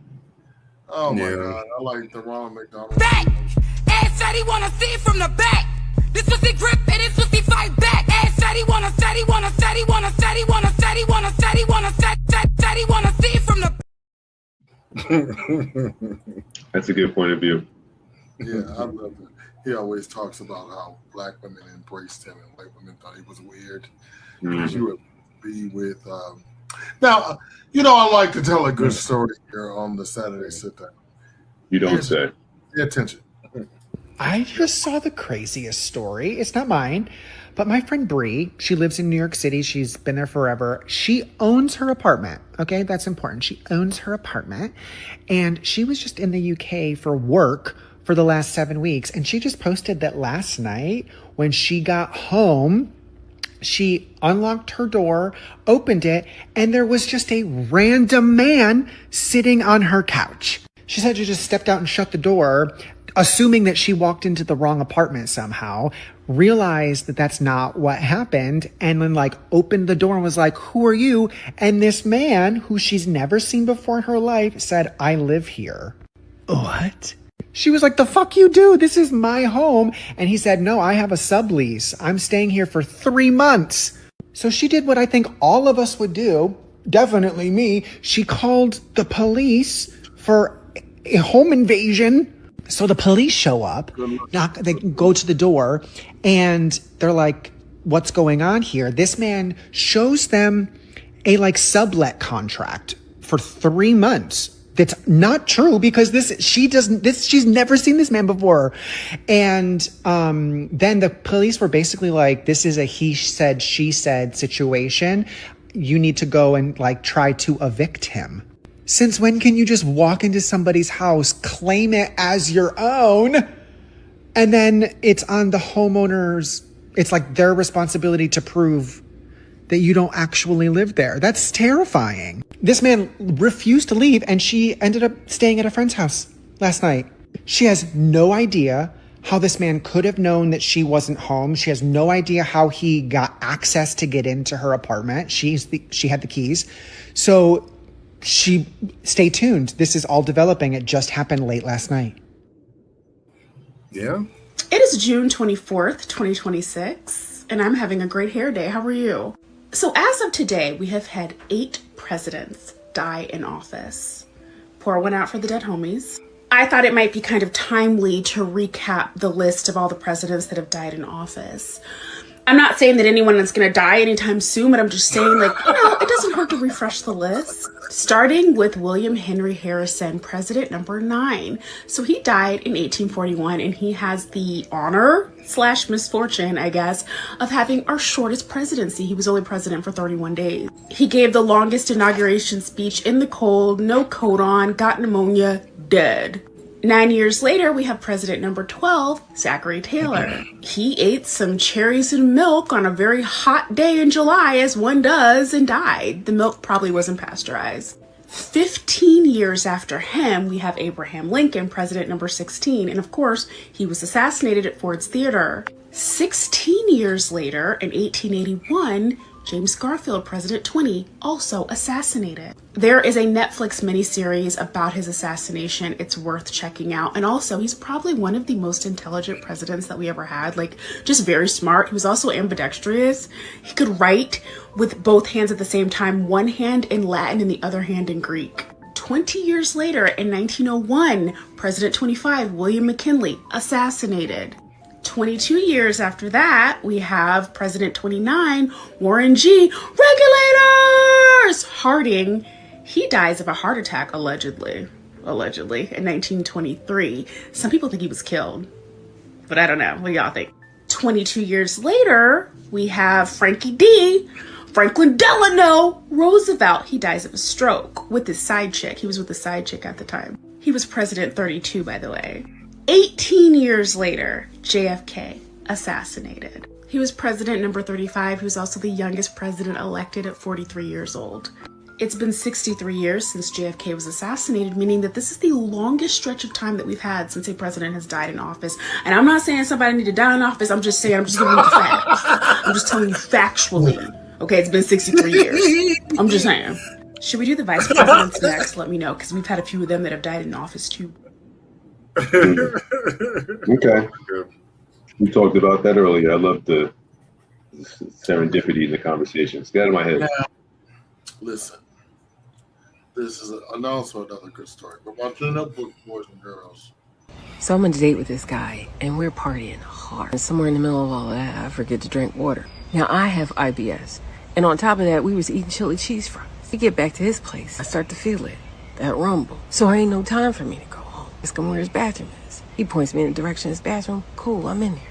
Oh my God, I like the Ronald McDonald. Back! Ed said he wanna see it from the back. This was the grip and this was the fight back. Ed said he wanna see it from the That's a good point of view. Yeah, I love it. He always talks about how black women embraced him and white women thought he was weird. Because you would be with now, I like to tell a good story here on the Saturday Sit Down. You don't say. Pay attention. I just saw the craziest story. It's not mine, but my friend Bree, she lives in New York City. She's been there forever. She owns her apartment. Okay, that's important. She owns her apartment. And she was just in the UK for work for the last 7 weeks. And she just posted that last night when she got home, she unlocked her door, opened it, and there was just a random man sitting on her couch. She said she just stepped out and shut the door, assuming that she walked into the wrong apartment somehow, realized that that's not what happened, and then opened the door and was like, "Who are you?" And this man, who she's never seen before in her life, said, "I live here." What? She was like, "The fuck you do? This is my home." And he said, "No, I have a sublease. I'm staying here for 3 months." So she did what I think all of us would do, definitely me. She called the police for a home invasion. So the police show up, they go to the door, and they're like, "What's going on here?" This man shows them a sublet contract for 3 months. That's not true because she's never seen this man before. And then the police were basically like, "This is a he said, she said situation. You need to go and try to evict him." Since when can you just walk into somebody's house, claim it as your own, and then it's on the homeowners, it's their responsibility to prove that you don't actually live there? That's terrifying. This man refused to leave, and she ended up staying at a friend's house last night. She has no idea how this man could have known that she wasn't home. She has no idea how he got access to get into her apartment. She had the keys. So stay tuned. This is all developing. It just happened late last night. Yeah. It is June 24th, 2026, and I'm having a great hair day. How are you? So as of today, we have had 8 presidents die in office. Pour one out for the dead homies. I thought it might be kind of timely to recap the list of all the presidents that have died in office. I'm not saying that anyone is going to die anytime soon, but I'm just saying, it doesn't hurt to refresh the list. Starting with William Henry Harrison, president number 9. So he died in 1841, and he has the honor / misfortune, I guess, of having our shortest presidency. He was only president for 31 days. He gave the longest inauguration speech in the cold, no coat on, got pneumonia, dead. 9 years later, we have president number 12, Zachary Taylor. He ate some cherries and milk on a very hot day in July, as one does, and died. The milk probably wasn't pasteurized. 15 years after him, we have Abraham Lincoln, president number 16. And of course, he was assassinated at Ford's Theater. 16 years later, in 1881, James Garfield, president 20, also assassinated. There is a Netflix miniseries about his assassination. It's worth checking out. And also, he's probably one of the most intelligent presidents that we ever had. Just very smart. He was also ambidextrous. He could write with both hands at the same time, one hand in Latin and the other hand in Greek. 20 years later, in 1901, President 25, William McKinley, assassinated. 22 years after that, we have President 29, Warren G. Regulators Harding. He dies of a heart attack, allegedly, in 1923. Some people think he was killed, but I don't know. What do y'all think? 22 years later, we have Frankie D. Franklin Delano Roosevelt. He dies of a stroke with his side chick. He was with the side chick at the time. He was president 32, by the way. 18 years later, JFK assassinated. He was president number 35. He was also the youngest president elected at 43 years old. It's been 63 years since JFK was assassinated, meaning that this is the longest stretch of time that we've had since a president has died in office. And I'm not saying somebody need to die in office. I'm just saying, I'm just giving you the facts. I'm just telling you factually. Okay, it's been 63 years. I'm just saying. Should we do the vice presidents next? Let me know, because we've had a few of them that have died in office too. Okay. We talked about that earlier. I love the serendipity in the conversations. Get out of my head. Now, listen, this is also another good story. But watch the notebook, boys and girls. So I'm on a date with this guy, and we're partying hard. And somewhere in the middle of all of that, I forget to drink water. Now, I have IBS. And on top of that, we was eating chili cheese fries. We get back to his place. I start to feel it, that rumble. So ain't no time for me to go home. Ask him where his bathroom is. He points me in the direction of his bathroom. Cool, I'm in there.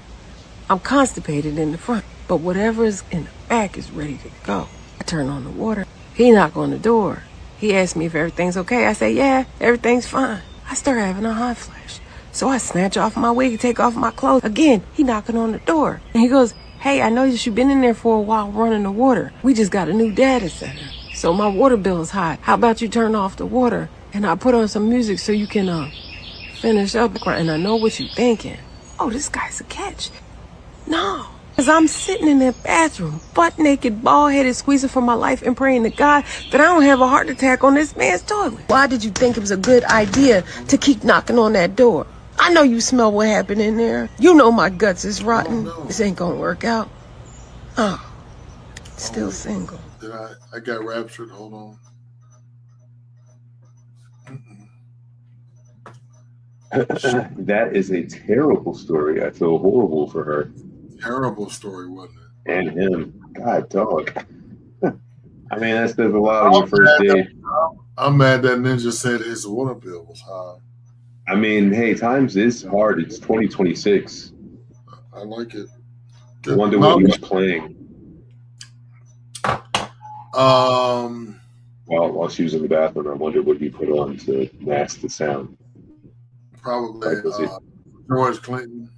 I'm constipated in the front, but whatever's in the back is ready to go. I turn on the water. He knock on the door. He asks me if everything's okay. I say, yeah, everything's fine. I start having a hot flash. So I snatch off my wig, take off my clothes. Again, he knocking on the door. And he goes, hey, I noticed you've been in there for a while running the water. We just got a new data center, so my water bill is high. How about you turn off the water and I put on some music so you can finish up? And I know what you're thinking. Oh, this guy's a catch. No, because I'm sitting in that bathroom, butt naked, bald-headed, squeezing for my life and praying to God that I don't have a heart attack on this man's toilet. Why did you think it was a good idea to keep knocking on that door? I know you smell what happened in there. You know my guts is rotten. Oh, no. This ain't gonna work out. Oh, still single. Did I got raptured. Hold on. That is a terrible story. I feel horrible for her. Terrible story, wasn't it? And him. God, dog. I mean, that says a lot on your first date. I'm mad that Ninja said his water bill was high. I mean, hey, times is hard. It's 2026. I like it. I wonder what he was playing. While she was in the bathroom, I wonder what he put on to mask the sound. Probably George Clinton.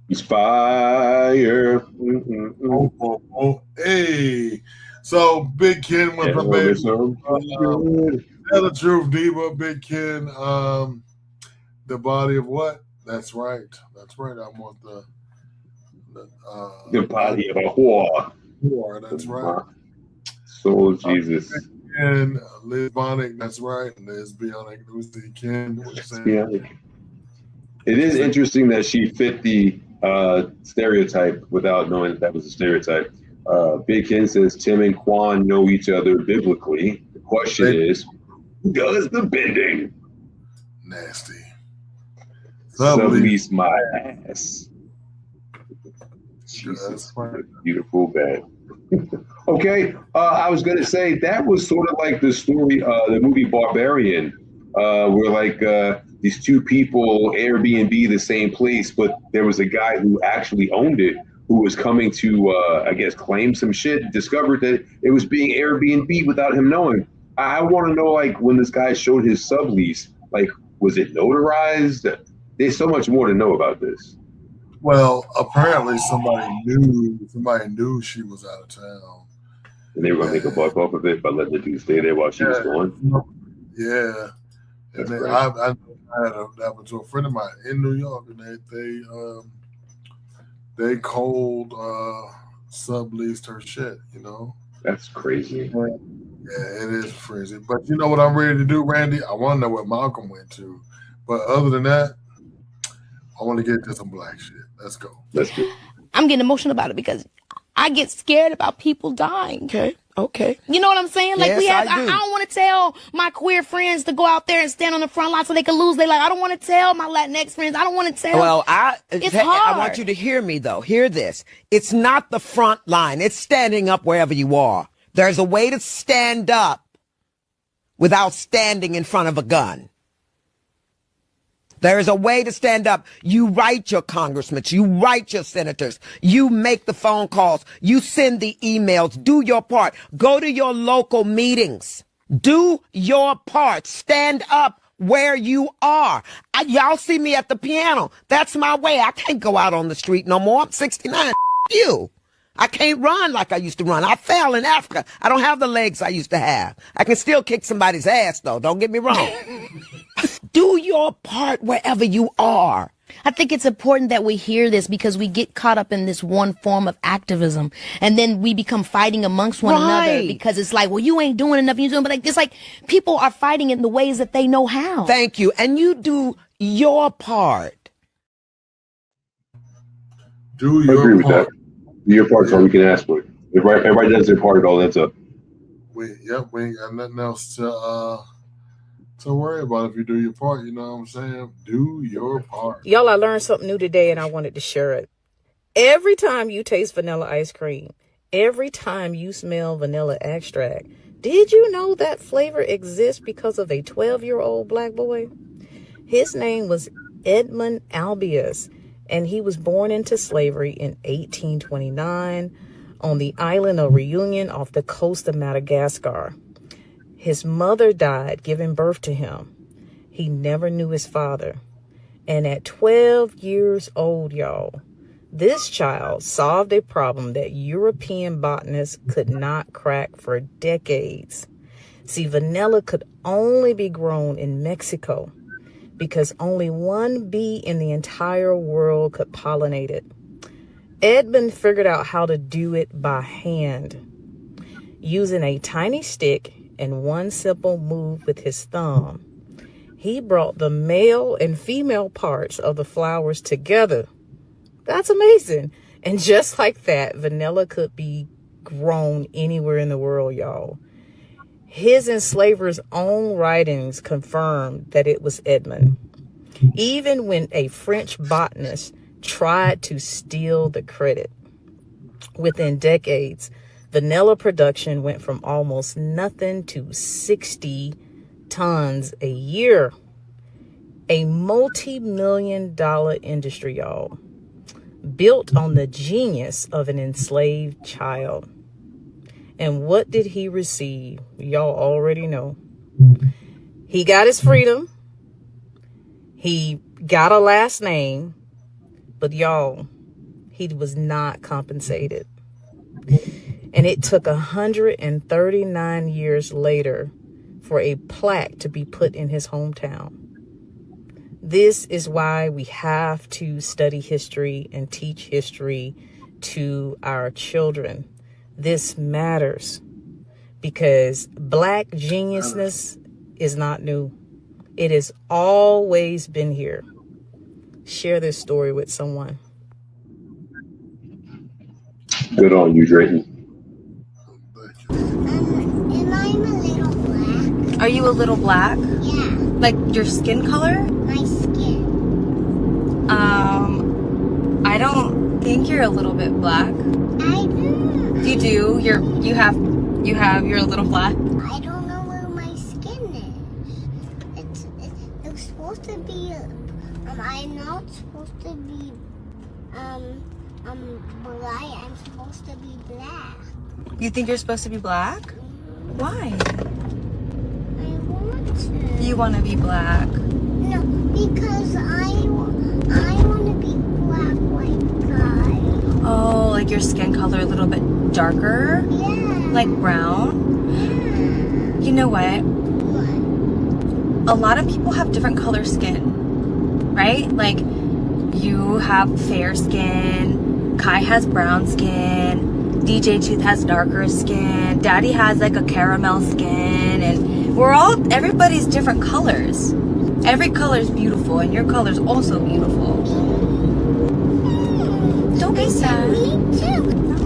He's fire. Hey. So Big Ken was my baby. Tell the truth, Diva. Big Ken. The body of what? That's right. That's right. I want the body of a whore. That's right. So Jesus. And lesbianic. That's right. Lesbianic. Lucy Ken. It is interesting that she fit the stereotype without knowing that was a stereotype. Big Ken says Tim and Quan know each other biblically. The question is, who does the bending? Nasty. Sublease my ass. Jesus, beautiful bed. Okay, I was gonna say that was sort of like the story, the movie Barbarian, where like these two people Airbnb the same place, but there was a guy who actually owned it, who was coming to, I guess, claim some shit, discovered that it was being Airbnb without him knowing. I want to know, like, when this guy showed his sublease, like, was it notarized? There's so much more to know about this. Well, apparently somebody knew she was out of town. And they were going to make a buck off of it by letting the dude stay there while she was gone? Yeah. And I had that happened to a friend of mine in New York, and they cold subleased her shit, you know? That's crazy. Yeah, it is crazy. But you know what I'm ready to do, Randy? I want to know what Malcolm went to. But other than that, I want to get to some black shit. Let's go. Let's go. I'm getting emotional about it because I get scared about people dying. Okay. You know what I'm saying? Like Yes, I I do. don't want to tell my queer friends to go out there and stand on the front line so they can lose their life. I don't want to tell my Latinx friends. I don't want to tell. Well, it's I hard. want you to hear me, though. Hear this. It's not the front line. It's standing up wherever you are. There's a way to stand up without standing in front of a gun. There is a way to stand up. You write your congressmen, you write your senators, you make the phone calls, you send the emails, do your part. Go to your local meetings. Do your part. Stand up where you are. Y'all see me at the piano. That's my way. I can't go out on the street no more. I'm 69. You. I can't run like I used to run. I fell in Africa. I don't have the legs I used to have. I can still kick somebody's ass, though. Don't get me wrong. Do your part wherever you are. I think it's important that we hear this because we get caught up in this one form of activism and then we become fighting amongst one another because it's like, well, you ain't doing enough. You're doing, but like, it's like people are fighting in the ways that they know how. Thank you. And you do your part. Do I your agree with part. that. Do your part so we can ask for it. If everybody does their part, it all ends up. We ain't got nothing else to worry about if you do your part. You know what I'm saying? Do your part. Y'all, I learned something new today and I wanted to share it. Every time you taste vanilla ice cream, every time you smell vanilla extract, did you know that flavor exists because of a 12-year-old black boy? His name was Edmund Albius, and he was born into slavery in 1829 on the island of Reunion off the coast of Madagascar. His mother died giving birth to him. He never knew his father. And at 12 years old, y'all, this child solved a problem that European botanists could not crack for decades. See, vanilla could only be grown in Mexico because only one bee in the entire world could pollinate it. Edmund figured out how to do it by hand, using a tiny stick and one simple move with his thumb. He brought the male and female parts of the flowers together. That's amazing. And just like that, vanilla could be grown anywhere in the world, y'all. His enslaver's own writings confirmed that it was Edmund, even when a French botanist tried to steal the credit. Within decades, vanilla production went from almost nothing to 60 tons a year. A multi-million-dollar industry, y'all, built on the genius of an enslaved child. And what did he receive? Y'all already know. He got his freedom. He got a last name. But y'all, he was not compensated. And it took 139 years later for a plaque to be put in his hometown. This is why we have to study history and teach history to our children. This matters because black geniusness is not new. It has always been here. Share this story with someone. Good on you, Drayton. Am I a little black? Are you a little black? Yeah. Like your skin color? My skin. I don't think you're a little bit black. I do. You do. You're a little black. I don't know where my skin is. It's supposed to be. I'm not supposed to be. Black. I'm supposed to be black. You think you're supposed to be black? Mm-hmm. Why? I want to. You want to be black? No, because I want to be black like guy. Oh, like your skin color a little bit darker? Yeah. Like brown? Yeah. You know what? What? A lot of people have different color skin, right? Like you have fair skin, Kai has brown skin, DJ Tooth has darker skin, Daddy has like a caramel skin, and everybody's different colors. Every color is beautiful, and your color is also beautiful. Don't be sad. Me too. No,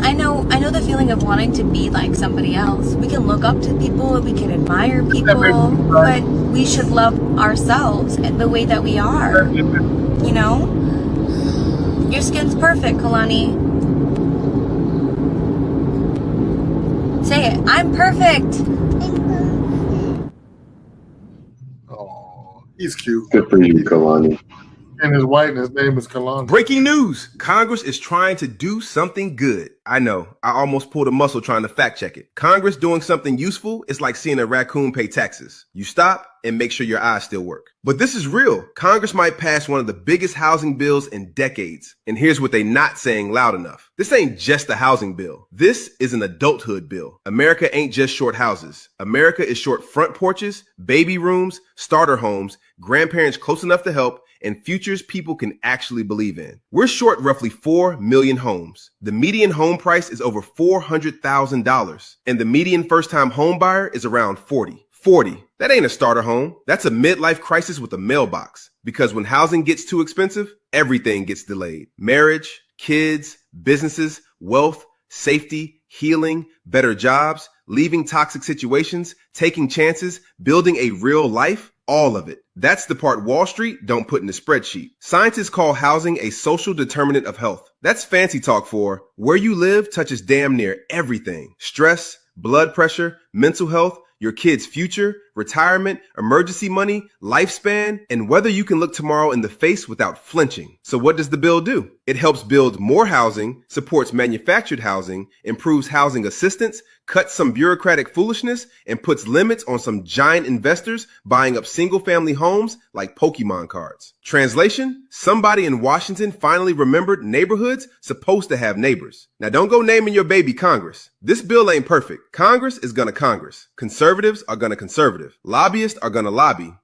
I know the feeling of wanting to be like somebody else. We can look up to people, we can admire people, but we should love ourselves the way that we are. You know? Your skin's perfect, Kalani. Say it. I'm perfect. He's cute. Good for you, Kalani. And his wife, and his name is Kalani. Breaking news. Congress is trying to do something good. I know. I almost pulled a muscle trying to fact check it. Congress doing something useful is like seeing a raccoon pay taxes. You stop and make sure your eyes still work. But this is real. Congress might pass one of the biggest housing bills in decades. And here's what they not saying loud enough. This ain't just a housing bill. This is an adulthood bill. America ain't just short houses. America is short front porches, baby rooms, starter homes, grandparents close enough to help, and futures people can actually believe in. We're short roughly 4 million homes. The median home price is over $400,000, and the median first-time home buyer is around 40. 40. That ain't a starter home. That's a midlife crisis with a mailbox. Because when housing gets too expensive, everything gets delayed. Marriage, kids, businesses, wealth, safety, healing, better jobs, leaving toxic situations, taking chances, building a real life, all of it. That's the part Wall Street don't put in the spreadsheet. Scientists call housing a social determinant of health. That's fancy talk for where you live touches damn near everything. Stress, blood pressure, mental health, your kid's future, retirement, emergency money, lifespan, and whether you can look tomorrow in the face without flinching. So what does the bill do? It helps build more housing, supports manufactured housing, improves housing assistance, cuts some bureaucratic foolishness, and puts limits on some giant investors buying up single-family homes like Pokemon cards. Translation, somebody in Washington finally remembered neighborhoods supposed to have neighbors. Now don't go naming your baby Congress. This bill ain't perfect. Congress is gonna Congress. Conservatives are gonna conservative. Lobbyists are gonna lobby.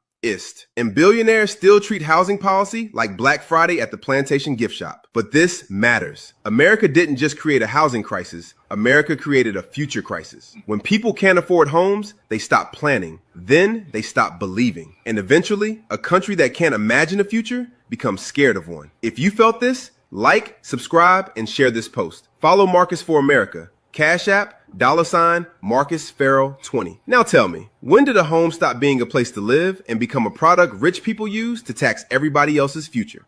And billionaires still treat housing policy like Black Friday at the Plantation gift shop. But this matters. America didn't just create a housing crisis. America created a future crisis. When people can't afford homes, they stop planning. Then they stop believing. And eventually, a country that can't imagine a future becomes scared of one. If you felt this, like, subscribe, and share this post. Follow Marcus for America. Cash App, $ Marcus Farrell 20. Now tell me, when did a home stop being a place to live and become a product rich people use to tax everybody else's future?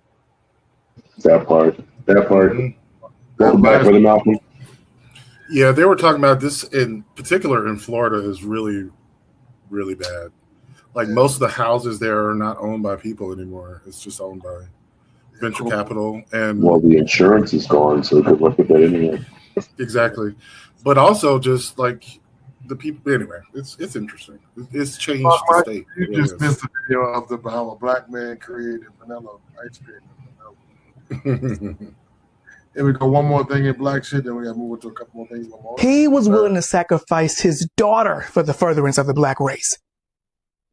That part. Go back with the Malcolm. Yeah, they were talking about this in particular in Florida is really, really bad. Like most of the houses there are not owned by people anymore. It's just owned by venture capital. And well, the insurance is gone, so good luck with that anyway. Exactly. But also just like the people anyway, it's interesting. It's changed the state. You just missed the video of how a black man created vanilla ice cream. Here we go. One more thing in black shit, then we gotta move on to a couple more things. He was willing to sacrifice his daughter for the furtherance of the black race.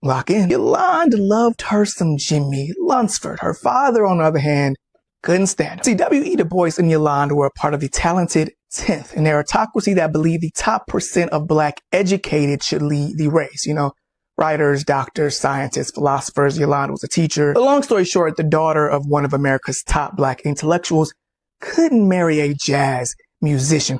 Lock in. Yolanda loved her some Jimmy Lunsford. Her father, on the other hand, couldn't stand him. See, W.E. Du Bois and Yolanda were a part of the talented 10th, an aristocracy that believed the top % of black educated should lead the race. You know, writers, doctors, scientists, philosophers. Yolanda was a teacher. But long story short, the daughter of one of America's top black intellectuals couldn't marry a jazz musician.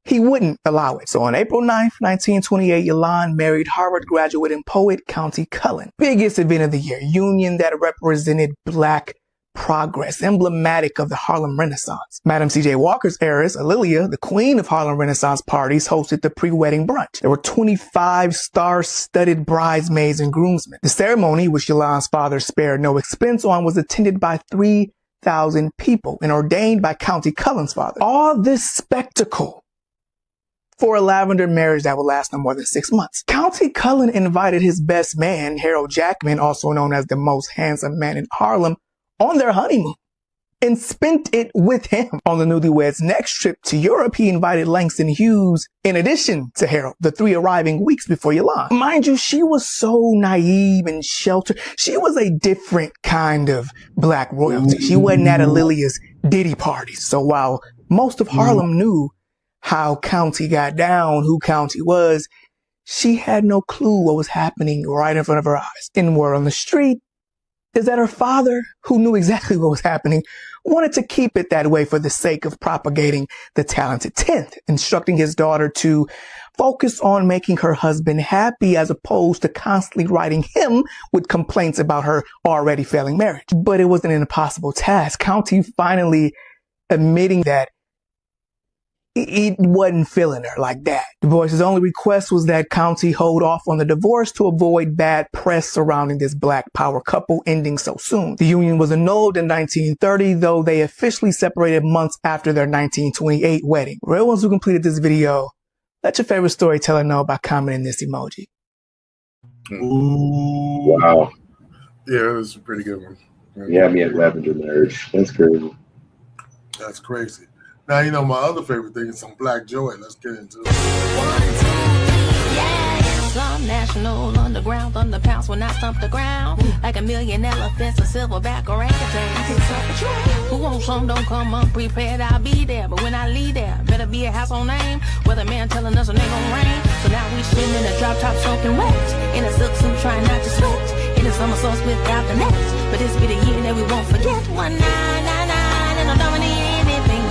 He wouldn't allow it. So on April 9th, 1928, Yolanda married Harvard graduate and poet Countee Cullen. Biggest event of the year, union that represented black progress, emblematic of the Harlem Renaissance. Madam C.J. Walker's heiress, A'Lelia, the queen of Harlem Renaissance parties, hosted the pre-wedding brunch. There were 25 star-studded bridesmaids and groomsmen. The ceremony, which Yolanda's father spared no expense on, was attended by 3,000 people and ordained by Countee Cullen's father. All this spectacle for a lavender marriage that would last no more than 6 months. Countee Cullen invited his best man, Harold Jackman, also known as the most handsome man in Harlem, on their honeymoon and spent it with him. On the newlyweds' next trip to Europe, he invited Langston Hughes in addition to Harold, the 3 arriving weeks before Yolanda. Mind you, she was so naive and sheltered. She was a different kind of black royalty. She wasn't at A'Lelia's Diddy parties. So while most of Harlem knew how Countee got down, who Countee was, she had no clue what was happening right in front of her eyes. And word on the street, is that her father, who knew exactly what was happening, wanted to keep it that way for the sake of propagating the talented 10th, instructing his daughter to focus on making her husband happy as opposed to constantly writing him with complaints about her already failing marriage. But it wasn't an impossible task. County finally admitting that he wasn't feeling her like that. Du Bois's only request was that County hold off on the divorce to avoid bad press surrounding this Black Power couple ending so soon. The union was annulled in 1930, though they officially separated months after their 1928 wedding. Real ones who completed this video, let your favorite storyteller know by commenting this emoji. Ooh. Wow. Yeah, that's a pretty good one. Yeah, me at lavender marriage. That's crazy. That's crazy. Now, you know, my other favorite thing is some Black Joy. Let's get into it. Some national underground thunderpounds when I stomp the ground like a million elephants, a silverback orangutan. Who wants some don't come unprepared, I'll be there. But when I leave there, better be a household name. Whether man telling us a name gon' rain. So now we sitting in a drop top soaking wet, in a silk suit trying not to sweat, in the summer sauce without the nets. But this be the year that we won't forget. 1999 and I'm dominating.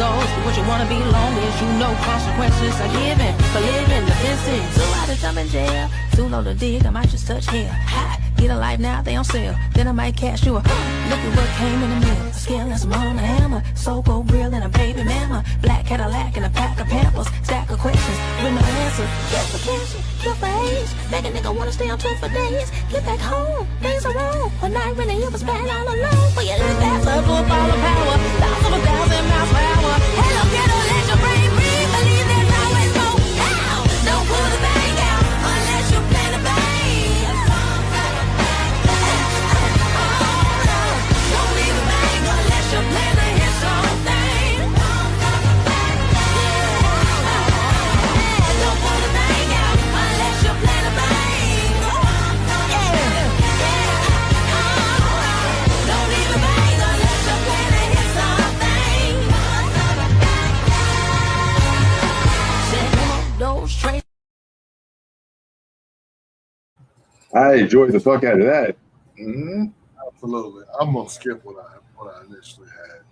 Goes what you wanna be, long as you know consequences are given for living the distance. Too high to jump in jail, too low to dig, I might just touch hell. Ha, get a life now, they on sale. Then I might cash you a look at what came in the mail. A scale and some on a hammer, Soko grill and a baby mama, black Cadillac and a pack of Pampers, stack of questions with no answer. Kill for cancer, kill for AIDS, make a nigga wanna stay on tour for days. Get back home, things are wrong. One night when you was bad all alone, but you live fast up for a ball of power, thousands of 1,000 miles per hour. Hello, ghetto, let your brain breathe. Believe there's always more. Now, don't pull the bang out unless you plan to bang. Don't leave a bang unless you plan to hit something. Don't pull the bang out unless you plan to bang. Don't leave a bang unless you plan to hit something. I enjoyed the fuck out of that. Mm-hmm. Absolutely. I'm gonna skip what I initially had,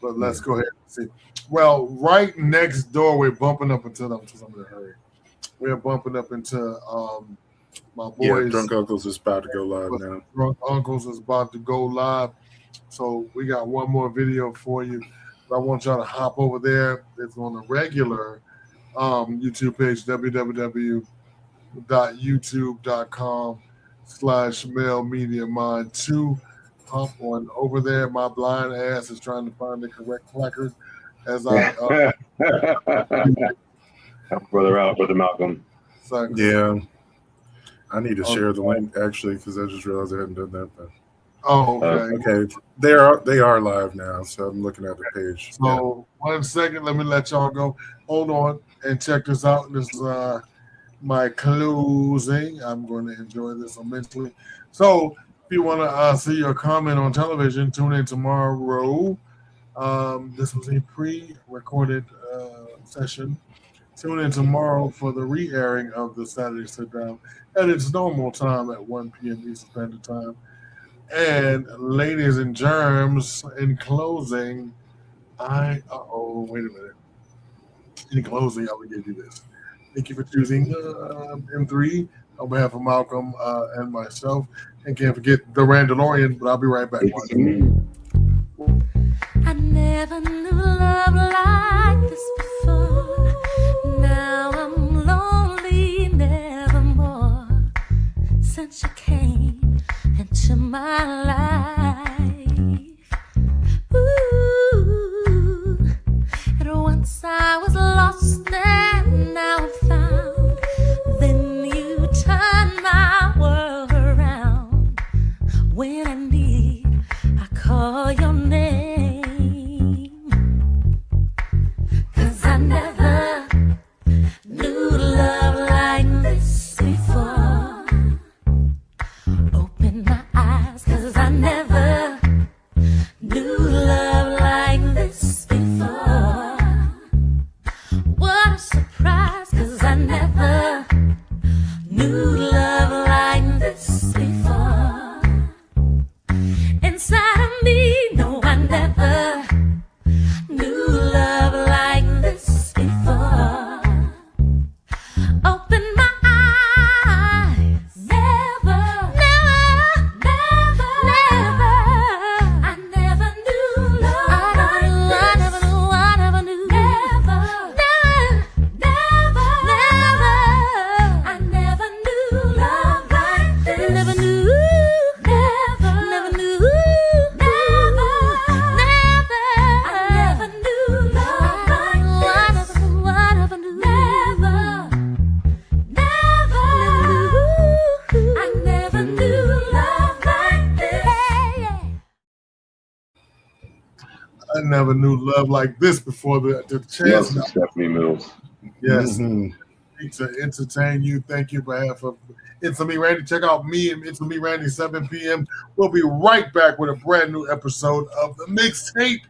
but let's go ahead and see. Well, right next door, we're bumping up into them. I'm in a hurry. We're bumping up into my boys. Yeah, Drunk Uncles is about to go live now. Drunk Uncles is about to go live. So we got one more video for you. But I want y'all to hop over there. It's on the regular YouTube page, www.youtube.com/MailMediaMind2. Hop on over there. My blind ass is trying to find the correct placard as I Brother Malcolm. Yeah. I need to share the link actually because I just realized I hadn't done that. But... Oh, okay. Okay, they are live now, so I'm looking at the page. So 1 second, let me let y'all go. Hold on and check this out. This is my closing. I'm going to enjoy this immensely. So if you want to see your comment on television, tune in tomorrow. This was a pre-recorded session. Tune in tomorrow for the re-airing of the Saturday Sit Down at its normal time at 1 p.m. Eastern Standard Time. And ladies and germs, in closing, wait a minute. In closing, I will give you this. Thank you for choosing M3 on behalf of Malcolm and myself. And can't forget the Randalorian, but I'll be right back. I never knew love like this before. Now I'm lonely nevermore. Since you came into my life, ooh, and once I was lost and now I'm found. Then you turned my world around. When I need, I call your name. 'Cause I never knew love like this before. Open my eyes, 'cause I I never knew love like this before. The chance. Love Stephanie Mills. Yes. To entertain you. Thank you for having It's Me Randy. Check out me and It's Me Randy 7 p.m. We'll be right back with a brand new episode of the mixtape.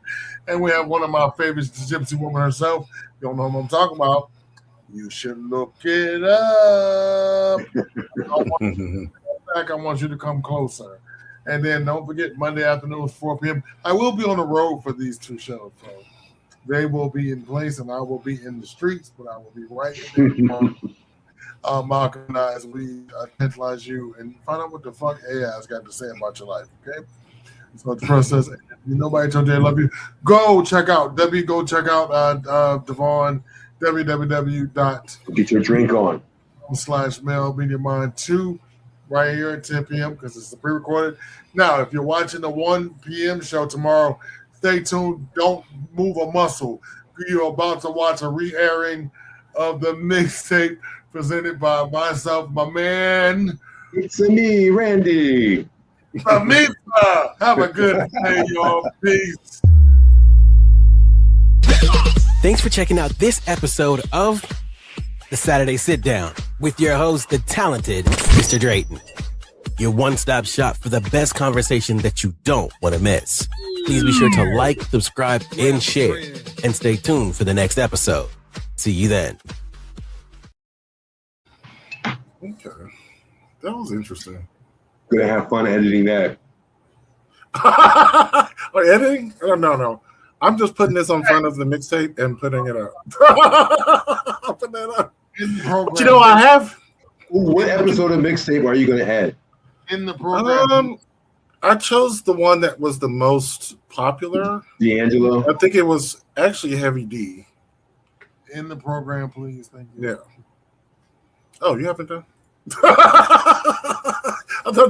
And we have one of my favorites, the Gypsy Woman herself. You don't know what I'm talking about. You should look it up. I want you to come closer. And then don't forget, Monday afternoon, 4 p.m. I will be on the road for these two shows. So they will be in place, and I will be in the streets, but I will be right there. Malcolm and I, as we tantalize you and find out what the fuck AI's got to say about your life, okay? So trust us. If nobody told you they love you, go check out Devon, www. Get your drink on. /Mel Media Mind 2 right here at 10 p.m. because it's the pre-recorded. Now, if you're watching the 1 p.m. show tomorrow, stay tuned. Don't move a muscle. You're about to watch a re-airing of the mixtape presented by myself, my man. It's me, Randy. Have a good day, y'all. Peace. Thanks for checking out this episode of The Saturday Sit Down with your host, the talented Mr. Drayton. Your one-stop shop for the best conversation that you don't want to miss. Please be sure to like, subscribe, and share. And stay tuned for the next episode. See you then. Okay. That was interesting. Gonna have fun editing that. Oh, editing? Oh, no. I'm just putting this on front of the mixtape and putting it up. I'll put that up. But you know, I have. What episode of mixtape are you going to add? In the program. I chose the one that was the most popular. D'Angelo? I think it was actually Heavy D. In the program, please. Thank you. Yeah. Oh, you haven't done? I thought